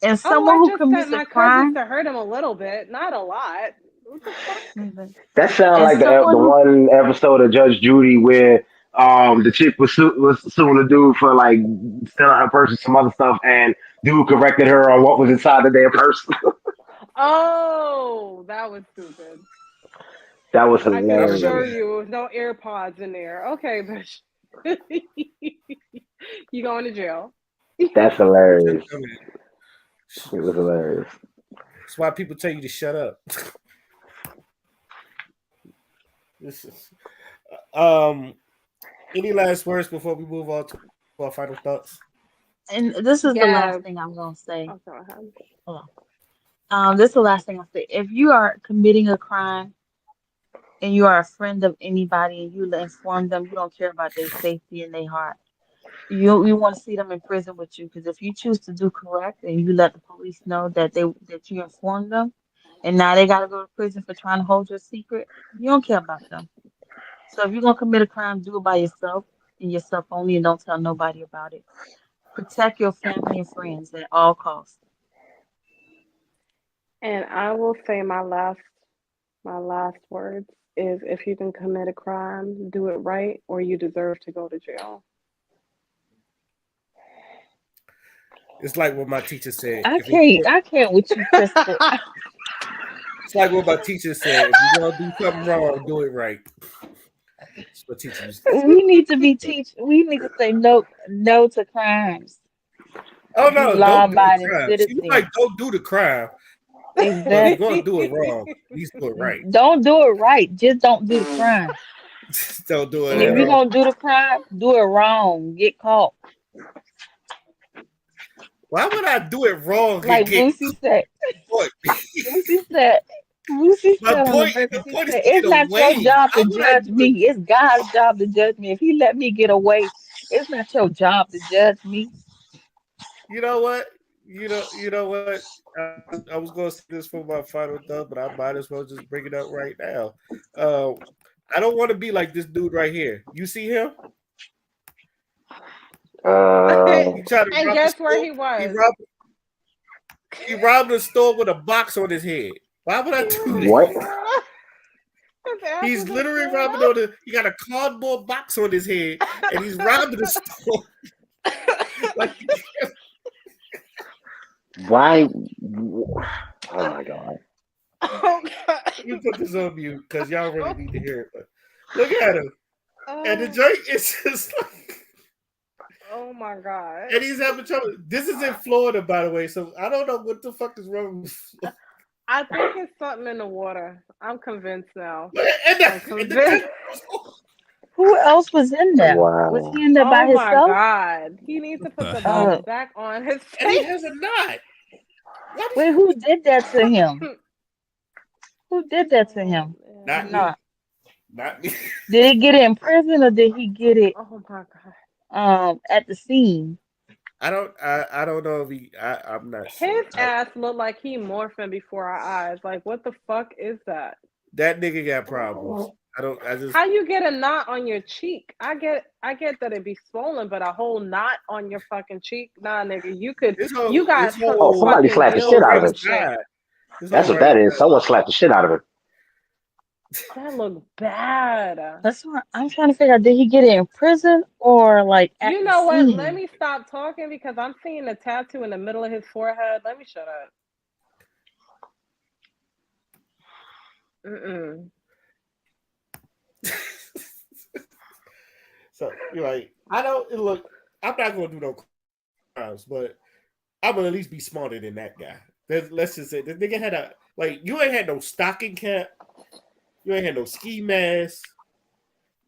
And Oh, someone I who just sent commits a my cousins crime, to hurt him a little bit, not a lot. What the fuck? mhm, That sounds and like the someone who one episode of Judge Judy where the chick was suing the dude for like stealing her purse and some other stuff, and dude corrected her on what was inside the damn purse. Oh, that was stupid. That was I can I remember assure hilarious. that. you, it was no AirPods in there. Okay, bitch. You going to jail? That's hilarious. I mean, It was hilarious. that's why people tell you to shut up. This is, um, any last words before we move on to our final thoughts? and this is the last Yes. thing I'm gonna say. Oh, go ahead. Hold this is the last thing I'll say. If you are committing a crime and you are a friend of anybody and you inform them, you don't care about their safety and their heart. You want to see them in prison with you because if you choose to do correct and you let the police know that you informed them, and now they gotta go to prison for trying to hold your secret, you don't care about them. So if you're gonna commit a crime, do it by yourself and yourself only, and don't tell nobody about it. Protect your family and friends at all costs. And I will say my last words is if you can commit a crime, do it right or you deserve to go to jail. It's like what my teacher said. I can't. I can't with you, Crystal. It's like what my teacher said. If you're gonna do something wrong, do it right. That's what teacher used to say. We need to be teach. We need to say no, no to crimes. Oh Be no, don't do the law-abiding crime. See, like citizens. don't do the crime, but if you're gonna Exactly. do it wrong, at least do it right. Don't do it right. Just don't do the crime. Just don't do it And if at you're Mm. all. gonna do the crime, do it wrong. Get caught. Why would I do it wrong and Like get Boosie said. caught? Boosie said. Boosie My said on the point, verse. the He point is said, to get "It's not your away. job How to would I judge do it? me. It's God's job to judge me. If He let me get away, it's not your job to judge me." You know what? You know what? I was gonna say this for my final thought, but I might as well just bring it up right now. Uh, I don't want to be like this dude right here. You see him? Uh, He tried to And rob the guess where store. he He was? robbed. He robbed the store with a box on his head. Why would I He was do in what? that? Florida. His ass He's was in literally Florida. robbing on the. He got a cardboard box on his head, and he's robbing the store. Like Why? Oh my god! Oh god. you put this on mute because y'all really need to hear it. But look at him, and the Oh, joint is just like, oh my god. and he's having trouble. This is in Florida, by the way, so I don't know what the fuck is wrong with Florida. I think it's something in the water. I'm convinced now. And I'm the convinced. Who else was in there? Was Wow. he in there by Oh my himself? god. He needs to What put the the box hell? Uh, back on his and he face. has a knot. What? wait, who did that to him? Who did that to Oh him? The Not man. me. knot. Not me. Did he get it in prison or did he get it Oh my god. at the scene? I don't know if he. I'm not His sure. ass looked like he morphing before our eyes. Like what the fuck is that? That nigga got problems. I don't. I just. How you get a knot on your cheek? I get that it be swollen, but a whole knot on your fucking cheek? Nah, nigga, His you whole. got His some Oh, whole. somebody fucking slapped the His shit whole gills out or of right him. some shit. side. His That's whole what right that is. side. Someone slapped the shit out of him. That look bad. That's what I'm trying to figure out. Did he get it in prison or like at You the know what? Let scene? me stop talking because I'm seeing a tattoo in the middle of his forehead. Let me shut up. Mm-mm. So you're like, I don't look. I'm not gonna do no crimes, but I'm gonna at least be smarter than that guy. Let's just say the nigga had a like. You ain't had no stocking cap. You ain't had no ski mask.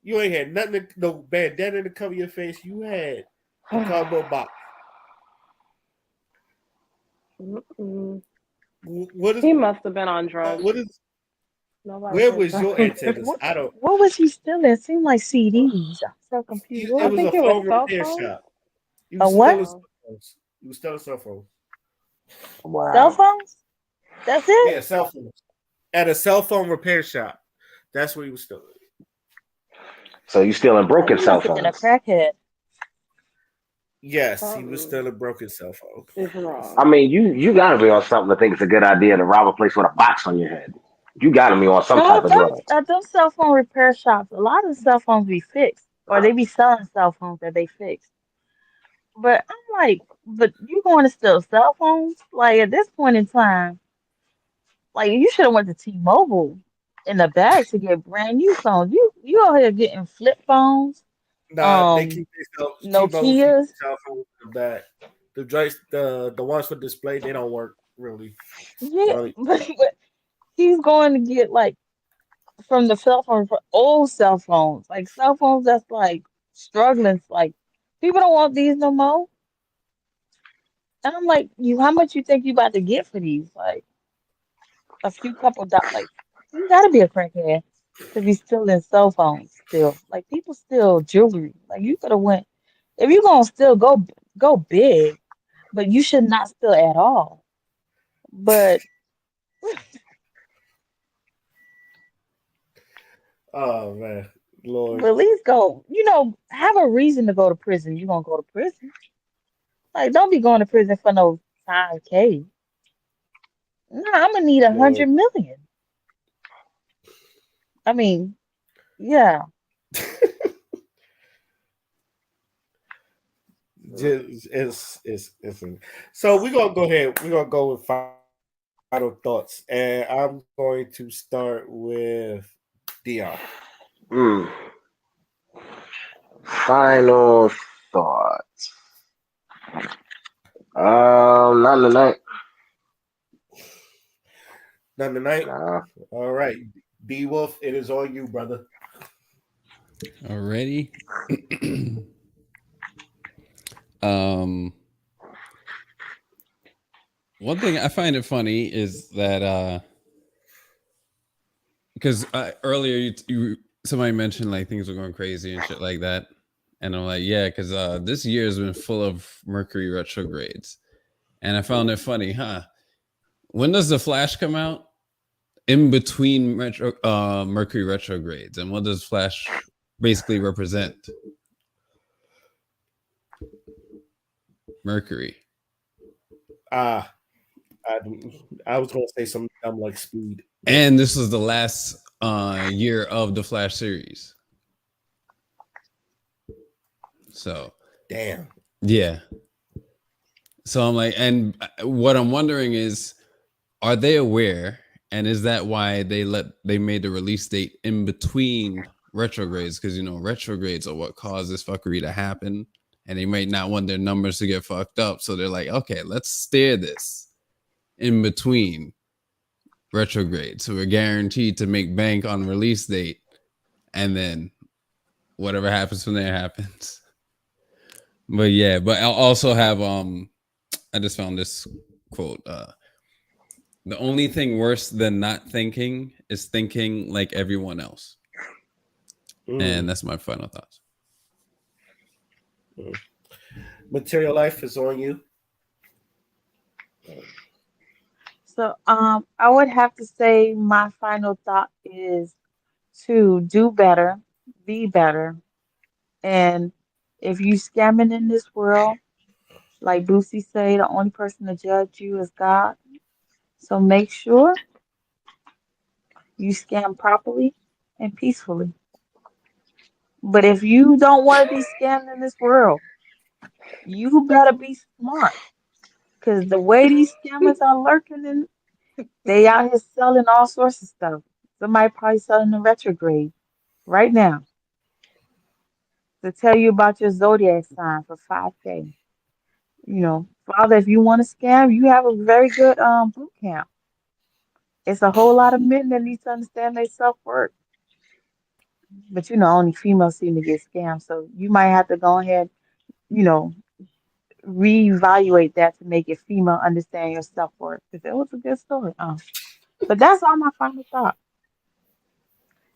You ain't had nothing, no bandana to cover your face. You had a cardboard box. Mm-mm. What is He must have been on drugs. what is Nobody where takes was drugs. your antennas? What I don't. what was he stealing? It seemed like CDs. So confused. It I What? was think a it was phone cell repair phones. shop. You A was what? stealing Oh. cell phones. You was stealing cell phones. Cell Wow. phones? That's it? Yeah, cell phones at a cell phone repair shop. That's where he was stealing. So you stealing Like broken he cell must have been a phones? crackhead. Yes, he was Something stealing broken cell phone. is I wrong. mean, you gotta be on something to think it's a good idea to rob a place with a box on your head. You gotta be on some No, type of drug. them cell phone repair shops, a lot of cell phones be fixed. Or they be selling cell phones that they fix. But I'm like, but you going to steal cell phones? Like at this point in time, like you should have went to T-Mobile in the bag to get brand new phones. You out here getting flip phones, Nah, they um, keep themselves T-Mobile keep Nokias. cell phones in the back. The joints, the ones for display, they don't work really. Yeah, Really. but he's going to get like from the cell phone for old cell phones, like cell phones that's like struggling. Like people don't want these no more. And I'm like, you, how much you think you about to get for these? Like a few couple dollars. Like you got to be a crackhead to be stealing cell phones still. Like people steal jewelry. Like you could have went if you're gonna still go big, but you should not steal at all. But Oh man, Lord. but at least go. Have a reason to go to prison. You gonna go to prison? Like don't be going to prison for no 5K. Nah, I'm gonna need a Lord. 100 million. I mean, yeah. Just, it's so we're gonna go ahead. We're gonna go with final thoughts, and I'm going to start with Dion. Mm. Final thoughts. Not tonight. None tonight. Nah. All right, D Wolf, it is on you, brother. Already. um, One thing I find it funny is that because earlier somebody mentioned like things were going crazy and shit like that, and I'm like, yeah, because this year has been full of Mercury retrogrades, and I found it funny, huh? When does the Flash come out? In between Mercury retrogrades, and what does Flash basically represent? Mercury. Ah, I, I was gonna say something dumb like speed. And this was the last year of the Flash series. So, Damn. yeah. So I'm like, and what I'm wondering is, are they aware? And is that why they made the release date in between retrogrades? Because retrogrades are what caused this fuckery to happen. And they might not want their numbers to get fucked up. So they're like, okay, let's steer this in between retrograde. So we're guaranteed to make bank on release date. And then whatever happens from there happens. But yeah, but I'll also have I just found this quote. The only thing worse than not thinking is thinking like everyone else. And that's my final thoughts. Material life is on you. So I would have to say my final thought is to do better, be better, and if you scamming in this world, like Boosie say, the only person to judge you is God. So make sure You scam properly and peacefully. But if you don't want to be scammed in this world, you better be smart. Because the way these scammers are lurking, and they out here selling all sorts of stuff. Somebody probably selling the retrograde right now to tell you about your zodiac sign for 5K. Father, if you want to scam, you have a very good boot camp. It's a whole lot of men that need to understand their self-worth. But only females seem to get scammed. So you might have to go ahead, you know, reevaluate that to make it female understand your self-worth. Because it was a good story. But that's all my final thought.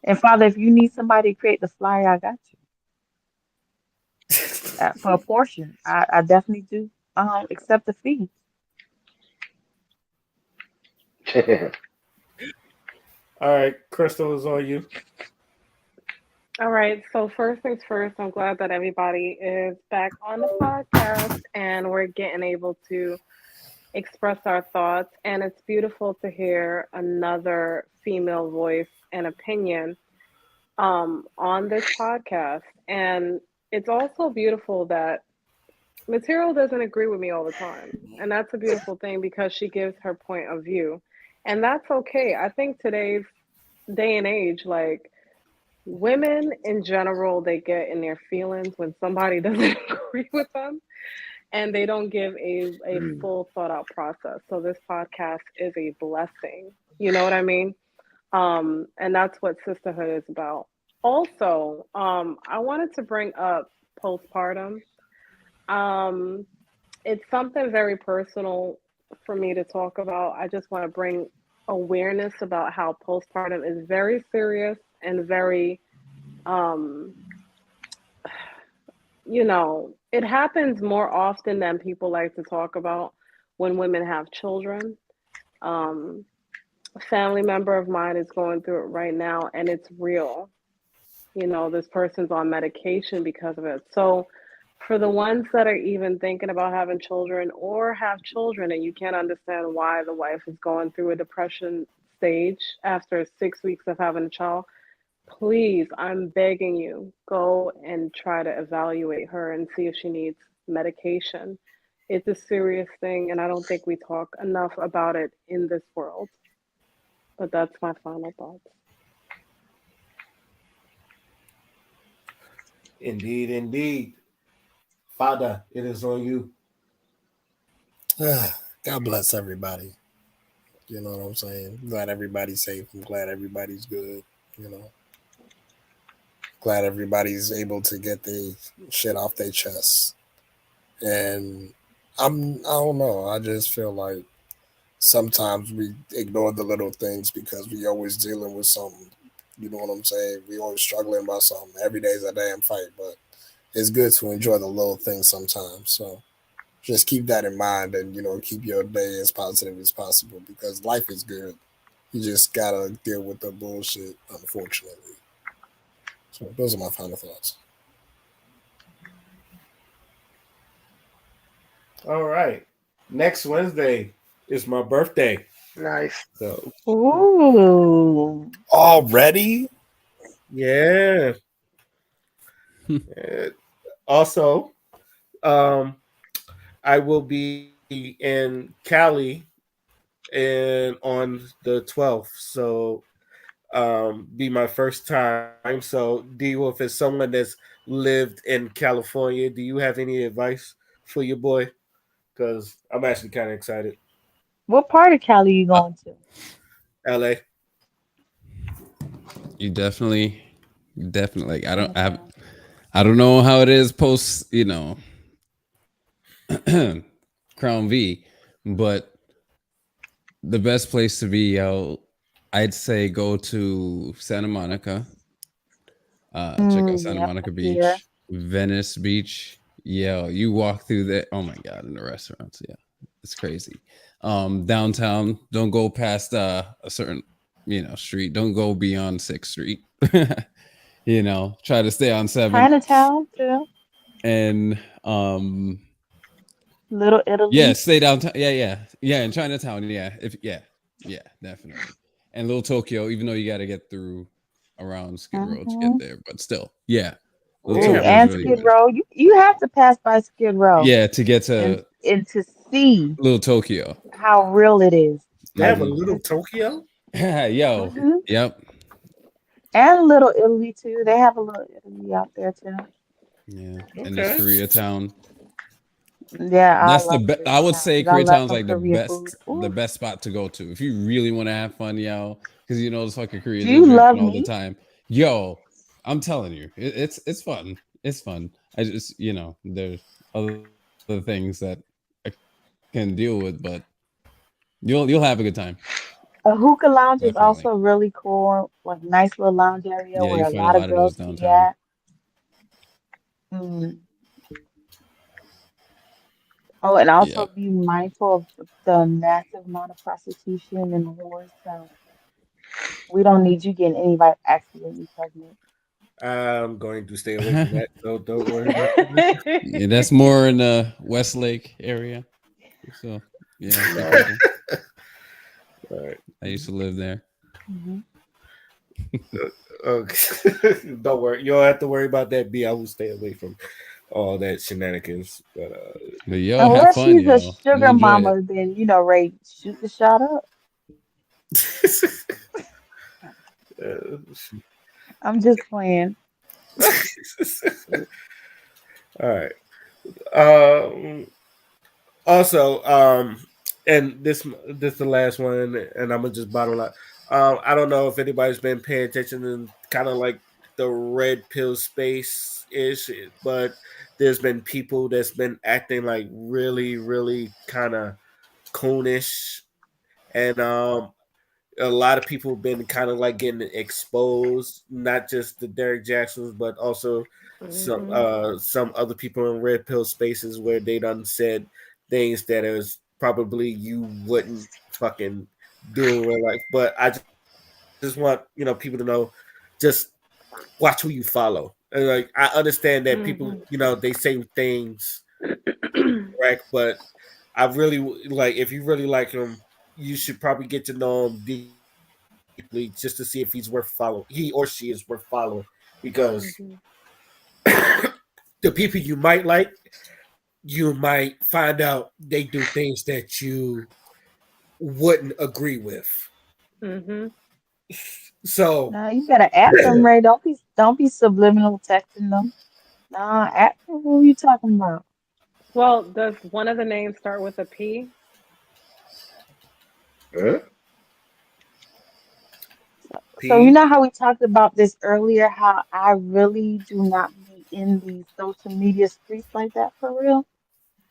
And Father, if you need somebody to create the flyer, I got you. For a portion. I definitely do accept the fee. All right, Crystal is on you. All right, so first things first, I'm glad that everybody is back on the podcast and we're getting able to express our thoughts. And it's beautiful to hear another female voice and opinion on this podcast. And it's also beautiful that Material doesn't agree with me all the time. And that's a beautiful thing because she gives her point of view. And that's okay. I think today's day and age, like, women in general, they get in their feelings when somebody doesn't agree with them and they don't give a full thought out process. So this podcast is a blessing. You know what I mean? And that's what sisterhood is about. Also, I wanted to bring up postpartum. Um, it's something very personal for me to talk about. I just want to bring awareness about how postpartum is very serious and very um it happens more often than people like to talk about when women have children. um a family member of mine is going through it right now and it's real. This person's on medication because of it. So for the ones that are even thinking about having children or have children and you can't understand why the wife is going through a depression stage after 6 weeks of having a child, please, I'm begging you, go and try to evaluate her and see if she needs medication. It's a serious thing, and I don't think we talk enough about it in this world. But that's my final thoughts. Indeed, indeed. Father, it is on you. God bless everybody. You know what I'm saying? Glad everybody's safe. I'm glad everybody's good. You know, glad everybody's able to get the shit off their chest. And I don't know. I just feel like sometimes we ignore the little things because we always dealing with something. You know what I'm saying? We always struggling about something. Every day's a damn fight, but it's good to enjoy the little things sometimes. So just keep that in mind and keep your day as positive as possible because life is good. You just gotta deal with the bullshit, unfortunately. So those are my final thoughts. All right. Next Wednesday is my birthday. Nice. So Ooh. Already? yeah. Also, um, I will be in Cali and on the 12th. So be my first time. So D, if it's someone that's lived in California, do you have any advice for your boy? Because I'm actually kind of excited. What part of Cali you Uh, going to? LA. you definitely. Like Okay. I don't know how it is post, Crown V, but the best place to be out, I'd say go to Santa Monica. Check out Santa Yep, Monica here. Beach, Venice Beach. Yeah, you walk through there. Oh my god, in the restaurants. Yeah, it's crazy. Downtown, don't go past a certain street. Don't go beyond 6th Street. Try to stay on 7th. Chinatown too. And Little yeah, Italy. stay downtown. Yeah, in Chinatown. Yeah, if yeah, definitely. and Little Tokyo, even though you got to get through around Skid Row to get Mm-hmm. there, but still, yeah, Little They Ooh, have Tokyo is and Little really Skid good. Tokyo. Row. You have to pass by Skid Row Yeah, to get and to to see Little Tokyo. how real it is. They have a Hmm. Little It's, Tokyo. Yo, hmm yep, And Little Italy too. They have a Little Italy out there too. yeah, and there's Okay. Koreatown. Yeah, I That's love I would Koreatown say because I love Koreatown's some like Korean food. the Ooh. best spot to go to if you really want to have fun, yo. Because you know those fucking Do Koreans are you drinking love all the meat? time. Yo, I'm telling you, it's fun. It's fun. I just there's other things that I can deal with, but you'll have a good time. A hookah lounge is Definitely. also really cool, like nice little lounge area Yeah, where you a find a lot of lot of girls those be downtown. at. Mm. Oh, and Yeah. also be mindful of the massive amount of prostitution and whores. So we don't need you getting anybody accidentally pregnant. I'm going to stay away from that. So don't worry about that. Yeah, that's more in the Westlake area. So yeah, be No. careful. All right. I used to live there. Hmm Okay. Don't worry. You don't have to worry about that. B. I will stay away from all that shenanigans. But But yo, have Unless fun, she's a yo. You'll sugar enjoy it. mama, then Ray, shoot the shot up. uh, I'm just playing. all right. Um. Also, and this the last one, and I'm gonna just bottle up. I don't know if anybody's been paying attention to kind of like the red pill space ish, but there's been people that's been acting like really, really kind of coonish, and a lot of people have been kind of like getting exposed, not just the Derek Jacksons, but also Hmm. some other people in red pill spaces where they done said things that is probably you wouldn't fucking do in real life. But I just want people to know, just watch who you follow. And like I understand that people, Hmm. they say things correct, but I really like if you really like him, you should probably get to know him deeply just to see if he's worth following. He or she is worth following because Hmm. the people you might like, you might find out they do things that you wouldn't agree with. Hmm. So, Nah, you better ask them, Ray. Don't be subliminal texting them. Nah, ask them who you talking about. Well, does one of the names start with a P? huh? So you P. know how we talked about this earlier, how I really do not be in the social media streets like that for real.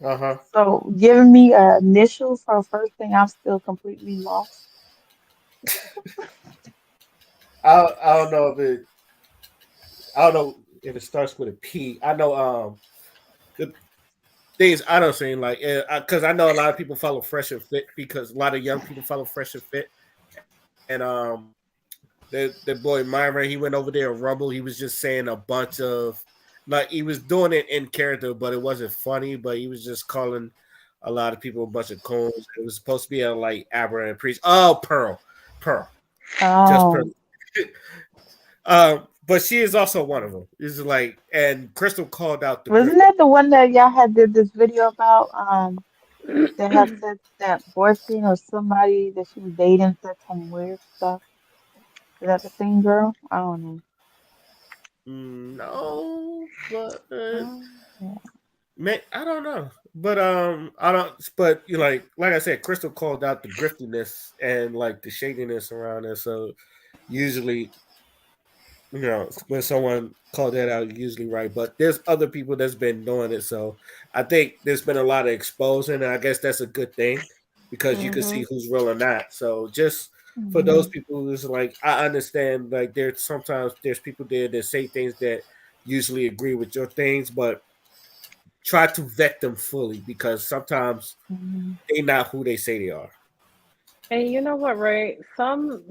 Uh huh. So giving me a initial for a first thing, I'm still completely lost. I don't know if it. I don't know if it starts with a P. I know the things I don't see like because I know a lot of people follow Fresh and Fit because a lot of young people follow Fresh and Fit, and the boy Myron, he went over there and Rumble. He was just saying a bunch of like he was doing it in character, but it wasn't funny. But he was just calling a lot of people a bunch of coons. It was supposed to be a like Abra and Priest. Oh, Pearl, just Pearl. Oh, But she is also one of them. It's like, and Crystal called out the wasn't Griffin. that the one that y'all had did this video about? That had said that boyfriend or somebody that she was dating said some weird stuff. Is that the same girl? I don't know. No, but Yeah. I don't know. But I don't. But you like I said, Crystal called out the griftiness and like the shadiness around it. So usually, when someone called that out, usually right. But there's other people that's been doing it. So I think there's been a lot of exposing, and I guess that's a good thing because you can Hmm. see who's real or not. So just for those Mhm. people who's like, I understand. Like there's people there that say things that usually agree with your things, but try to vet them fully because sometimes Mhm. they not who they say they are. And you know what, Ray? Some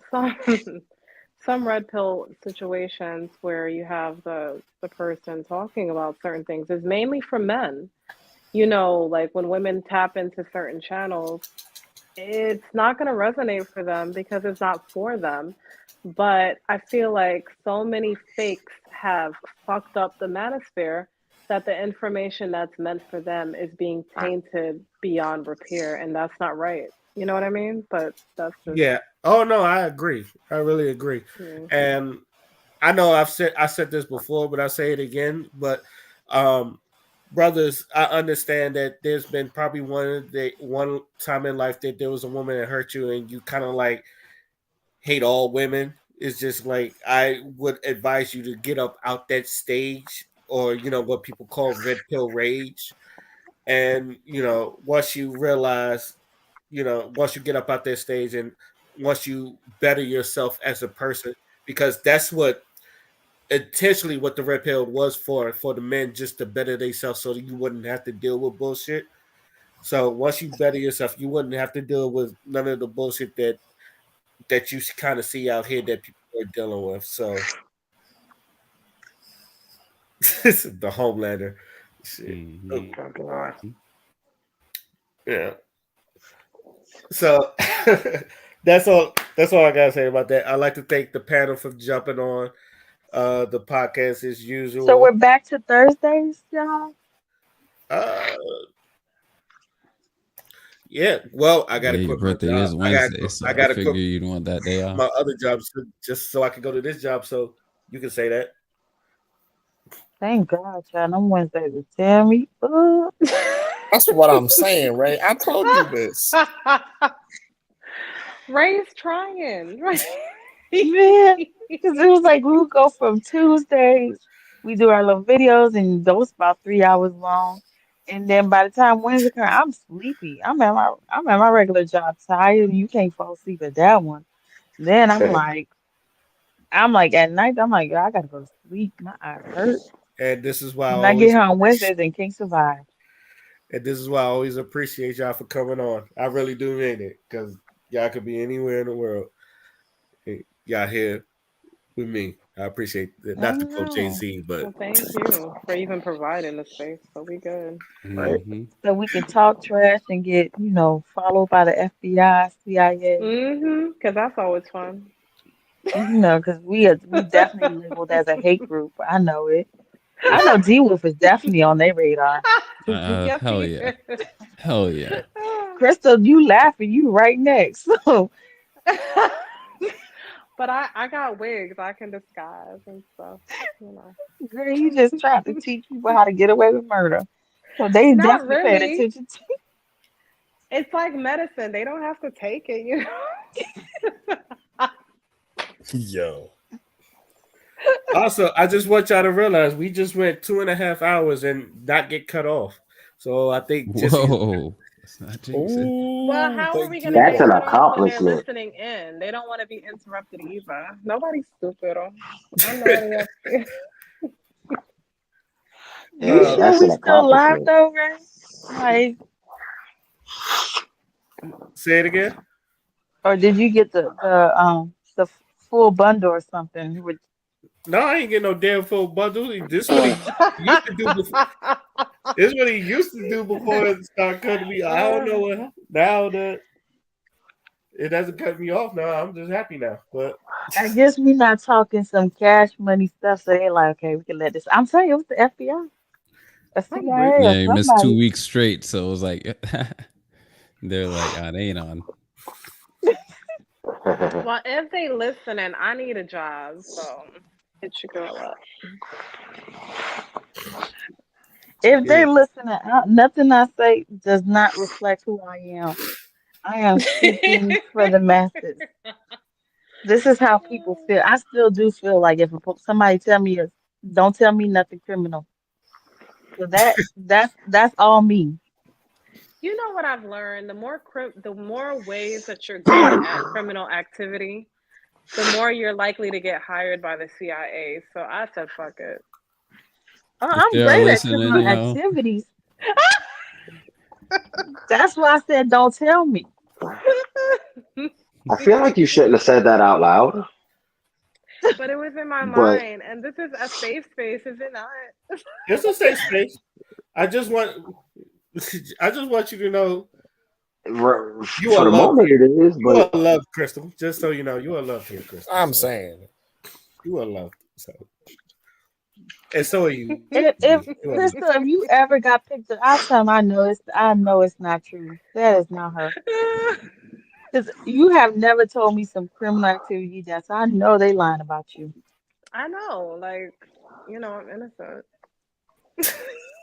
some red pill situations where you have the person talking about certain things is mainly for men. Like when women tap into certain channels, it's not going to resonate for them because it's not for them. But I feel like so many fakes have fucked up the manosphere that the information that's meant for them is being tainted beyond repair, and that's not right. You know what I mean? But that's just. Yeah. Oh no, I agree. I really agree. Mm. And I know I said this before, but I'll say it again. But um, brothers, I understand that there's been probably one time in life that there was a woman that hurt you, and you kind of like hate all women. It's just like I would advise you to get up out that stage, or what people call red pill rage. And once you realize, once you get up out that stage, and once you better yourself as a person, because that's what intentionally what the red pill was for the men, just to better themselves so that you wouldn't have to deal with bullshit. So once you better yourself, you wouldn't have to deal with none of the bullshit that you kind of see out here that people are dealing with. So this is the Homelander shit. Mhm. Oh, God. Yeah. So that's all. That's all I gotta say about that. I'd like to thank the panel for jumping on the podcast as So we're usual. back to Thursdays, y'all. Uh, yeah. Well, I gotta Yeah, your quit my birthday job. is I gotta. Wednesday, so I I gotta quit figure you'd want that day my off. other job just so I can go to this job. So you can say that. Thank God, child. I'm Wednesday to tell me. That's what I'm saying, Ray. I told you this. Ray's trying. Man, because it was like we would go from Tuesdays, we do our little videos, and those about 3 hours long. And then by the time Wednesday comes, I'm sleepy. I'm at my regular job, tired, and you can't fall asleep at that one. Then I'm like at night, I'm like, I gotta go to sleep. My eyes hurt. And this is why I And I get always home Wednesdays and can't survive. and this is why I always appreciate y'all for coming on. I really do mean it, because y'all could be anywhere in the world. Y'all here with me. I appreciate it. I Not to quote Jay know. Z, but Well, thank you for even providing the space. So we good. right. Hmm. So we can talk trash and get, followed by the FBI, CIA. Because that's always fun. Because we definitely labeled as a hate group. I know it. I know D Wolf is definitely on their radar. Yes, Hell he yeah, is. hell yeah. Crystal, you laughing, you right next. So But I got wigs I can disguise and stuff, you know. girl, you just trying to teach people how to get away with murder. So they Not definitely paid really. attention to It's like medicine. They don't have to take it, you know. Yo. Also, I just want y'all to realize we just went 2.5 hours and not get cut off. So I think just Whoa, that's not jinxing. Well, Ooh, how are we thank gonna you, That's get an Lord. cut off when they're accomplishment. listening in? They don't want to be interrupted either. Nobody's stupid. I know what they have to. You Yeah, sure that's we an still live accomplishment. though, Ray? Like, say it again. or did you get the full bundle or something? No, I ain't getting no damn full bundle. This what he used to do before. This what he used to do before it started cutting me. I don't know what now that it doesn't cut me off now. I'm just happy now. But I guess we not talking some cash money stuff, so they like, okay, we can let this. I'm telling you, it was the FBI, a probably. CIA, or Yeah, you missed somebody. 2 weeks straight, so it was like they're like, ah, they ain't on. Well, if they listen, and I need a job, so hit your girl up. If Yeah. they listening, nothing I say does not reflect who I am. I am speaking for the masses. This is how people feel. I still do feel like if somebody tell me, don't tell me nothing criminal. So that's all me. You know what I've learned? The more ways that you're good at criminal activity, the more you're likely to get hired by the CIA. So I said, fuck it. If I'm they are great at listening, criminal yo, activities. That's why I said, don't tell me. I feel like you shouldn't have said that out loud, But it was in my but mind, and this is a safe space, is it not? It's a safe space. I just want I just want you to know You For are the loved. moment, it is, You but are loved, Crystal. Just so you know, you are loved here, Crystal. I'm So saying. you are loved. So and so are you. If You are loved. Crystal, if you ever got picked up, I tell them I know it's not true. That is not her. Because you have never told me some criminal activity that I know they lying about you. I know, like, I'm innocent.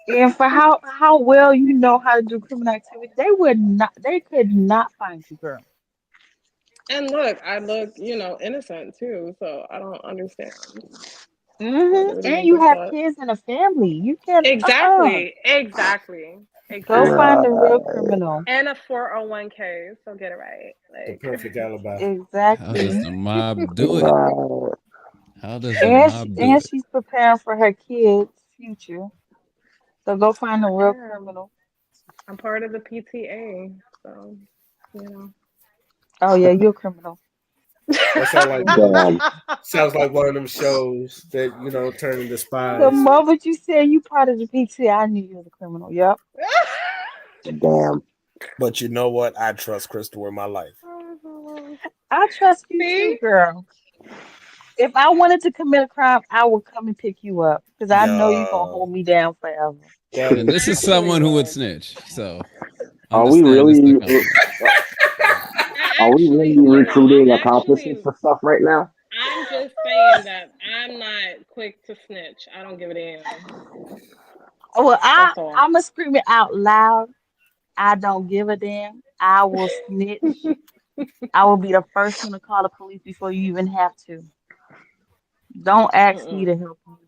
And for how well you know how to do criminal activity, they could not find you, girl. And look, I look, innocent too, so I don't understand why they would And even you think have that. kids and a family. You can Exactly, exactly, go find exactly. the real criminal. And a 401k, so get it right. The Like, perfect alibi. How does Exactly. the mob do it? right. How does the mob do And it? she's preparing for her kids' future. So go find the I real am. criminal. I'm part of the PTA, so, you know. Oh yeah, you're a criminal. That sounds like Damn, one of them shows that turn into The spies. moment you said you part of the PTA, I knew you was a criminal. Yep. damn. But you know what? I trust Crystal in my life. I trust you too, See? girl. If I wanted to commit a crime, I would come and pick you up because I know you're gonna Yo. hold me down forever. That And is this is Actually someone who would would. snitch. So Are we understand this the really? company. I Are we actually, really recruiting accomplices actually, for stuff right now? I'm just saying that I'm not quick to snitch. I don't give a damn. Well, That's all. I'm gonna scream it out loud. I don't give a damn. I will snitch. I will be the first one to call the police before you even have to. Don't ask me Mm-mm. to help you.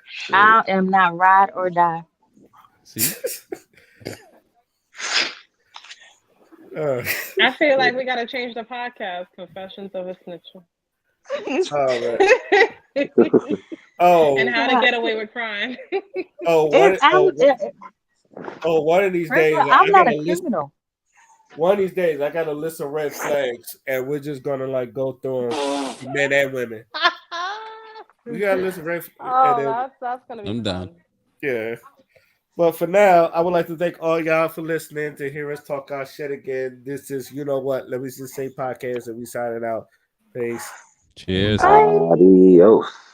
Shit. I am not ride or die. See? uh, I feel like we gotta change the podcast. Confessions of a Snitcher. oh man. Oh And how to get away with crime. oh If one I'm, one of these first of days all, I'm I not got a a list. criminal. One of these days I got a list of red flags, and we're just gonna like go through them, men and women. We got a list of red, and Oh, then that's gonna be I'm down. fun. yeah. But for now, I would like to thank all y'all for listening to hear us talk our shit again. This is what. Let me just say podcast, and we signing out. Peace. Cheers. Bye. Adios.